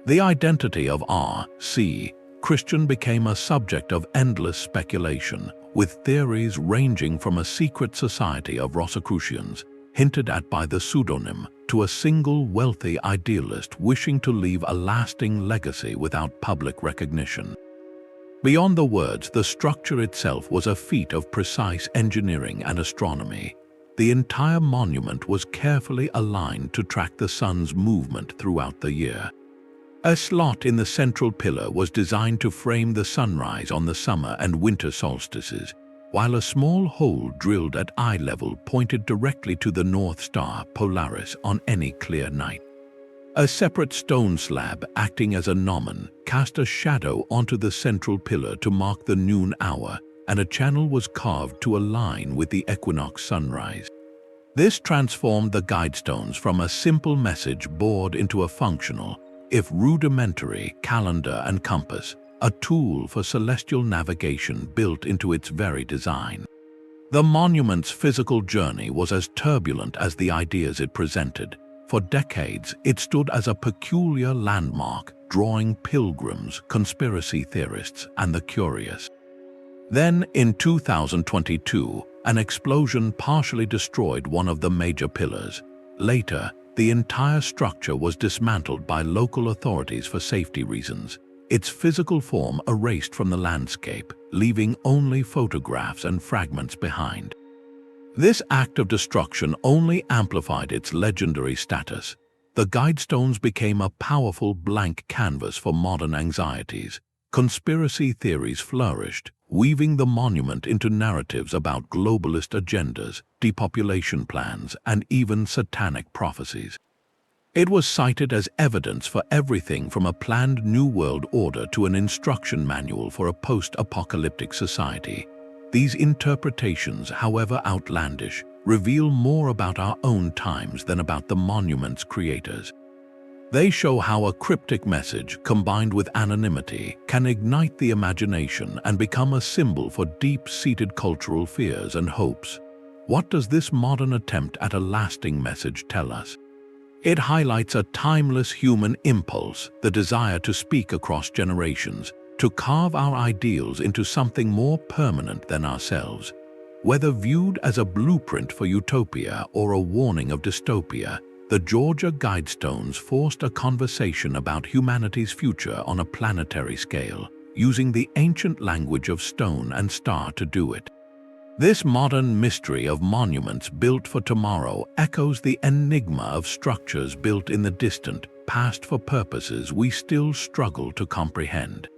The identity of R.C. Christian became a subject of endless speculation, with theories ranging from a secret society of Rosicrucians, hinted at by the pseudonym, to a single wealthy idealist wishing to leave a lasting legacy without public recognition. Beyond the words, the structure itself was a feat of precise engineering and astronomy. The entire monument was carefully aligned to track the sun's movement throughout the year. A slot in the central pillar was designed to frame the sunrise on the summer and winter solstices, while a small hole drilled at eye level pointed directly to the North Star Polaris on any clear night. A separate stone slab, acting as a gnomon, cast a shadow onto the central pillar to mark the noon hour, and a channel was carved to align with the equinox sunrise. This transformed the Guidestones from a simple message board into a functional, if rudimentary, calendar and compass, a tool for celestial navigation built into its very design. The monument's physical journey was as turbulent as the ideas it presented. For decades, it stood as a peculiar landmark, drawing pilgrims, conspiracy theorists, and the curious. Then, in 2022, an explosion partially destroyed one of the major pillars. Later, the entire structure was dismantled by local authorities for safety reasons, its physical form erased from the landscape, leaving only photographs and fragments behind. This act of destruction only amplified its legendary status. The Guidestones became a powerful blank canvas for modern anxieties. Conspiracy theories flourished, weaving the monument into narratives about globalist agendas, depopulation plans, and even satanic prophecies. It was cited as evidence for everything from a planned New World Order to an instruction manual for a post-apocalyptic society. These interpretations, however outlandish, reveal more about our own times than about the monument's creators. They show how a cryptic message, combined with anonymity, can ignite the imagination and become a symbol for deep-seated cultural fears and hopes. What does this modern attempt at a lasting message tell us? It highlights a timeless human impulse, the desire to speak across generations, to carve our ideals into something more permanent than ourselves. Whether viewed as a blueprint for utopia or a warning of dystopia, the Georgia Guidestones forced a conversation about humanity's future on a planetary scale, using the ancient language of stone and star to do it. This modern mystery of monuments built for tomorrow echoes the enigma of structures built in the distant past for purposes we still struggle to comprehend.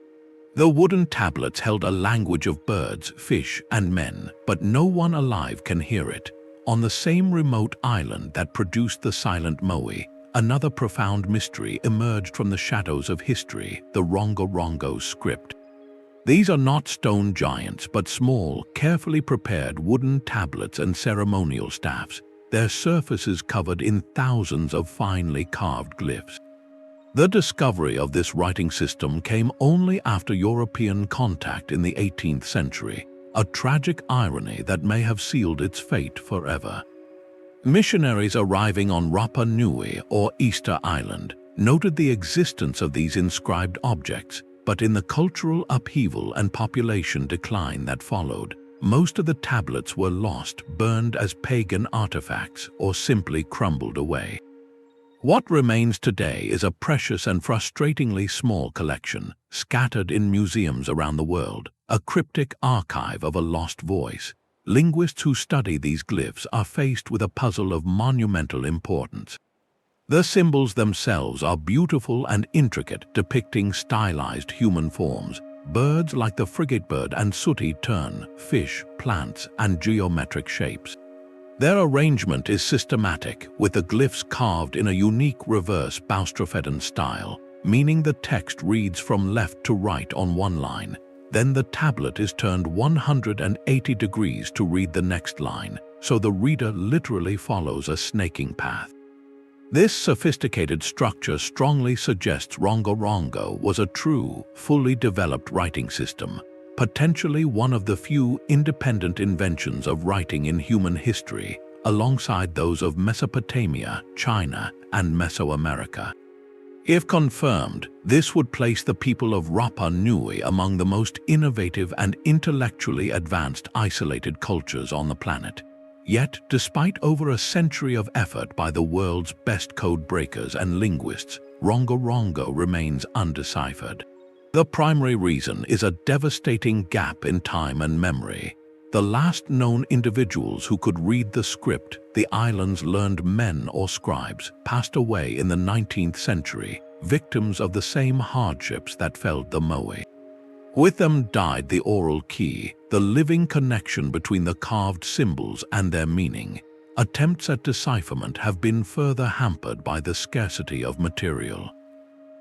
The wooden tablets held a language of birds, fish, and men, but no one alive can hear it. On the same remote island that produced the silent Moe, another profound mystery emerged from the shadows of history, the Rongorongo Script. These are not stone giants, but small, carefully prepared wooden tablets and ceremonial staffs, their surfaces covered in thousands of finely carved glyphs. The discovery of this writing system came only after European contact in the 18th century, a tragic irony that may have sealed its fate forever. Missionaries arriving on Rapa Nui, or Easter Island, noted the existence of these inscribed objects, but in the cultural upheaval and population decline that followed, most of the tablets were lost, burned as pagan artifacts, or simply crumbled away. What remains today is a precious and frustratingly small collection, scattered in museums around the world, a cryptic archive of a lost voice. Linguists who study these glyphs are faced with a puzzle of monumental importance. The symbols themselves are beautiful and intricate, depicting stylized human forms, birds like the frigate bird and sooty tern, fish, plants, and geometric shapes. Their arrangement is systematic, with the glyphs carved in a unique reverse Boustrophedon style, meaning the text reads from left to right on one line. Then the tablet is turned 180 degrees to read the next line, so the reader literally follows a snaking path. This sophisticated structure strongly suggests Rongorongo was a true, fully developed writing system, potentially one of the few independent inventions of writing in human history, alongside those of Mesopotamia, China, and Mesoamerica. If confirmed, this would place the people of Rapa Nui among the most innovative and intellectually advanced isolated cultures on the planet. Yet, despite over a century of effort by the world's best code breakers and linguists, Rongorongo remains undeciphered. The primary reason is a devastating gap in time and memory. The last known individuals who could read the script, the island's learned men or scribes, passed away in the 19th century, victims of the same hardships that felled the Moe. With them died the oral key, the living connection between the carved symbols and their meaning. Attempts at decipherment have been further hampered by the scarcity of material.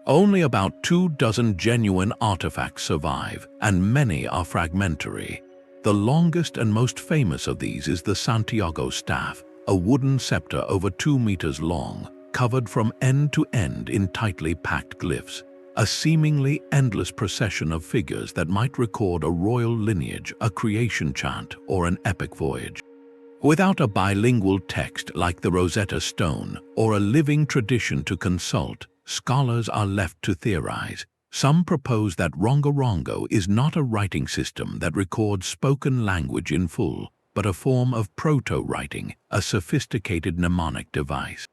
Only about 24 genuine artifacts survive, and many are fragmentary. The longest and most famous of these is the Santiago staff, a wooden scepter over 2 meters long, covered from end to end in tightly packed glyphs, a seemingly endless procession of figures that might record a royal lineage, a creation chant, or an epic voyage. Without a bilingual text like the Rosetta Stone, or a living tradition to consult, scholars are left to theorize. Some propose that Rongorongo is not a writing system that records spoken language in full, but a form of proto-writing, a sophisticated mnemonic device.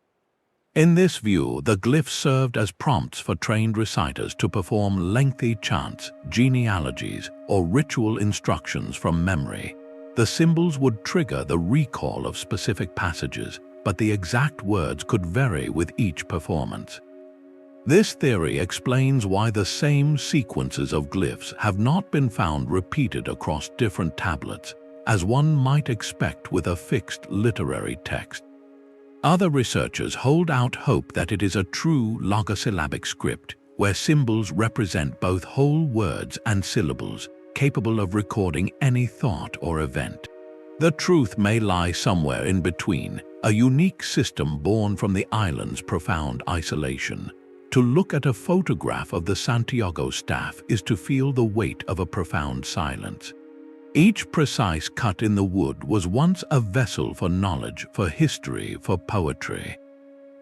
In this view, the glyphs served as prompts for trained reciters to perform lengthy chants, genealogies, or ritual instructions from memory. The symbols would trigger the recall of specific passages, but the exact words could vary with each performance. This theory explains why the same sequences of glyphs have not been found repeated across different tablets, as one might expect with a fixed literary text. Other researchers hold out hope that it is a true logosyllabic script, where symbols represent both whole words and syllables, capable of recording any thought or event. The truth may lie somewhere in between, a unique system born from the island's profound isolation. To look at a photograph of the Santiago staff is to feel the weight of a profound silence. Each precise cut in the wood was once a vessel for knowledge, for history, for poetry.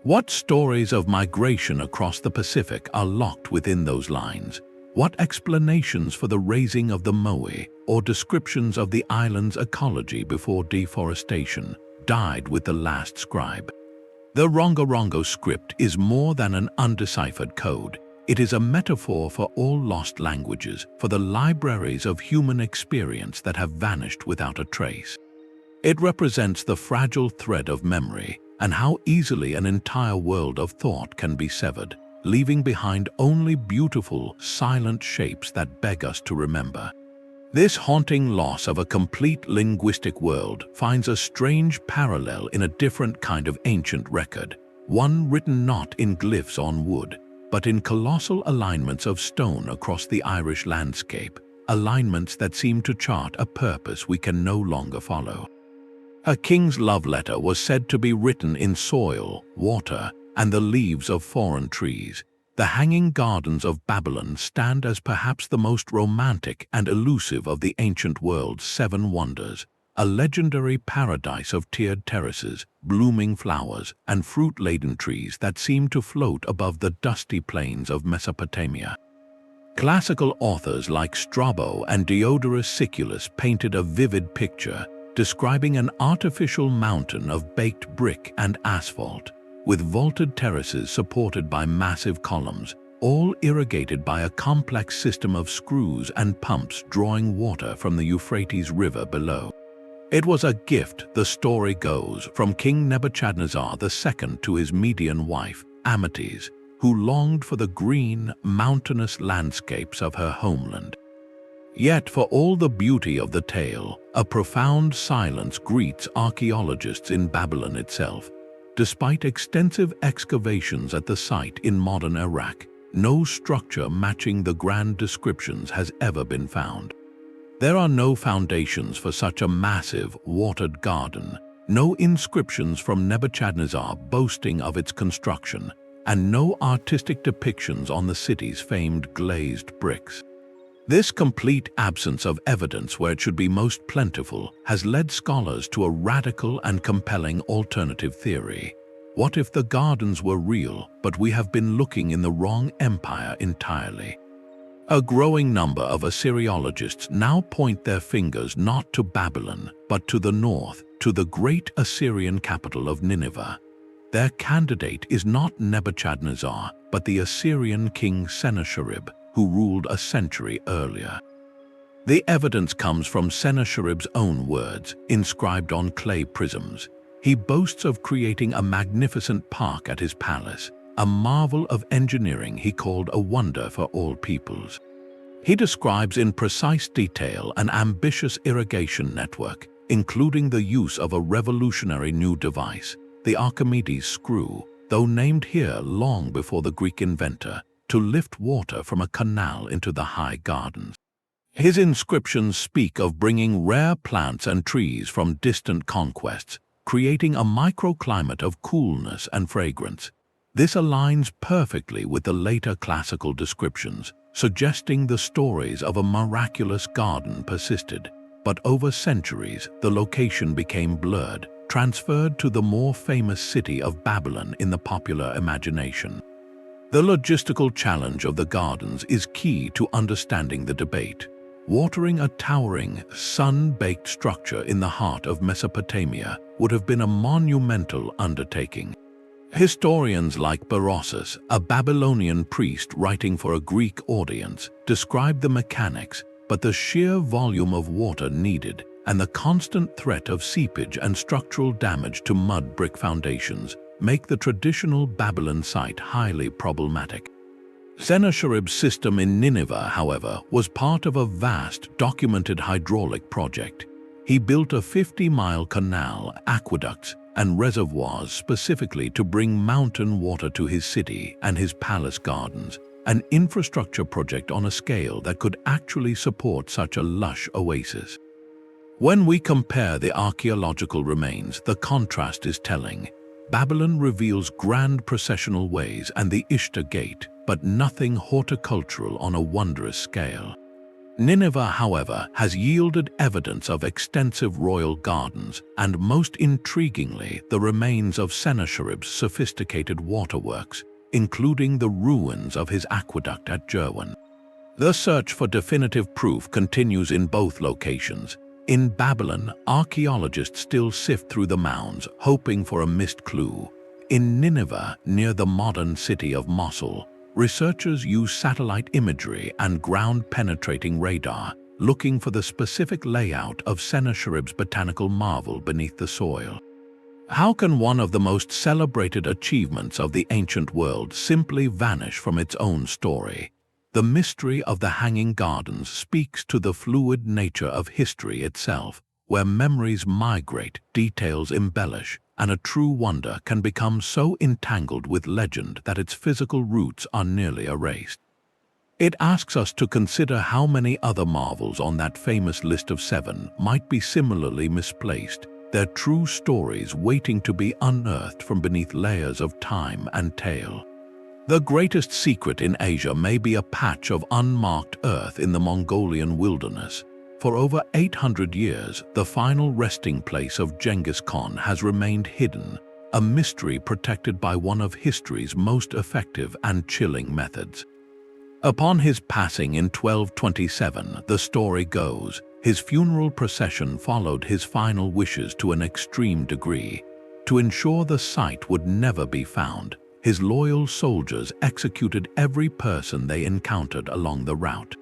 What stories of migration across the Pacific are locked within those lines? What explanations for the raising of the moe, or descriptions of the island's ecology before deforestation, died with the last scribe? The Rongorongo Script is more than an undeciphered code. It is a metaphor for all lost languages, for the libraries of human experience that have vanished without a trace. It represents the fragile thread of memory and how easily an entire world of thought can be severed, leaving behind only beautiful, silent shapes that beg us to remember. This haunting loss of a complete linguistic world finds a strange parallel in a different kind of ancient record, one written not in glyphs on wood, but in colossal alignments of stone across the Irish landscape, alignments that seem to chart a purpose we can no longer follow. A king's love letter was said to be written in soil, water, and the leaves of foreign trees. The Hanging Gardens of Babylon stand as perhaps the most romantic and elusive of the ancient world's seven wonders, a legendary paradise of tiered terraces, blooming flowers, and fruit-laden trees that seem to float above the dusty plains of Mesopotamia. Classical authors like Strabo and Diodorus Siculus painted a vivid picture, describing an artificial mountain of baked brick and asphalt, with vaulted terraces supported by massive columns, all irrigated by a complex system of screws and pumps drawing water from the Euphrates River below. It was a gift, the story goes, from King Nebuchadnezzar II to his Median wife, Amytis, who longed for the green, mountainous landscapes of her homeland. Yet for all the beauty of the tale, a profound silence greets archaeologists in Babylon itself. Despite extensive excavations at the site in modern Iraq, no structure matching the grand descriptions has ever been found. There are no foundations for such a massive, watered garden, no inscriptions from Nebuchadnezzar boasting of its construction, and no artistic depictions on the city's famed glazed bricks. This complete absence of evidence where it should be most plentiful has led scholars to a radical and compelling alternative theory. What if the gardens were real, but we have been looking in the wrong empire entirely? A growing number of Assyriologists now point their fingers not to Babylon, but to the north, to the great Assyrian capital of Nineveh. Their candidate is not Nebuchadnezzar, but the Assyrian king Sennacherib, who ruled a century earlier. The evidence comes from Sennacherib's own words, inscribed on clay prisms. He boasts of creating a magnificent park at his palace, a marvel of engineering he called a wonder for all peoples. He describes in precise detail an ambitious irrigation network, including the use of a revolutionary new device, the Archimedes screw, though named here long before the Greek inventor, to lift water from a canal into the high gardens. His inscriptions speak of bringing rare plants and trees from distant conquests, creating a microclimate of coolness and fragrance. This aligns perfectly with the later classical descriptions, suggesting the stories of a miraculous garden persisted. But over centuries, the location became blurred, transferred to the more famous city of Babylon in the popular imagination. The logistical challenge of the gardens is key to understanding the debate. Watering a towering, sun-baked structure in the heart of Mesopotamia would have been a monumental undertaking. Historians like Berosus, a Babylonian priest writing for a Greek audience, describe the mechanics, but the sheer volume of water needed and the constant threat of seepage and structural damage to mud brick foundations make the traditional Babylon site highly problematic. Sennacherib's system in Nineveh, however, was part of a vast, documented hydraulic project. He built a 50-mile canal, aqueducts, and reservoirs specifically to bring mountain water to his city and his palace gardens, an infrastructure project on a scale that could actually support such a lush oasis. When we compare the archaeological remains, the contrast is telling. Babylon reveals grand processional ways and the Ishtar Gate, but nothing horticultural on a wondrous scale. Nineveh, however, has yielded evidence of extensive royal gardens and, most intriguingly, the remains of Sennacherib's sophisticated waterworks, including the ruins of his aqueduct at Jerwan. The search for definitive proof continues in both locations. In Babylon, archaeologists still sift through the mounds, hoping for a missed clue. In Nineveh, near the modern city of Mosul, researchers use satellite imagery and ground-penetrating radar, looking for the specific layout of Sennacherib's botanical marvel beneath the soil. How can one of the most celebrated achievements of the ancient world simply vanish from its own story? The mystery of the Hanging Gardens speaks to the fluid nature of history itself, where memories migrate, details embellish, and a true wonder can become so entangled with legend that its physical roots are nearly erased. It asks us to consider how many other marvels on that famous list of 7 might be similarly misplaced, their true stories waiting to be unearthed from beneath layers of time and tale. The greatest secret in Asia may be a patch of unmarked earth in the Mongolian wilderness. For over 800 years, the final resting place of Genghis Khan has remained hidden, a mystery protected by one of history's most effective and chilling methods. Upon his passing in 1227, the story goes, his funeral procession followed his final wishes to an extreme degree. To ensure the site would never be found, his loyal soldiers executed every person they encountered along the route.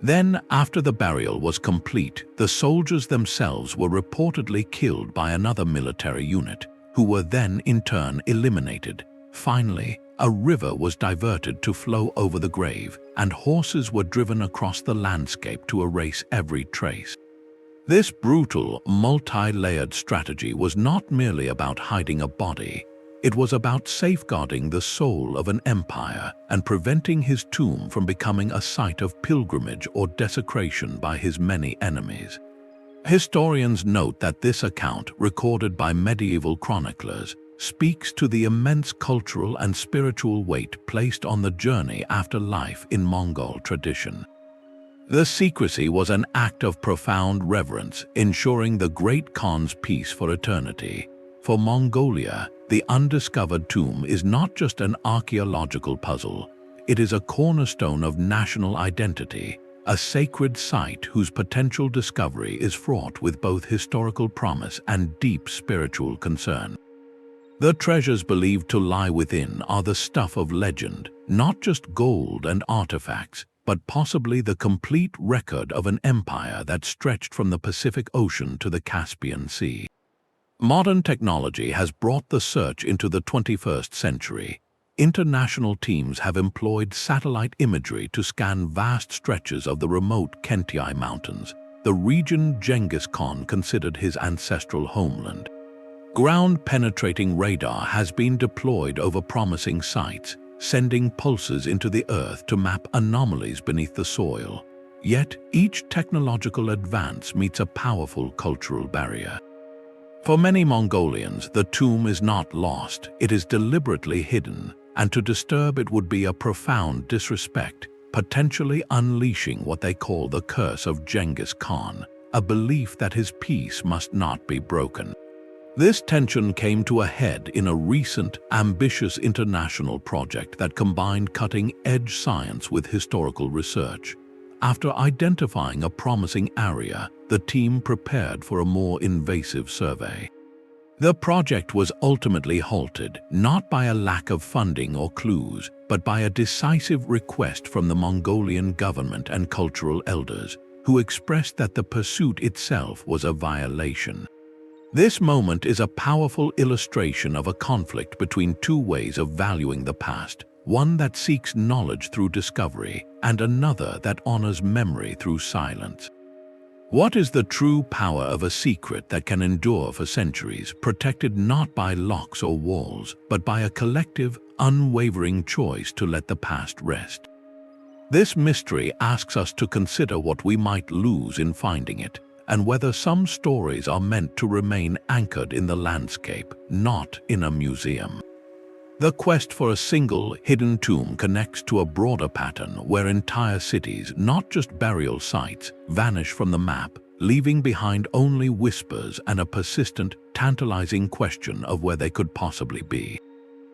Then, after the burial was complete, the soldiers themselves were reportedly killed by another military unit, who were then in turn eliminated. Finally, a river was diverted to flow over the grave, and horses were driven across the landscape to erase every trace. This brutal, multi-layered strategy was not merely about hiding a body. It was about safeguarding the soul of an empire and preventing his tomb from becoming a site of pilgrimage or desecration by his many enemies. Historians note that this account, recorded by medieval chroniclers, speaks to the immense cultural and spiritual weight placed on the journey after life in Mongol tradition. The secrecy was an act of profound reverence, ensuring the great Khan's peace for eternity. For Mongolia, the undiscovered tomb is not just an archaeological puzzle, it is a cornerstone of national identity, a sacred site whose potential discovery is fraught with both historical promise and deep spiritual concern. The treasures believed to lie within are the stuff of legend, not just gold and artifacts, but possibly the complete record of an empire that stretched from the Pacific Ocean to the Caspian Sea. Modern technology has brought the search into the 21st century. International teams have employed satellite imagery to scan vast stretches of the remote Kentiai Mountains, the region Genghis Khan considered his ancestral homeland. Ground-penetrating radar has been deployed over promising sites, sending pulses into the earth to map anomalies beneath the soil. Yet, each technological advance meets a powerful cultural barrier. For many Mongolians, the tomb is not lost, it is deliberately hidden, and to disturb it would be a profound disrespect, potentially unleashing what they call the curse of Genghis Khan, a belief that his peace must not be broken. This tension came to a head in a recent, ambitious international project that combined cutting-edge science with historical research. After identifying a promising area, the team prepared for a more invasive survey. The project was ultimately halted, not by a lack of funding or clues, but by a decisive request from the Mongolian government and cultural elders, who expressed that the pursuit itself was a violation. This moment is a powerful illustration of a conflict between two ways of valuing the past, one that seeks knowledge through discovery and another that honors memory through silence. What is the true power of a secret that can endure for centuries, protected not by locks or walls, but by a collective, unwavering choice to let the past rest? This mystery asks us to consider what we might lose in finding it, and whether some stories are meant to remain anchored in the landscape, not in a museum. The quest for a single, hidden tomb connects to a broader pattern where entire cities, not just burial sites, vanish from the map, leaving behind only whispers and a persistent, tantalizing question of where they could possibly be.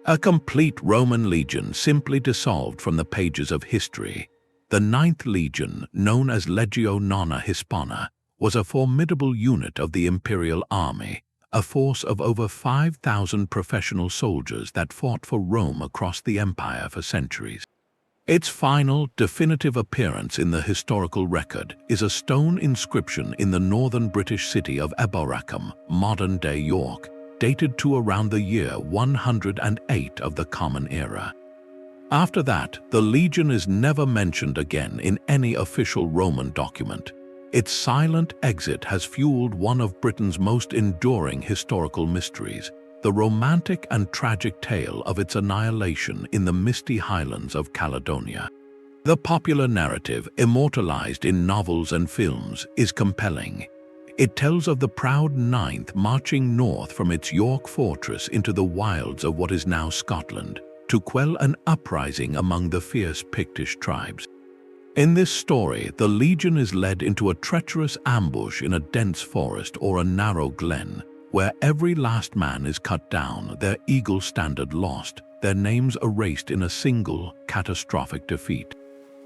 A complete Roman legion simply dissolved from the pages of history. The 9th Legion, known as Legio Nona Hispana, was a formidable unit of the imperial army, a force of over 5,000 professional soldiers that fought for Rome across the empire for centuries. Its final, definitive appearance in the historical record is a stone inscription in the northern British city of Eboracum, modern-day York, dated to around the year 108 of the Common Era. After that, the legion is never mentioned again in any official Roman document. Its silent exit has fueled one of Britain's most enduring historical mysteries, the romantic and tragic tale of its annihilation in the misty highlands of Caledonia. The popular narrative, immortalized in novels and films, is compelling. It tells of the proud 9th marching north from its York fortress into the wilds of what is now Scotland, to quell an uprising among the fierce Pictish tribes. In this story, the legion is led into a treacherous ambush in a dense forest or a narrow glen, where every last man is cut down, their eagle standard lost, their names erased in a single, catastrophic defeat.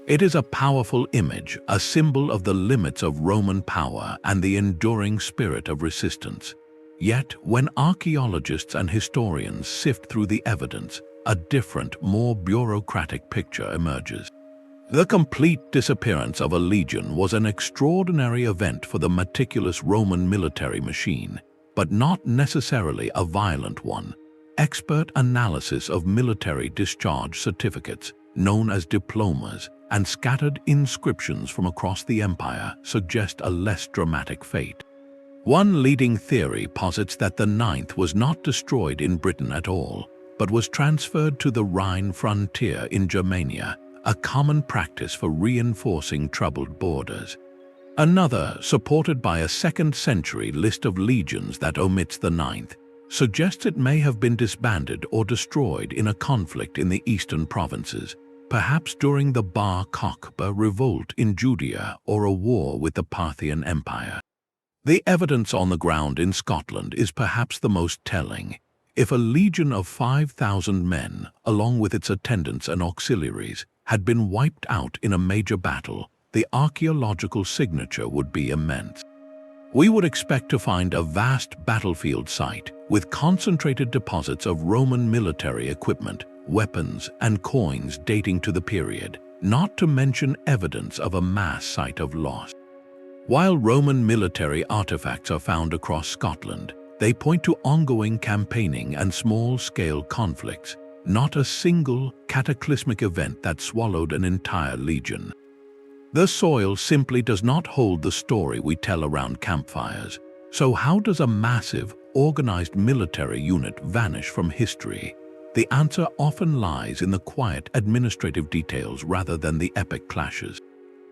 It is a powerful image, a symbol of the limits of Roman power and the enduring spirit of resistance. Yet, when archaeologists and historians sift through the evidence, a different, more bureaucratic picture emerges. The complete disappearance of a legion was an extraordinary event for the meticulous Roman military machine, but not necessarily a violent one. Expert analysis of military discharge certificates, known as diplomas, and scattered inscriptions from across the empire suggest a less dramatic fate. One leading theory posits that the 9th was not destroyed in Britain at all, but was transferred to the Rhine frontier in Germania, a common practice for reinforcing troubled borders. Another, supported by a 2nd century list of legions that omits the 9th, suggests it may have been disbanded or destroyed in a conflict in the eastern provinces, perhaps during the Bar Kokhba revolt in Judea or a war with the Parthian Empire. The evidence on the ground in Scotland is perhaps the most telling. If a legion of 5,000 men, along with its attendants and auxiliaries, had been wiped out in a major battle, the archaeological signature would be immense. We would expect to find a vast battlefield site with concentrated deposits of Roman military equipment, weapons, and coins dating to the period, not to mention evidence of a mass site of loss. While Roman military artifacts are found across Scotland, they point to ongoing campaigning and small-scale conflicts, not a single cataclysmic event that swallowed an entire legion. The soil simply does not hold the story we tell around campfires. So how does a massive, organized military unit vanish from history? The answer often lies in the quiet administrative details rather than the epic clashes.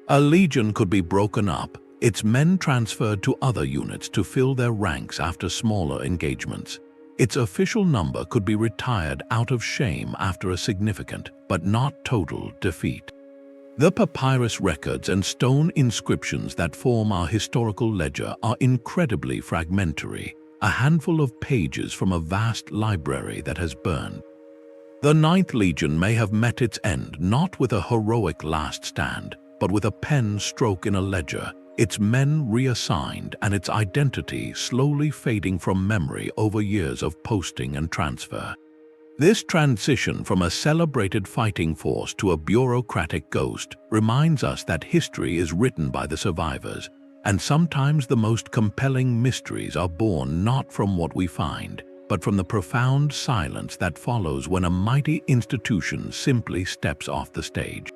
A legion could be broken up, its men transferred to other units to fill their ranks after smaller engagements. Its official number could be retired out of shame after a significant, but not total, defeat. The papyrus records and stone inscriptions that form our historical ledger are incredibly fragmentary. a handful of pages from a vast library that has burned. The Ninth Legion may have met its end not with a heroic last stand, but with a pen stroke in a ledger, its men reassigned and its identity slowly fading from memory over years of posting and transfer. This transition from a celebrated fighting force to a bureaucratic ghost reminds us that history is written by the survivors, and sometimes the most compelling mysteries are born not from what we find, but from the profound silence that follows when a mighty institution simply steps off the stage.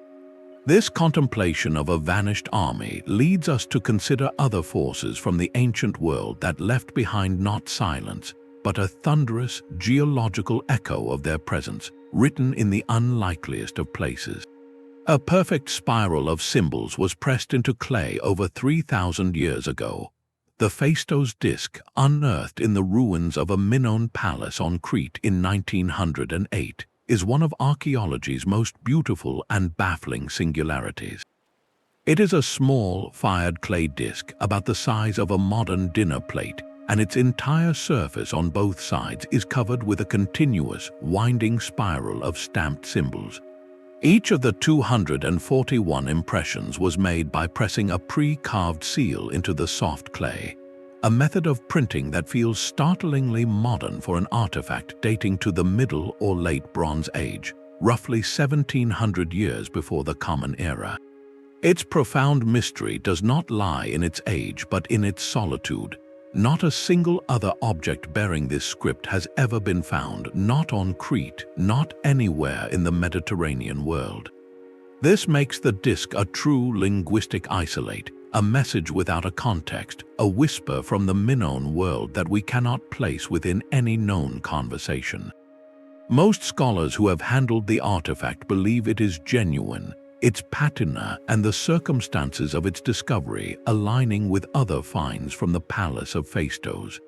This contemplation of a vanished army leads us to consider other forces from the ancient world that left behind not silence, but a thunderous geological echo of their presence, written in the unlikeliest of places. A perfect spiral of symbols was pressed into clay over 3,000 years ago. The Phaistos Disc, unearthed in the ruins of a Minoan palace on Crete in 1908, is one of archaeology's most beautiful and baffling singularities. It is a small, fired clay disc about the size of a modern dinner plate, and its entire surface on both sides is covered with a continuous, winding spiral of stamped symbols. Each of the 241 impressions was made by pressing a pre-carved seal into the soft clay, a method of printing that feels startlingly modern for an artifact dating to the Middle or Late Bronze Age, roughly 1,700 years before the Common Era. Its profound mystery does not lie in its age but in its solitude. Not a single other object bearing this script has ever been found, not on Crete, not anywhere in the Mediterranean world. This makes the disc a true linguistic isolate, a message without a context, a whisper from the Minoan world that we cannot place within any known conversation. Most scholars who have handled the artifact believe it is genuine, its patina and the circumstances of its discovery aligning with other finds from the Palace of Phaistos.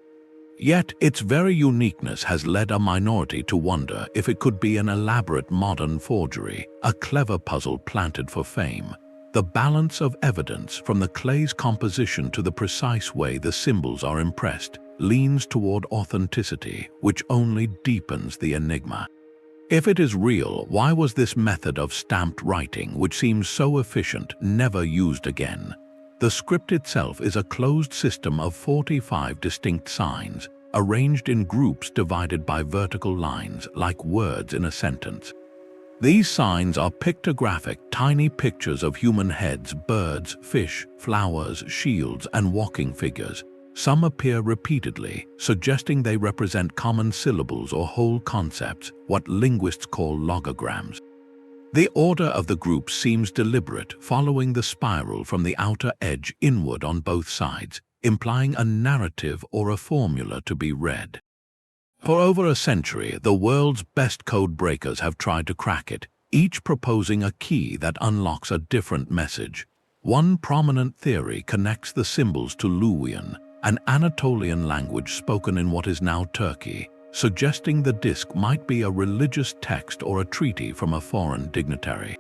Yet its very uniqueness has led a minority to wonder if it could be an elaborate modern forgery, a clever puzzle planted for fame. The balance of evidence, from the clay's composition to the precise way the symbols are impressed, leans toward authenticity, which only deepens the enigma. If it is real, why was this method of stamped writing, which seems so efficient, never used again? The script itself is a closed system of 45 distinct signs, arranged in groups divided by vertical lines, like words in a sentence. These signs are pictographic, tiny pictures of human heads, birds, fish, flowers, shields, and walking figures. Some appear repeatedly, suggesting they represent common syllables or whole concepts, what linguists call logograms. The order of the groups seems deliberate, following the spiral from the outer edge inward on both sides, implying a narrative or a formula to be read. For over a century, the world's best code breakers have tried to crack it, each proposing a key that unlocks a different message. One prominent theory connects the symbols to Luwian, an Anatolian language spoken in what is now Turkey, suggesting the disc might be a religious text or a treaty from a foreign dignitary.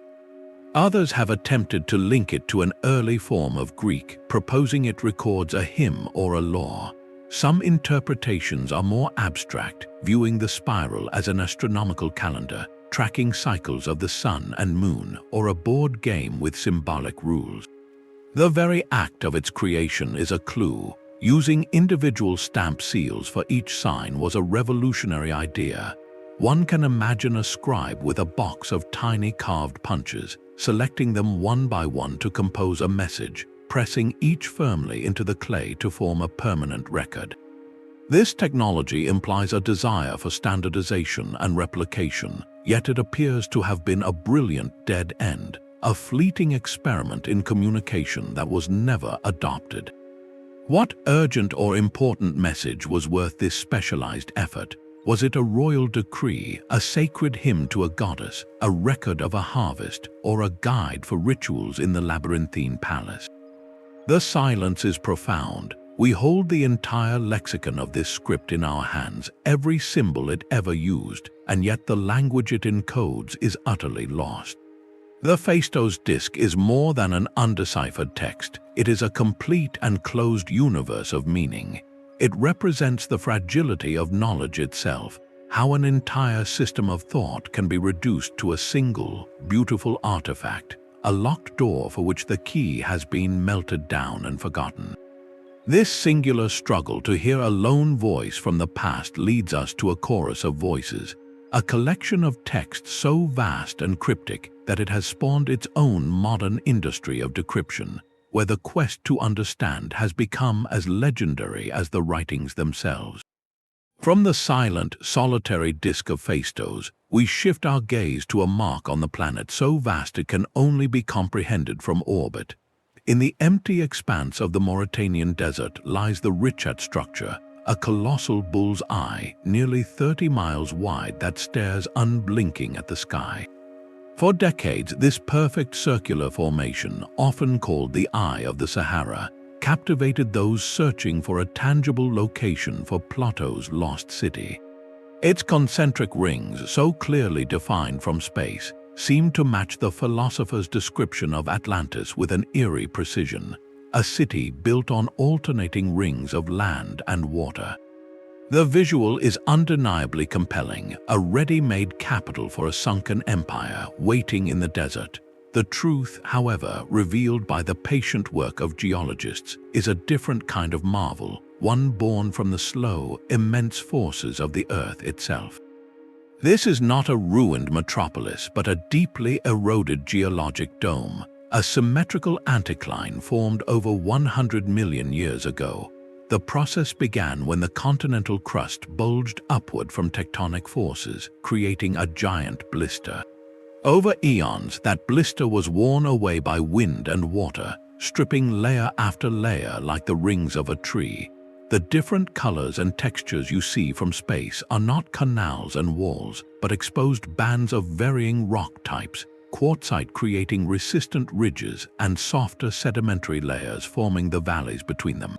Others have attempted to link it to an early form of Greek, proposing it records a hymn or a law. Some interpretations are more abstract, viewing the spiral as an astronomical calendar, tracking cycles of the sun and moon, or a board game with symbolic rules. The very act of its creation is a clue. Using individual stamp seals for each sign was a revolutionary idea. One can imagine a scribe with a box of tiny carved punches, selecting them one by one to compose a message, pressing each firmly into the clay to form a permanent record. This technology implies a desire for standardization and replication, yet it appears to have been a brilliant dead end, a fleeting experiment in communication that was never adopted. What urgent or important message was worth this specialized effort? Was it a royal decree, a sacred hymn to a goddess, a record of a harvest, or a guide for rituals in the labyrinthine palace? The silence is profound. We hold the entire lexicon of this script in our hands, every symbol it ever used, and yet the language it encodes is utterly lost. The Phaistos Disc is more than an undeciphered text. It is a complete and closed universe of meaning. It represents the fragility of knowledge itself, how an entire system of thought can be reduced to a single, beautiful artifact, a locked door for which the key has been melted down and forgotten. This singular struggle to hear a lone voice from the past leads us to a chorus of voices, a collection of texts so vast and cryptic that it has spawned its own modern industry of decryption, where the quest to understand has become as legendary as the writings themselves. From the silent, solitary disk of Phaistos, we shift our gaze to a mark on the planet so vast it can only be comprehended from orbit. In the empty expanse of the Mauritanian desert lies the Richat Structure, a colossal bull's eye nearly 30 miles wide that stares unblinking at the sky. For decades, this perfect circular formation, often called the Eye of the Sahara, captivated those searching for a tangible location for Plato's lost city. Its concentric rings, so clearly defined from space, seemed to match the philosopher's description of Atlantis with an eerie precision, a city built on alternating rings of land and water. The visual is undeniably compelling, a ready-made capital for a sunken empire waiting in the desert. The truth, however, revealed by the patient work of geologists, is a different kind of marvel, one born from the slow, immense forces of the earth itself. This is not a ruined metropolis, but a deeply eroded geologic dome, a symmetrical anticline formed over 100 million years ago. The process began when the continental crust bulged upward from tectonic forces, creating a giant blister. Over eons, that blister was worn away by wind and water, stripping layer after layer like the rings of a tree. The different colors and textures you see from space are not canals and walls, but exposed bands of varying rock types, quartzite creating resistant ridges and softer sedimentary layers forming the valleys between them.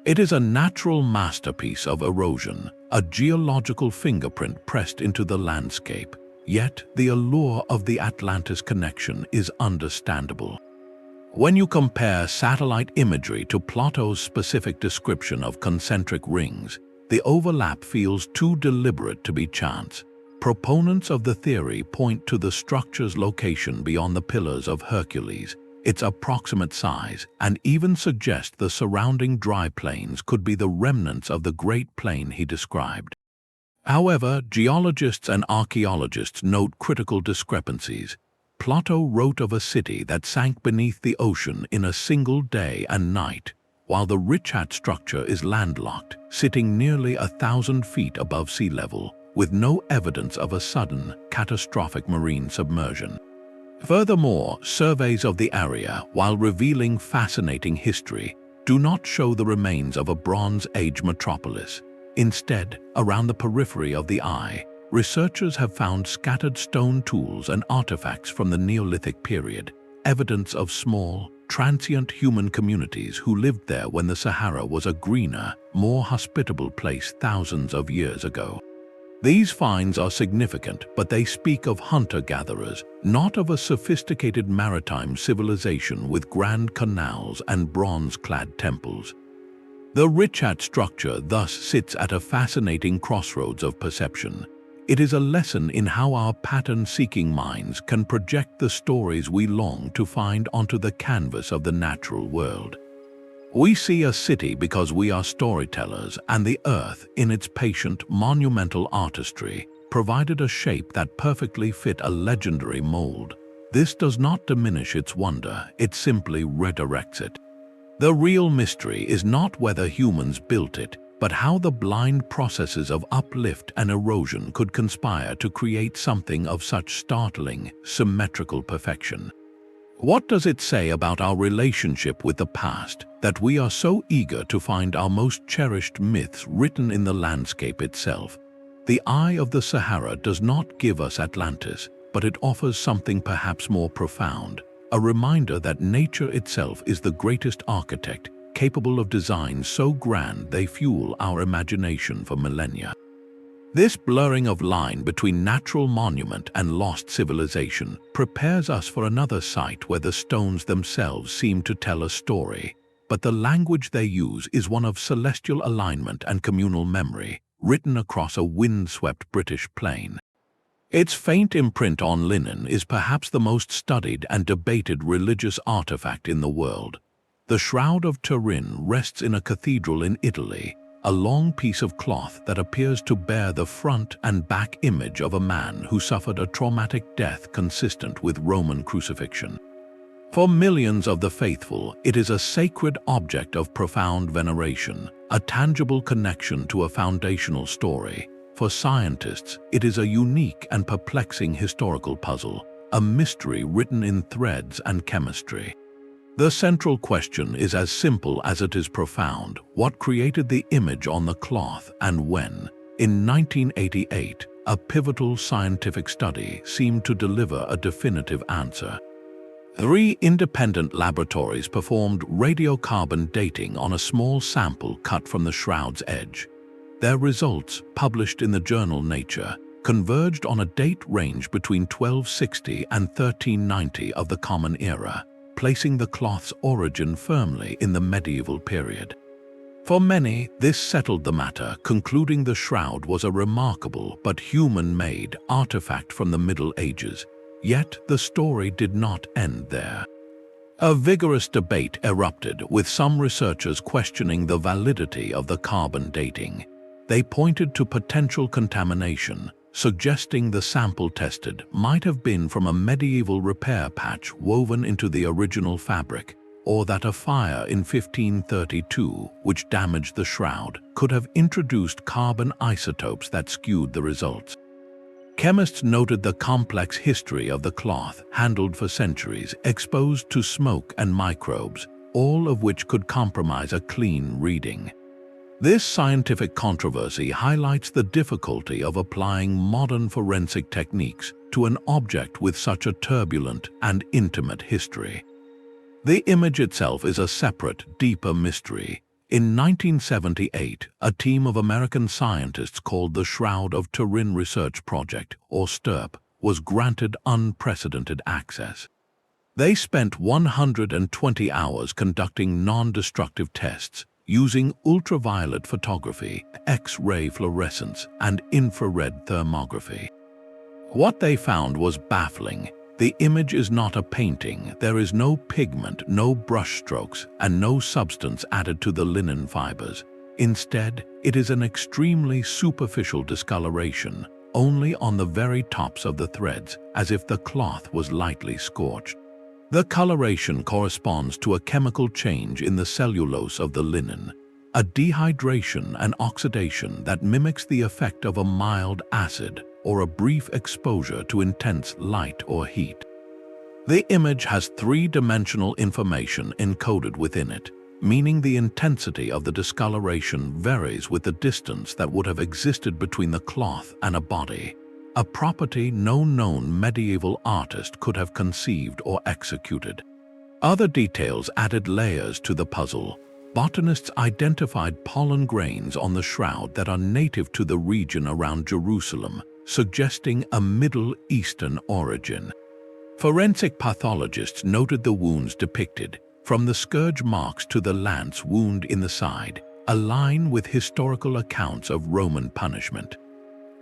It is a natural masterpiece of erosion, a geological fingerprint pressed into the landscape. Yet, the allure of the Atlantis connection is understandable. When you compare satellite imagery to Plato's specific description of concentric rings, the overlap feels too deliberate to be chance. Proponents of the theory point to the structure's location beyond the Pillars of Hercules, its approximate size, and even suggest the surrounding dry plains could be the remnants of the Great Plain he described. However, geologists and archaeologists note critical discrepancies. Plato wrote of a city that sank beneath the ocean in a single day and night, while the Richat Structure is landlocked, sitting nearly 1,000 feet above sea level, with no evidence of a sudden, catastrophic marine submersion. Furthermore, surveys of the area, while revealing fascinating history, do not show the remains of a Bronze Age metropolis. Instead, around the periphery of the eye, researchers have found scattered stone tools and artifacts from the Neolithic period, evidence of small, transient human communities who lived there when the Sahara was a greener, more hospitable place thousands of years ago. These finds are significant, but they speak of hunter-gatherers, not of a sophisticated maritime civilization with grand canals and bronze-clad temples. The Richat Structure thus sits at a fascinating crossroads of perception. It is a lesson in how our pattern-seeking minds can project the stories we long to find onto the canvas of the natural world. We see a city because we are storytellers, and the earth, in its patient, monumental artistry, provided a shape that perfectly fit a legendary mold. This does not diminish its wonder, it simply redirects it. The real mystery is not whether humans built it, but how the blind processes of uplift and erosion could conspire to create something of such startling, symmetrical perfection. What does it say about our relationship with the past that we are so eager to find our most cherished myths written in the landscape itself? The Eye of the Sahara does not give us Atlantis, but it offers something perhaps more profound, a reminder that nature itself is the greatest architect, capable of designs so grand they fuel our imagination for millennia. This blurring of line between natural monument and lost civilization prepares us for another site where the stones themselves seem to tell a story. but the language they use is one of celestial alignment and communal memory, written across a wind-swept British plain. Its faint imprint on linen is perhaps the most studied and debated religious artifact in the world. The Shroud of Turin rests in a cathedral in Italy, a long piece of cloth that appears to bear the front and back image of a man who suffered a traumatic death consistent with Roman crucifixion. For millions of the faithful, it is a sacred object of profound veneration, a tangible connection to a foundational story. For scientists, it is a unique and perplexing historical puzzle, a mystery written in threads and chemistry. The central question is as simple as it is profound: what created the image on the cloth and when? In 1988, a pivotal scientific study seemed to deliver a definitive answer. 3 independent laboratories performed radiocarbon dating on a small sample cut from the shroud's edge. Their results, published in the journal Nature, converged on a date range between 1260 and 1390 of the Common Era, placing the cloth's origin firmly in the medieval period. For many, this settled the matter, concluding the shroud was a remarkable but human-made artifact from the Middle Ages. Yet the story did not end there. A vigorous debate erupted, with some researchers questioning the validity of the carbon dating. They pointed to potential contamination, suggesting the sample tested might have been from a medieval repair patch woven into the original fabric, or that a fire in 1532, which damaged the shroud, could have introduced carbon isotopes that skewed the results. Chemists noted the complex history of the cloth, handled for centuries, exposed to smoke and microbes, all of which could compromise a clean reading. This scientific controversy highlights the difficulty of applying modern forensic techniques to an object with such a turbulent and intimate history. The image itself is a separate, deeper mystery. In 1978, a team of American scientists called the Shroud of Turin Research Project, or STURP, was granted unprecedented access. They spent 120 hours conducting non-destructive tests, using ultraviolet photography, X-ray fluorescence, and infrared thermography. What they found was baffling. The image is not a painting. There is no pigment, no brushstrokes, and no substance added to the linen fibers. Instead, it is an extremely superficial discoloration, only on the very tops of the threads, as if the cloth was lightly scorched. The coloration corresponds to a chemical change in the cellulose of the linen, a dehydration and oxidation that mimics the effect of a mild acid or a brief exposure to intense light or heat. The image has 3-dimensional information encoded within it, meaning the intensity of the discoloration varies with the distance that would have existed between the cloth and a body, a property no known medieval artist could have conceived or executed. Other details added layers to the puzzle. Botanists identified pollen grains on the shroud that are native to the region around Jerusalem, suggesting a Middle Eastern origin. Forensic pathologists noted the wounds depicted, from the scourge marks to the lance wound in the side, align with historical accounts of Roman punishment.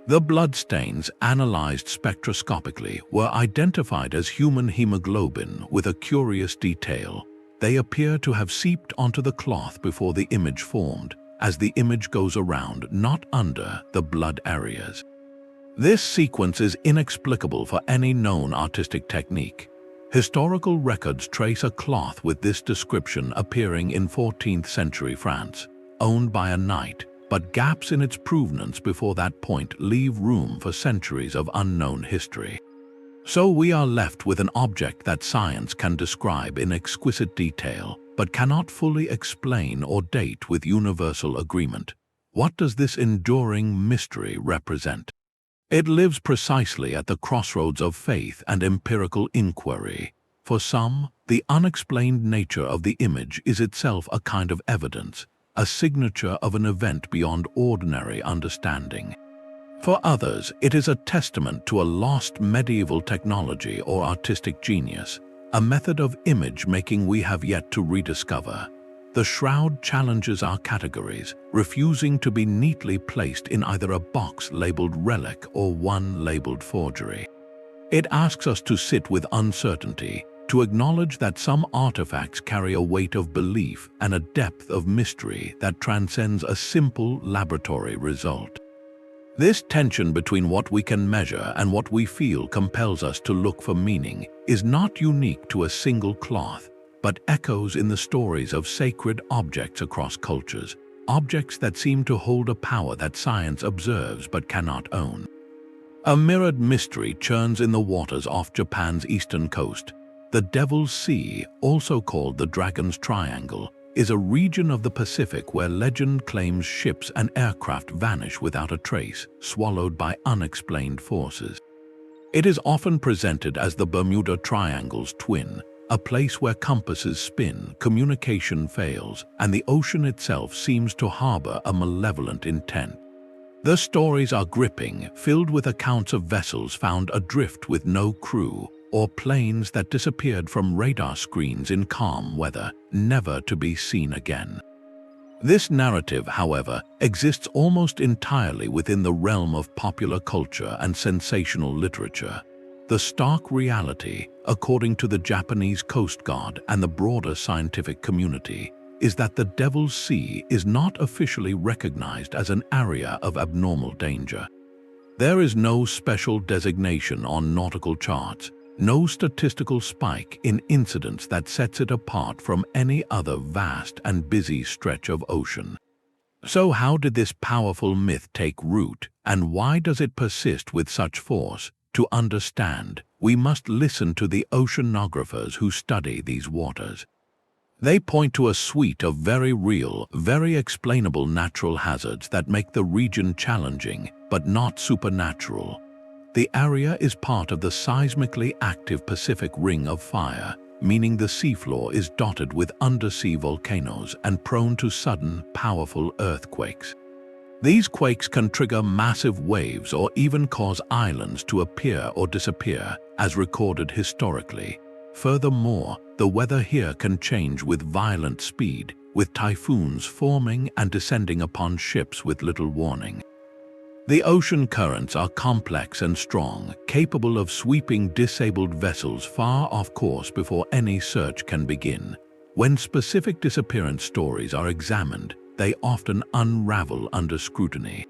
The bloodstains, analyzed spectroscopically, were identified as human hemoglobin with a curious detail. They appear to have seeped onto the cloth before the image formed, as the image goes around, not under, the blood areas. This sequence is inexplicable for any known artistic technique. Historical records trace a cloth with this description appearing in 14th century France, owned by a knight, but gaps in its provenance before that point leave room for centuries of unknown history. So we are left with an object that science can describe in exquisite detail, but cannot fully explain or date with universal agreement. What does this enduring mystery represent? It lives precisely at the crossroads of faith and empirical inquiry. For some, the unexplained nature of the image is itself a kind of evidence, a signature of an event beyond ordinary understanding. For others, it is a testament to a lost medieval technology or artistic genius, a method of image making we have yet to rediscover. The shroud challenges our categories, refusing to be neatly placed in either a box labeled relic or one labeled forgery. It asks us to sit with uncertainty, to acknowledge that some artifacts carry a weight of belief and a depth of mystery that transcends a simple laboratory result. This tension between what we can measure and what we feel compels us to look for meaning is not unique to a single cloth, but echoes in the stories of sacred objects across cultures, objects that seem to hold a power that science observes but cannot own. A mirrored mystery churns in the waters off Japan's eastern coast. The Devil's Sea, also called the Dragon's Triangle, is a region of the Pacific where legend claims ships and aircraft vanish without a trace, swallowed by unexplained forces. It is often presented as the Bermuda Triangle's twin, a place where compasses spin, communication fails, and the ocean itself seems to harbor a malevolent intent. The stories are gripping, filled with accounts of vessels found adrift with no crew, or planes that disappeared from radar screens in calm weather, never to be seen again. This narrative, however, exists almost entirely within the realm of popular culture and sensational literature. The stark reality, according to the Japanese Coast Guard and the broader scientific community, is that the Devil's Sea is not officially recognized as an area of abnormal danger. There is no special designation on nautical charts, no statistical spike in incidents that sets it apart from any other vast and busy stretch of ocean. So how did this powerful myth take root, and why does it persist with such force? To understand, we must listen to the oceanographers who study these waters. They point to a suite of very real, very explainable natural hazards that make the region challenging, but not supernatural. The area is part of the seismically active Pacific Ring of Fire, meaning the seafloor is dotted with undersea volcanoes and prone to sudden, powerful earthquakes. These quakes can trigger massive waves or even cause islands to appear or disappear, as recorded historically. Furthermore, the weather here can change with violent speed, with typhoons forming and descending upon ships with little warning. The ocean currents are complex and strong, capable of sweeping disabled vessels far off course before any search can begin. When specific disappearance stories are examined, they often unravel under scrutiny.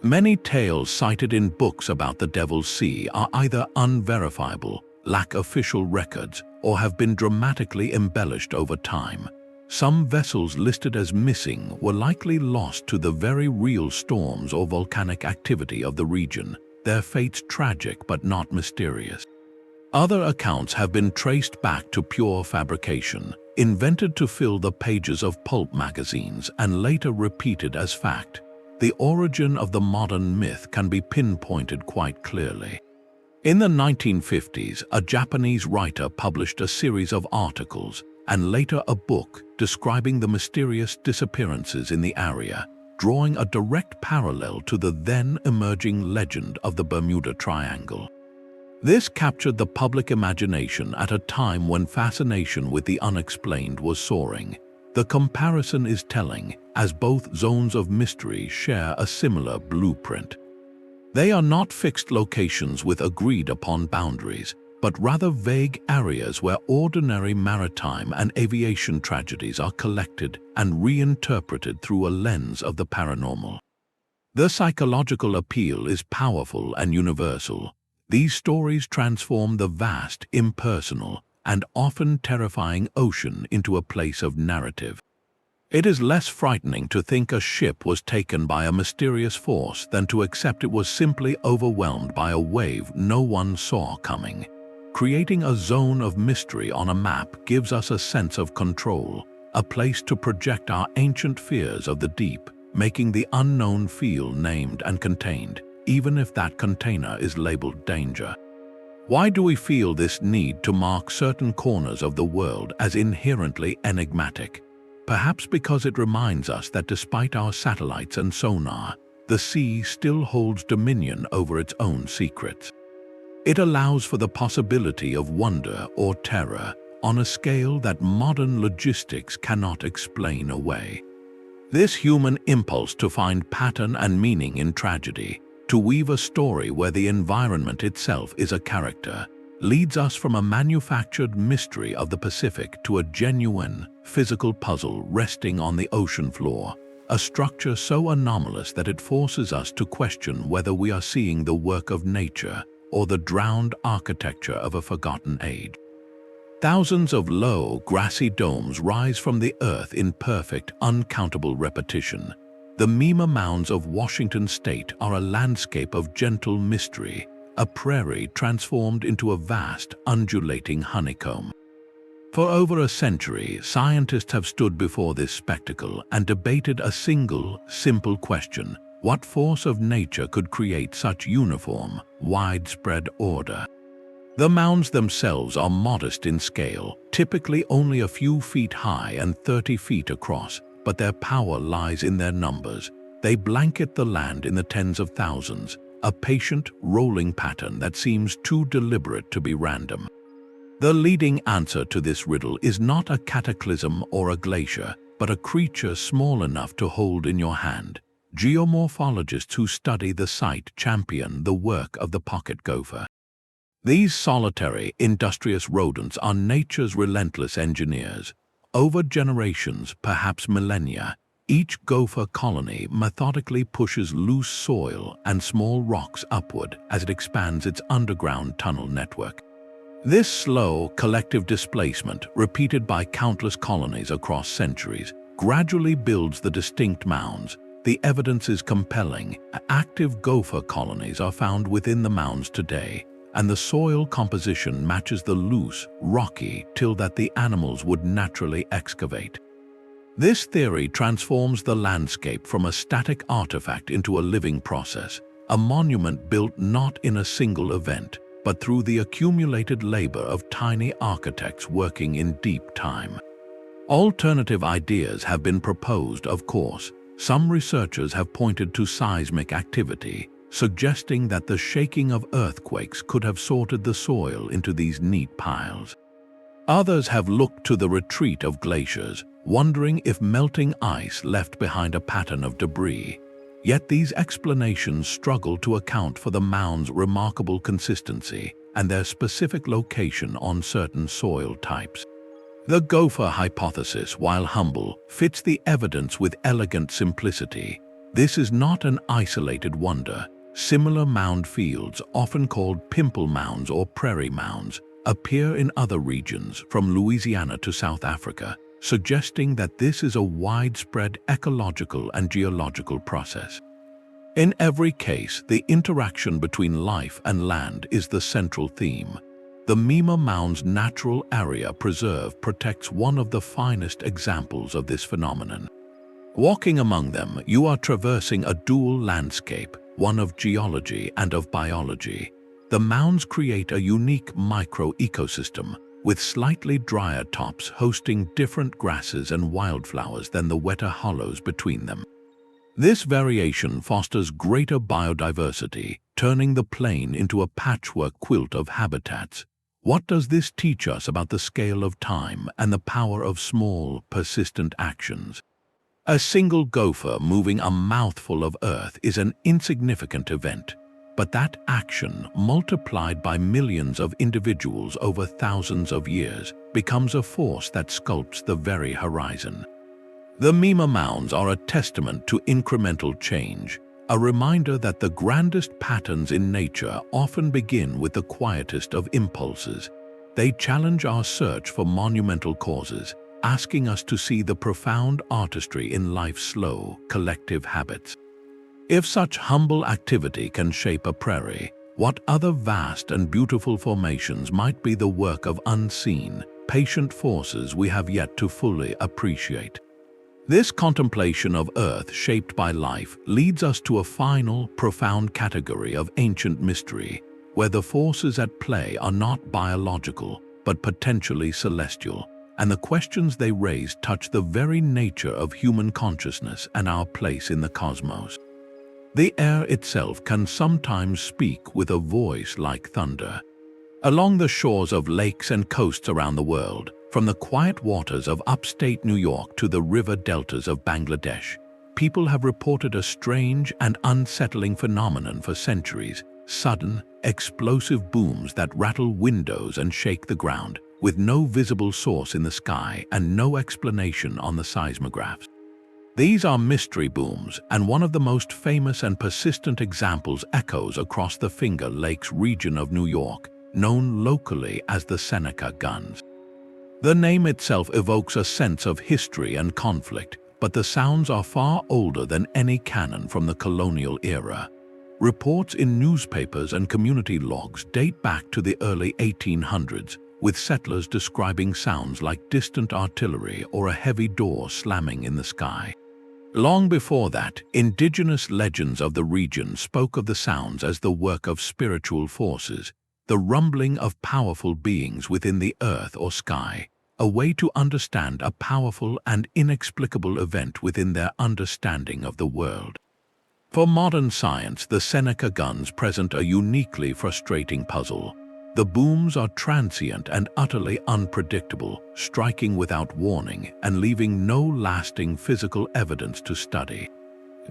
Many tales cited in books about the Devil's Sea are either unverifiable, lack official records, or have been dramatically embellished over time. Some vessels listed as missing were likely lost to the very real storms or volcanic activity of the region, their fates tragic but not mysterious. Other accounts have been traced back to pure fabrication, invented to fill the pages of pulp magazines and later repeated as fact. The origin of the modern myth can be pinpointed quite clearly. In the 1950s, a Japanese writer published a series of articles and later a book describing the mysterious disappearances in the area, drawing a direct parallel to the then emerging legend of the Bermuda Triangle. This captured the public imagination at a time when fascination with the unexplained was soaring. The comparison is telling, as both zones of mystery share a similar blueprint. They are not fixed locations with agreed-upon boundaries, but rather vague areas where ordinary maritime and aviation tragedies are collected and reinterpreted through a lens of the paranormal. The psychological appeal is powerful and universal. These stories transform the vast, impersonal, and often terrifying ocean into a place of narrative. It is less frightening to think a ship was taken by a mysterious force than to accept it was simply overwhelmed by a wave no one saw coming. Creating a zone of mystery on a map gives us a sense of control, a place to project our ancient fears of the deep, making the unknown feel named and contained, even if that container is labeled danger. Why do we feel this need to mark certain corners of the world as inherently enigmatic? Perhaps because it reminds us that despite our satellites and sonar, the sea still holds dominion over its own secrets. It allows for the possibility of wonder or terror, on a scale that modern logistics cannot explain away. This human impulse to find pattern and meaning in tragedy, to weave a story where the environment itself is a character, leads us from a manufactured mystery of the Pacific to a genuine, physical puzzle resting on the ocean floor, a structure so anomalous that it forces us to question whether we are seeing the work of nature or the drowned architecture of a forgotten age. Thousands of low, grassy domes rise from the earth in perfect, uncountable repetition. The Mima Mounds of Washington state are a landscape of gentle mystery, a prairie transformed into a vast, undulating honeycomb. For over a century, scientists have stood before this spectacle and debated a single, simple question: what force of nature could create such uniform, widespread order? The mounds themselves are modest in scale, typically only a few feet high and 30 feet across, but their power lies in their numbers. They blanket the land in the tens of thousands, a patient, rolling pattern that seems too deliberate to be random. The leading answer to this riddle is not a cataclysm or a glacier, but a creature small enough to hold in your hand. Geomorphologists who study the site champion the work of the pocket gopher. These solitary, industrious rodents are nature's relentless engineers. Over generations, perhaps millennia, each gopher colony methodically pushes loose soil and small rocks upward as it expands its underground tunnel network. This slow, collective displacement, repeated by countless colonies across centuries, gradually builds the distinct mounds. The evidence is compelling. Active gopher colonies are found within the mounds today, and the soil composition matches the loose, rocky till that the animals would naturally excavate. This theory transforms the landscape from a static artifact into a living process, a monument built not in a single event, but through the accumulated labor of tiny architects working in deep time. Alternative ideas have been proposed, of course. Some researchers have pointed to seismic activity, suggesting that the shaking of earthquakes could have sorted the soil into these neat piles. Others have looked to the retreat of glaciers, wondering if melting ice left behind a pattern of debris. Yet these explanations struggle to account for the mound's remarkable consistency and their specific location on certain soil types. The gopher hypothesis, while humble, fits the evidence with elegant simplicity. This is not an isolated wonder. Similar mound fields, often called pimple mounds or prairie mounds, appear in other regions, from Louisiana to South Africa, suggesting that this is a widespread ecological and geological process. In every case, the interaction between life and land is the central theme. The Mima Mounds Natural Area Preserve protects one of the finest examples of this phenomenon. Walking among them, you are traversing a dual landscape, one of geology and of biology. The mounds create a unique micro-ecosystem, with slightly drier tops hosting different grasses and wildflowers than the wetter hollows between them. This variation fosters greater biodiversity, turning the plain into a patchwork quilt of habitats. What does this teach us about the scale of time and the power of small, persistent actions? A single gopher moving a mouthful of earth is an insignificant event, but that action, multiplied by millions of individuals over thousands of years, becomes a force that sculpts the very horizon. The Mima Mounds are a testament to incremental change, a reminder that the grandest patterns in nature often begin with the quietest of impulses. They challenge our search for monumental causes, asking us to see the profound artistry in life's slow, collective habits. If such humble activity can shape a prairie, what other vast and beautiful formations might be the work of unseen, patient forces we have yet to fully appreciate? This contemplation of Earth shaped by life leads us to a final, profound category of ancient mystery, where the forces at play are not biological, but potentially celestial, and the questions they raise touch the very nature of human consciousness and our place in the cosmos. The air itself can sometimes speak with a voice like thunder. Along the shores of lakes and coasts around the world, from the quiet waters of upstate New York to the river deltas of Bangladesh, people have reported a strange and unsettling phenomenon for centuries: sudden, explosive booms that rattle windows and shake the ground, with no visible source in the sky and no explanation on the seismographs. These are mystery booms, and one of the most famous and persistent examples echoes across the Finger Lakes region of New York, known locally as the Seneca Guns. The name itself evokes a sense of history and conflict, but the sounds are far older than any canon from the colonial era. Reports in newspapers and community logs date back to the early 1800s, with settlers describing sounds like distant artillery or a heavy door slamming in the sky. Long before that, indigenous legends of the region spoke of the sounds as the work of spiritual forces, the rumbling of powerful beings within the earth or sky, a way to understand a powerful and inexplicable event within their understanding of the world. For modern science, the Seneca Guns present a uniquely frustrating puzzle. The booms are transient and utterly unpredictable, striking without warning and leaving no lasting physical evidence to study.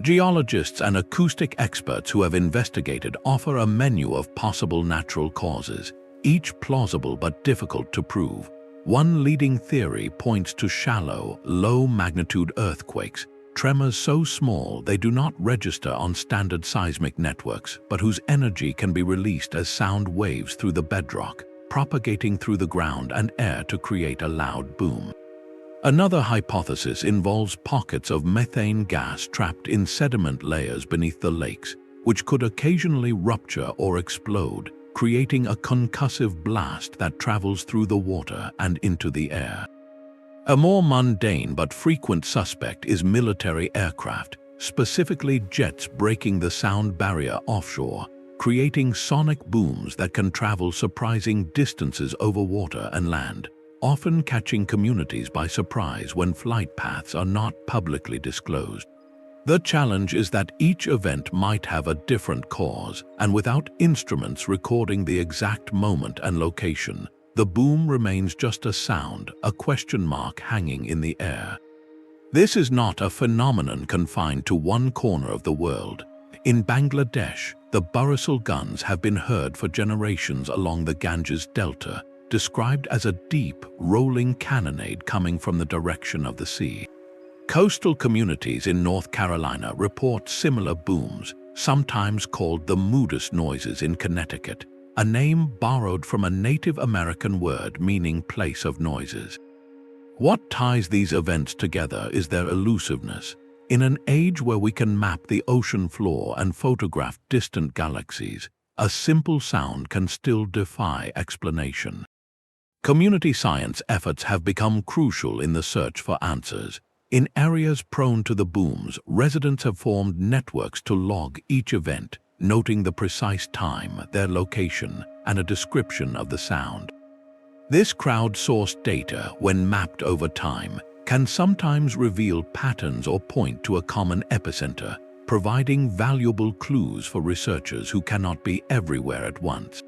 Geologists and acoustic experts who have investigated offer a menu of possible natural causes, each plausible but difficult to prove. One leading theory points to shallow, low-magnitude earthquakes, tremors so small they do not register on standard seismic networks, but whose energy can be released as sound waves through the bedrock, propagating through the ground and air to create a loud boom. Another hypothesis involves pockets of methane gas trapped in sediment layers beneath the lakes, which could occasionally rupture or explode, creating a concussive blast that travels through the water and into the air. A more mundane but frequent suspect is military aircraft, specifically jets breaking the sound barrier offshore, creating sonic booms that can travel surprising distances over water and land, often catching communities by surprise when flight paths are not publicly disclosed. The challenge is that each event might have a different cause, and without instruments recording the exact moment and location, the boom remains just a sound, a question mark hanging in the air. This is not a phenomenon confined to one corner of the world. In Bangladesh, the Barisal Guns have been heard for generations along the Ganges Delta, described as a deep, rolling cannonade coming from the direction of the sea. Coastal communities in North Carolina report similar booms, sometimes called the Moodus noises in Connecticut, a name borrowed from a Native American word meaning place of noises. What ties these events together is their elusiveness. In an age where we can map the ocean floor and photograph distant galaxies, a simple sound can still defy explanation. Community science efforts have become crucial in the search for answers. In areas prone to the booms, residents have formed networks to log each event, noting the precise time, their location, and a description of the sound. This crowdsourced data, when mapped over time, can sometimes reveal patterns or point to a common epicenter, providing valuable clues for researchers who cannot be everywhere at once.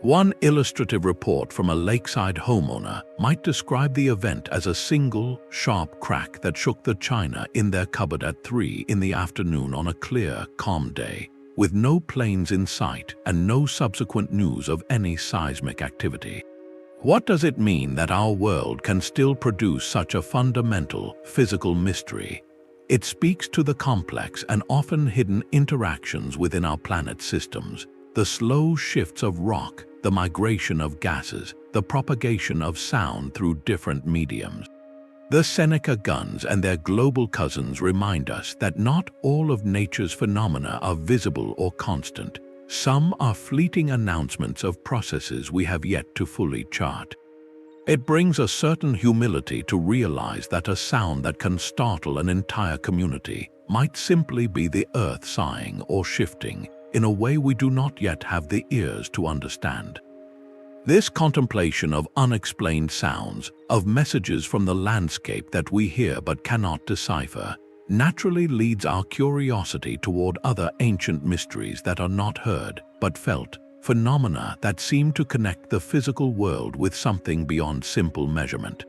One illustrative report from a lakeside homeowner might describe the event as a single, sharp crack that shook the china in their cupboard at 3 in the afternoon on a clear, calm day, with no planes in sight and no subsequent news of any seismic activity. What does it mean that our world can still produce such a fundamental, physical mystery? It speaks to the complex and often hidden interactions within our planet's systems, the slow shifts of rock, the migration of gases, the propagation of sound through different mediums. The Seneca Guns and their global cousins remind us that not all of nature's phenomena are visible or constant. Some are fleeting announcements of processes we have yet to fully chart. It brings a certain humility to realize that a sound that can startle an entire community might simply be the earth sighing or shifting in a way we do not yet have the ears to understand. This contemplation of unexplained sounds, of messages from the landscape that we hear but cannot decipher, naturally leads our curiosity toward other ancient mysteries that are not heard but felt, phenomena that seem to connect the physical world with something beyond simple measurement.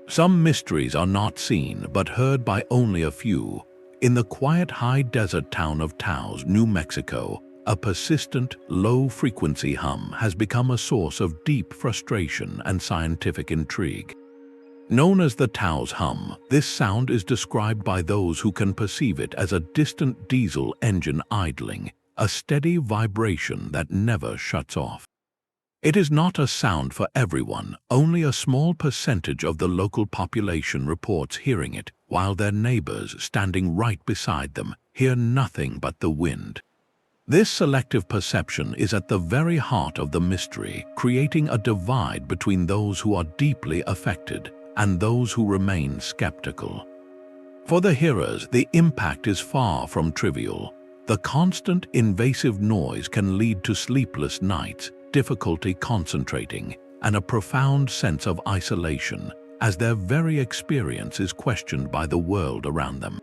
Some mysteries are not seen but heard by only a few. In the quiet high-desert town of Taos, New Mexico, a persistent, low-frequency hum has become a source of deep frustration and scientific intrigue. Known as the Taos Hum, this sound is described by those who can perceive it as a distant diesel engine idling, a steady vibration that never shuts off. It is not a sound for everyone. Only a small percentage of the local population reports hearing it, while their neighbors, standing right beside them, hear nothing but the wind. This selective perception is at the very heart of the mystery, creating a divide between those who are deeply affected and those who remain skeptical. For the hearers, the impact is far from trivial. The constant, invasive noise can lead to sleepless nights, difficulty concentrating, and a profound sense of isolation, as their very experience is questioned by the world around them.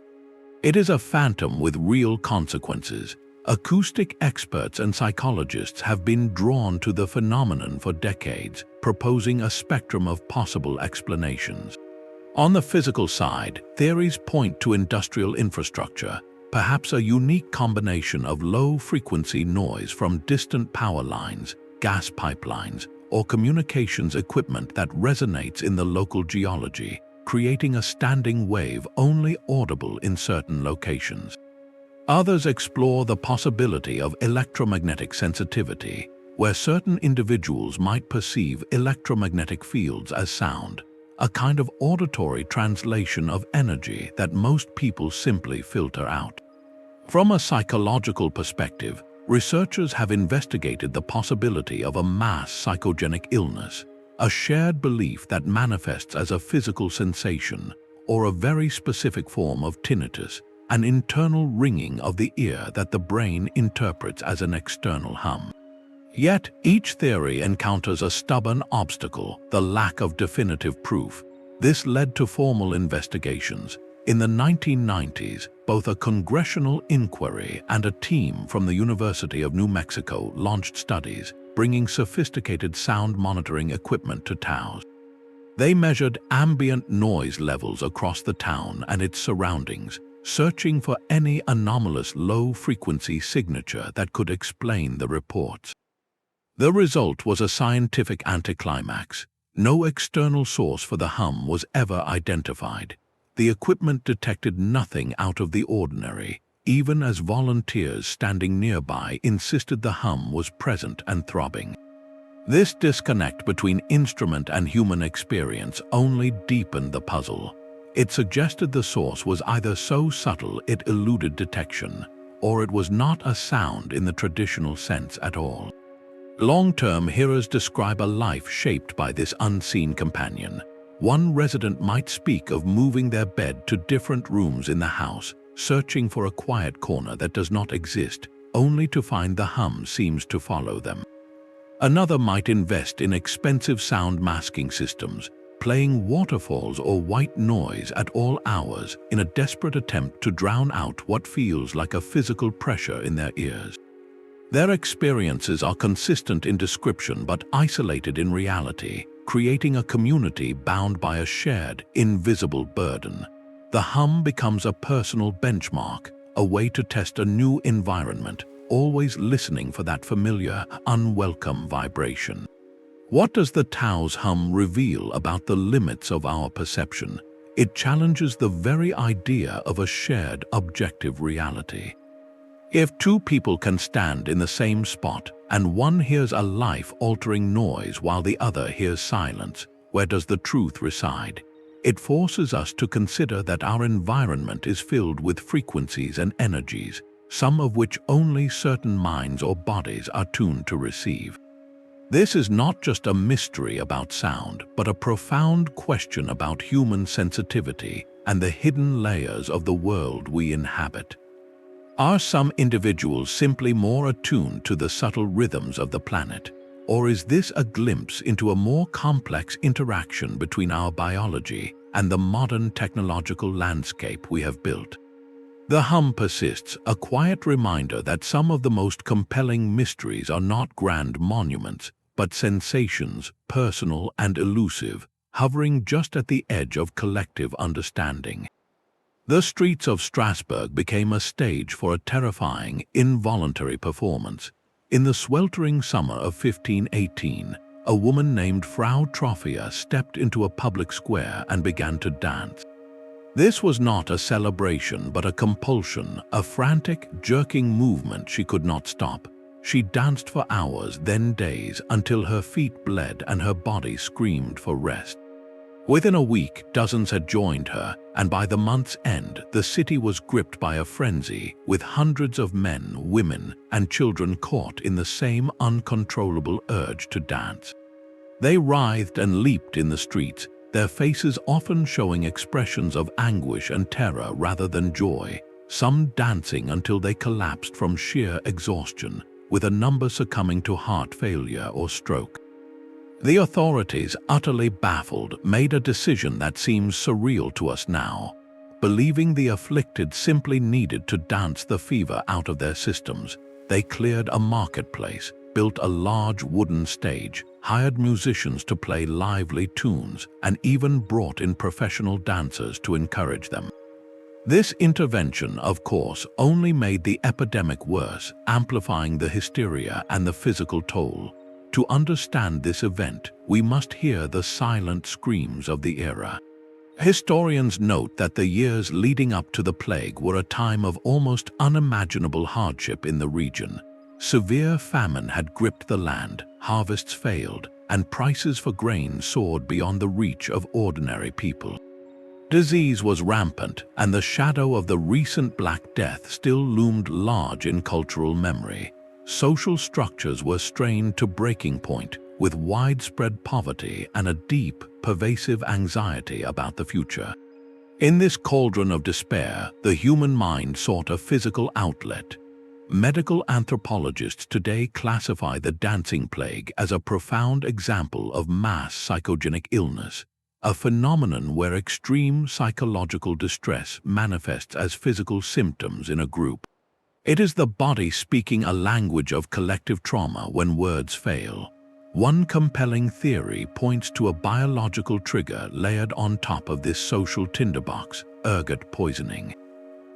It is a phantom with real consequences. Acoustic experts and psychologists have been drawn to the phenomenon for decades, proposing a spectrum of possible explanations. On the physical side, theories point to industrial infrastructure, perhaps a unique combination of low-frequency noise from distant power lines, gas pipelines, or communications equipment that resonates in the local geology, creating a standing wave only audible in certain locations. Others explore the possibility of electromagnetic sensitivity, where certain individuals might perceive electromagnetic fields as sound, a kind of auditory translation of energy that most people simply filter out. From a psychological perspective, researchers have investigated the possibility of a mass psychogenic illness, a shared belief that manifests as a physical sensation or a very specific form of tinnitus, an internal ringing of the ear that the brain interprets as an external hum. Yet, each theory encounters a stubborn obstacle: the lack of definitive proof. This led to formal investigations. In the 1990s, both a congressional inquiry and a team from the University of New Mexico launched studies, bringing sophisticated sound monitoring equipment to Taos. They measured ambient noise levels across the town and its surroundings, searching for any anomalous low-frequency signature that could explain the reports. The result was a scientific anticlimax. No external source for the hum was ever identified. The equipment detected nothing out of the ordinary, even as volunteers standing nearby insisted the hum was present and throbbing. This disconnect between instrument and human experience only deepened the puzzle. It suggested the source was either so subtle it eluded detection, or it was not a sound in the traditional sense at all. Long-term hearers describe a life shaped by this unseen companion. One resident might speak of moving their bed to different rooms in the house, searching for a quiet corner that does not exist, only to find the hum seems to follow them. Another might invest in expensive sound masking systems, playing waterfalls or white noise at all hours in a desperate attempt to drown out what feels like a physical pressure in their ears. Their experiences are consistent in description but isolated in reality, creating a community bound by a shared, invisible burden. The hum becomes a personal benchmark, a way to test a new environment, always listening for that familiar, unwelcome vibration. What does the Taos hum reveal about the limits of our perception? It challenges the very idea of a shared, objective reality. If two people can stand in the same spot and one hears a life-altering noise while the other hears silence, where does the truth reside? It forces us to consider that our environment is filled with frequencies and energies, some of which only certain minds or bodies are tuned to receive. This is not just a mystery about sound, but a profound question about human sensitivity and the hidden layers of the world we inhabit. Are some individuals simply more attuned to the subtle rhythms of the planet, or is this a glimpse into a more complex interaction between our biology and the modern technological landscape we have built? The hum persists, a quiet reminder that some of the most compelling mysteries are not grand monuments, but sensations, personal and elusive, hovering just at the edge of collective understanding. The streets of Strasbourg became a stage for a terrifying, involuntary performance. In the sweltering summer of 1518, a woman named Frau Trophia stepped into a public square and began to dance. This was not a celebration but a compulsion, a frantic, jerking movement she could not stop. She danced for hours, then days, until her feet bled and her body screamed for rest. Within a week, dozens had joined her, and by the month's end, the city was gripped by a frenzy, with hundreds of men, women, and children caught in the same uncontrollable urge to dance. They writhed and leaped in the streets, their faces often showing expressions of anguish and terror rather than joy, some dancing until they collapsed from sheer exhaustion, with a number succumbing to heart failure or stroke. The authorities, utterly baffled, made a decision that seems surreal to us now. Believing the afflicted simply needed to dance the fever out of their systems, they cleared a marketplace, built a large wooden stage, hired musicians to play lively tunes, and even brought in professional dancers to encourage them. This intervention, of course, only made the epidemic worse, amplifying the hysteria and the physical toll. To understand this event, we must hear the silent screams of the era. Historians note that the years leading up to the plague were a time of almost unimaginable hardship in the region. Severe famine had gripped the land, harvests failed, and prices for grain soared beyond the reach of ordinary people. Disease was rampant, and the shadow of the recent Black Death still loomed large in cultural memory. Social structures were strained to breaking point, with widespread poverty and a deep, pervasive anxiety about the future. In this cauldron of despair, the human mind sought a physical outlet. Medical anthropologists today classify the dancing plague as a profound example of mass psychogenic illness, a phenomenon where extreme psychological distress manifests as physical symptoms in a group. It is the body speaking a language of collective trauma when words fail. One compelling theory points to a biological trigger layered on top of this social tinderbox: ergot poisoning.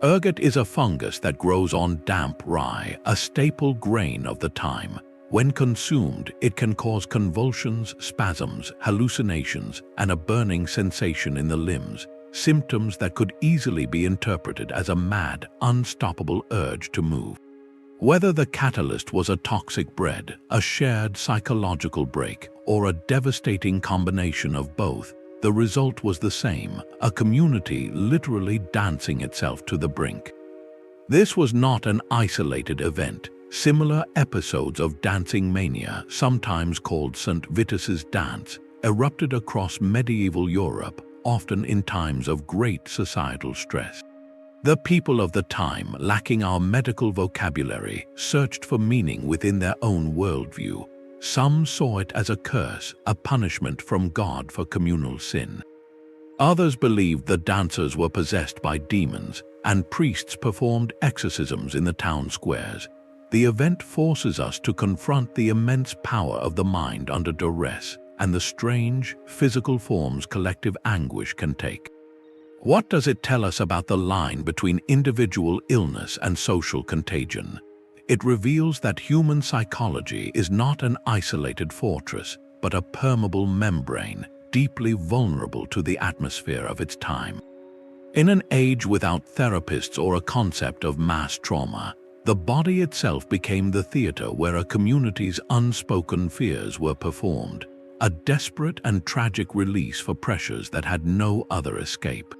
Ergot is a fungus that grows on damp rye, a staple grain of the time. When consumed, it can cause convulsions, spasms, hallucinations, and a burning sensation in the limbs, symptoms that could easily be interpreted as a mad, unstoppable urge to move. Whether the catalyst was a toxic bread, a shared psychological break, or a devastating combination of both, the result was the same: a community literally dancing itself to the brink. This was not an isolated event. Similar episodes of dancing mania, sometimes called St. Vitus's dance, erupted across medieval Europe, often in times of great societal stress. The people of the time, lacking our medical vocabulary, searched for meaning within their own worldview. Some saw it as a curse, a punishment from God for communal sin. Others believed the dancers were possessed by demons, and priests performed exorcisms in the town squares. The event forces us to confront the immense power of the mind under duress and the strange, physical forms collective anguish can take. What does it tell us about the line between individual illness and social contagion? It reveals that human psychology is not an isolated fortress, but a permeable membrane, deeply vulnerable to the atmosphere of its time. In an age without therapists or a concept of mass trauma, the body itself became the theater where a community's unspoken fears were performed, a desperate and tragic release for pressures that had no other escape.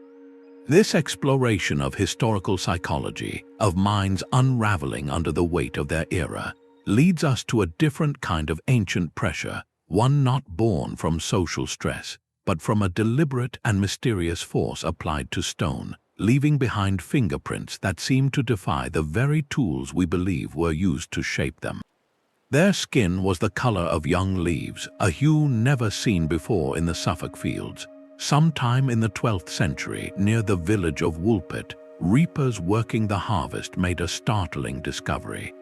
This exploration of historical psychology, of minds unraveling under the weight of their era, leads us to a different kind of ancient pressure, one not born from social stress, but from a deliberate and mysterious force applied to stone, leaving behind fingerprints that seem to defy the very tools we believe were used to shape them. Their skin was the color of young leaves, a hue never seen before in the Suffolk fields. Sometime in the 12th century, near the village of Woolpit, reapers working the harvest made a startling discovery.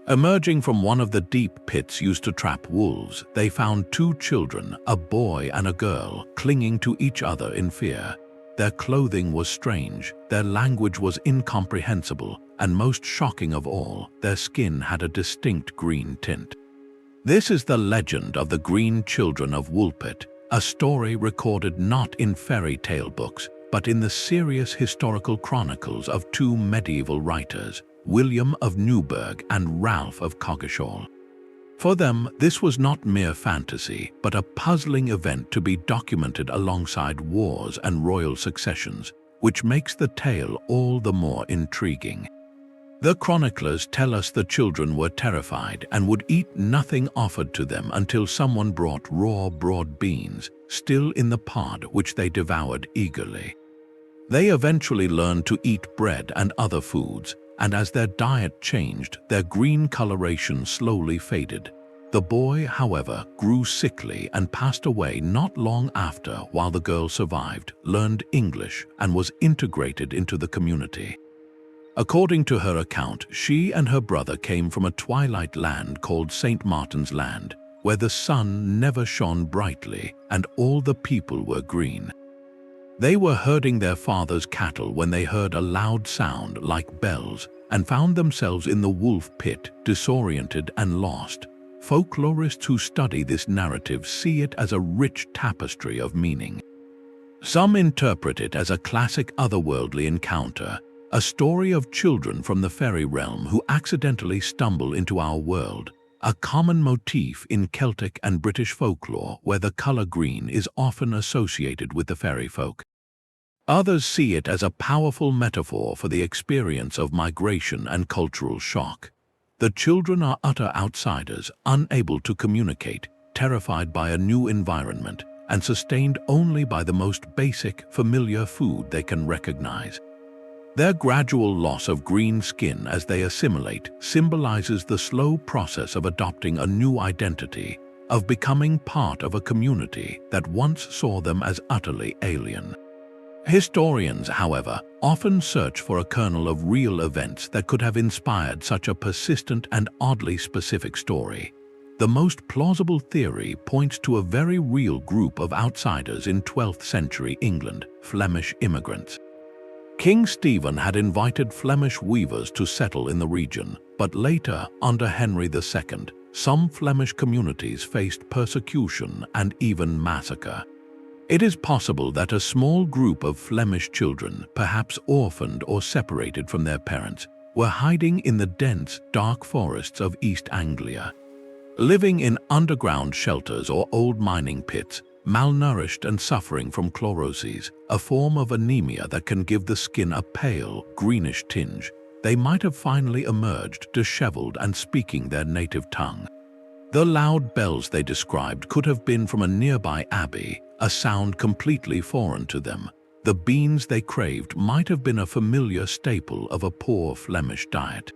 Emerging from one of the deep pits used to trap wolves, they found two children, a boy and a girl, clinging to each other in fear. Their clothing was strange, their language was incomprehensible, and most shocking of all, their skin had a distinct green tint. This is the legend of the Green Children of Woolpit, a story recorded not in fairy tale books, but in the serious historical chronicles of two medieval writers, William of Newburgh and Ralph of Coggeshall. For them, this was not mere fantasy, but a puzzling event to be documented alongside wars and royal successions, which makes the tale all the more intriguing. The chroniclers tell us the children were terrified and would eat nothing offered to them until someone brought raw broad beans, still in the pod, which they devoured eagerly. They eventually learned to eat bread and other foods, and as their diet changed, their green coloration slowly faded. The boy, however, grew sickly and passed away not long after, while the girl survived, learned English, and was integrated into the community. According to her account, she and her brother came from a twilight land called St. Martin's Land, where the sun never shone brightly and all the people were green. They were herding their father's cattle when they heard a loud sound like bells and found themselves in the wolf pit, disoriented and lost. Folklorists who study this narrative see it as a rich tapestry of meaning. Some interpret it as a classic otherworldly encounter, a story of children from the fairy realm who accidentally stumble into our world, a common motif in Celtic and British folklore where the color green is often associated with the fairy folk. Others see it as a powerful metaphor for the experience of migration and cultural shock. The children are utter outsiders, unable to communicate, terrified by a new environment, and sustained only by the most basic, familiar food they can recognize. Their gradual loss of green skin as they assimilate symbolizes the slow process of adopting a new identity, of becoming part of a community that once saw them as utterly alien. Historians, however, often search for a kernel of real events that could have inspired such a persistent and oddly specific story. The most plausible theory points to a very real group of outsiders in 12th century England, Flemish immigrants. King Stephen had invited Flemish weavers to settle in the region, but later, under Henry II, some Flemish communities faced persecution and even massacre. It is possible that a small group of Flemish children, perhaps orphaned or separated from their parents, were hiding in the dense, dark forests of East Anglia. Living in underground shelters or old mining pits, malnourished and suffering from chloroses, a form of anemia that can give the skin a pale, greenish tinge, they might have finally emerged disheveled and speaking their native tongue. The loud bells they described could have been from a nearby abbey, a sound completely foreign to them. The beans they craved might have been a familiar staple of a poor Flemish diet.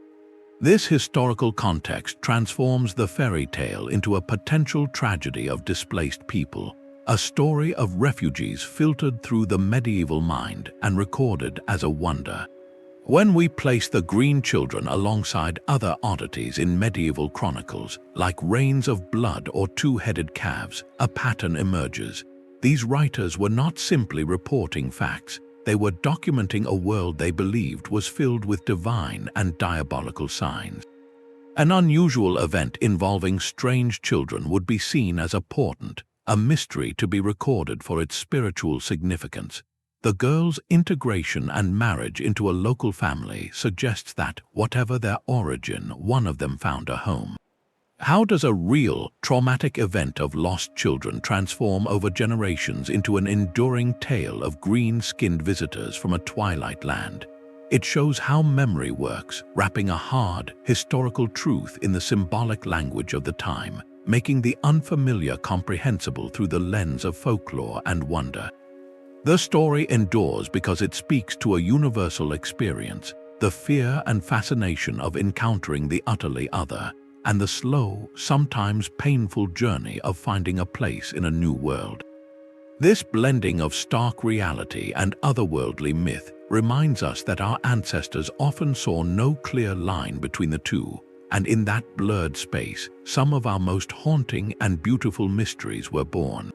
This historical context transforms the fairy tale into a potential tragedy of displaced people, a story of refugees filtered through the medieval mind and recorded as a wonder. When we place the Green Children alongside other oddities in medieval chronicles, like rains of blood or two-headed calves, a pattern emerges. These writers were not simply reporting facts, they were documenting a world they believed was filled with divine and diabolical signs. An unusual event involving strange children would be seen as a portent, a mystery to be recorded for its spiritual significance. The girl's integration and marriage into a local family suggests that, whatever their origin, one of them found a home. How does a real, traumatic event of lost children transform over generations into an enduring tale of green-skinned visitors from a twilight land? It shows how memory works, wrapping a hard, historical truth in the symbolic language of the time, making the unfamiliar comprehensible through the lens of folklore and wonder. The story endures because it speaks to a universal experience, the fear and fascination of encountering the utterly other, and the slow, sometimes painful journey of finding a place in a new world. This blending of stark reality and otherworldly myth reminds us that our ancestors often saw no clear line between the two, and in that blurred space, some of our most haunting and beautiful mysteries were born.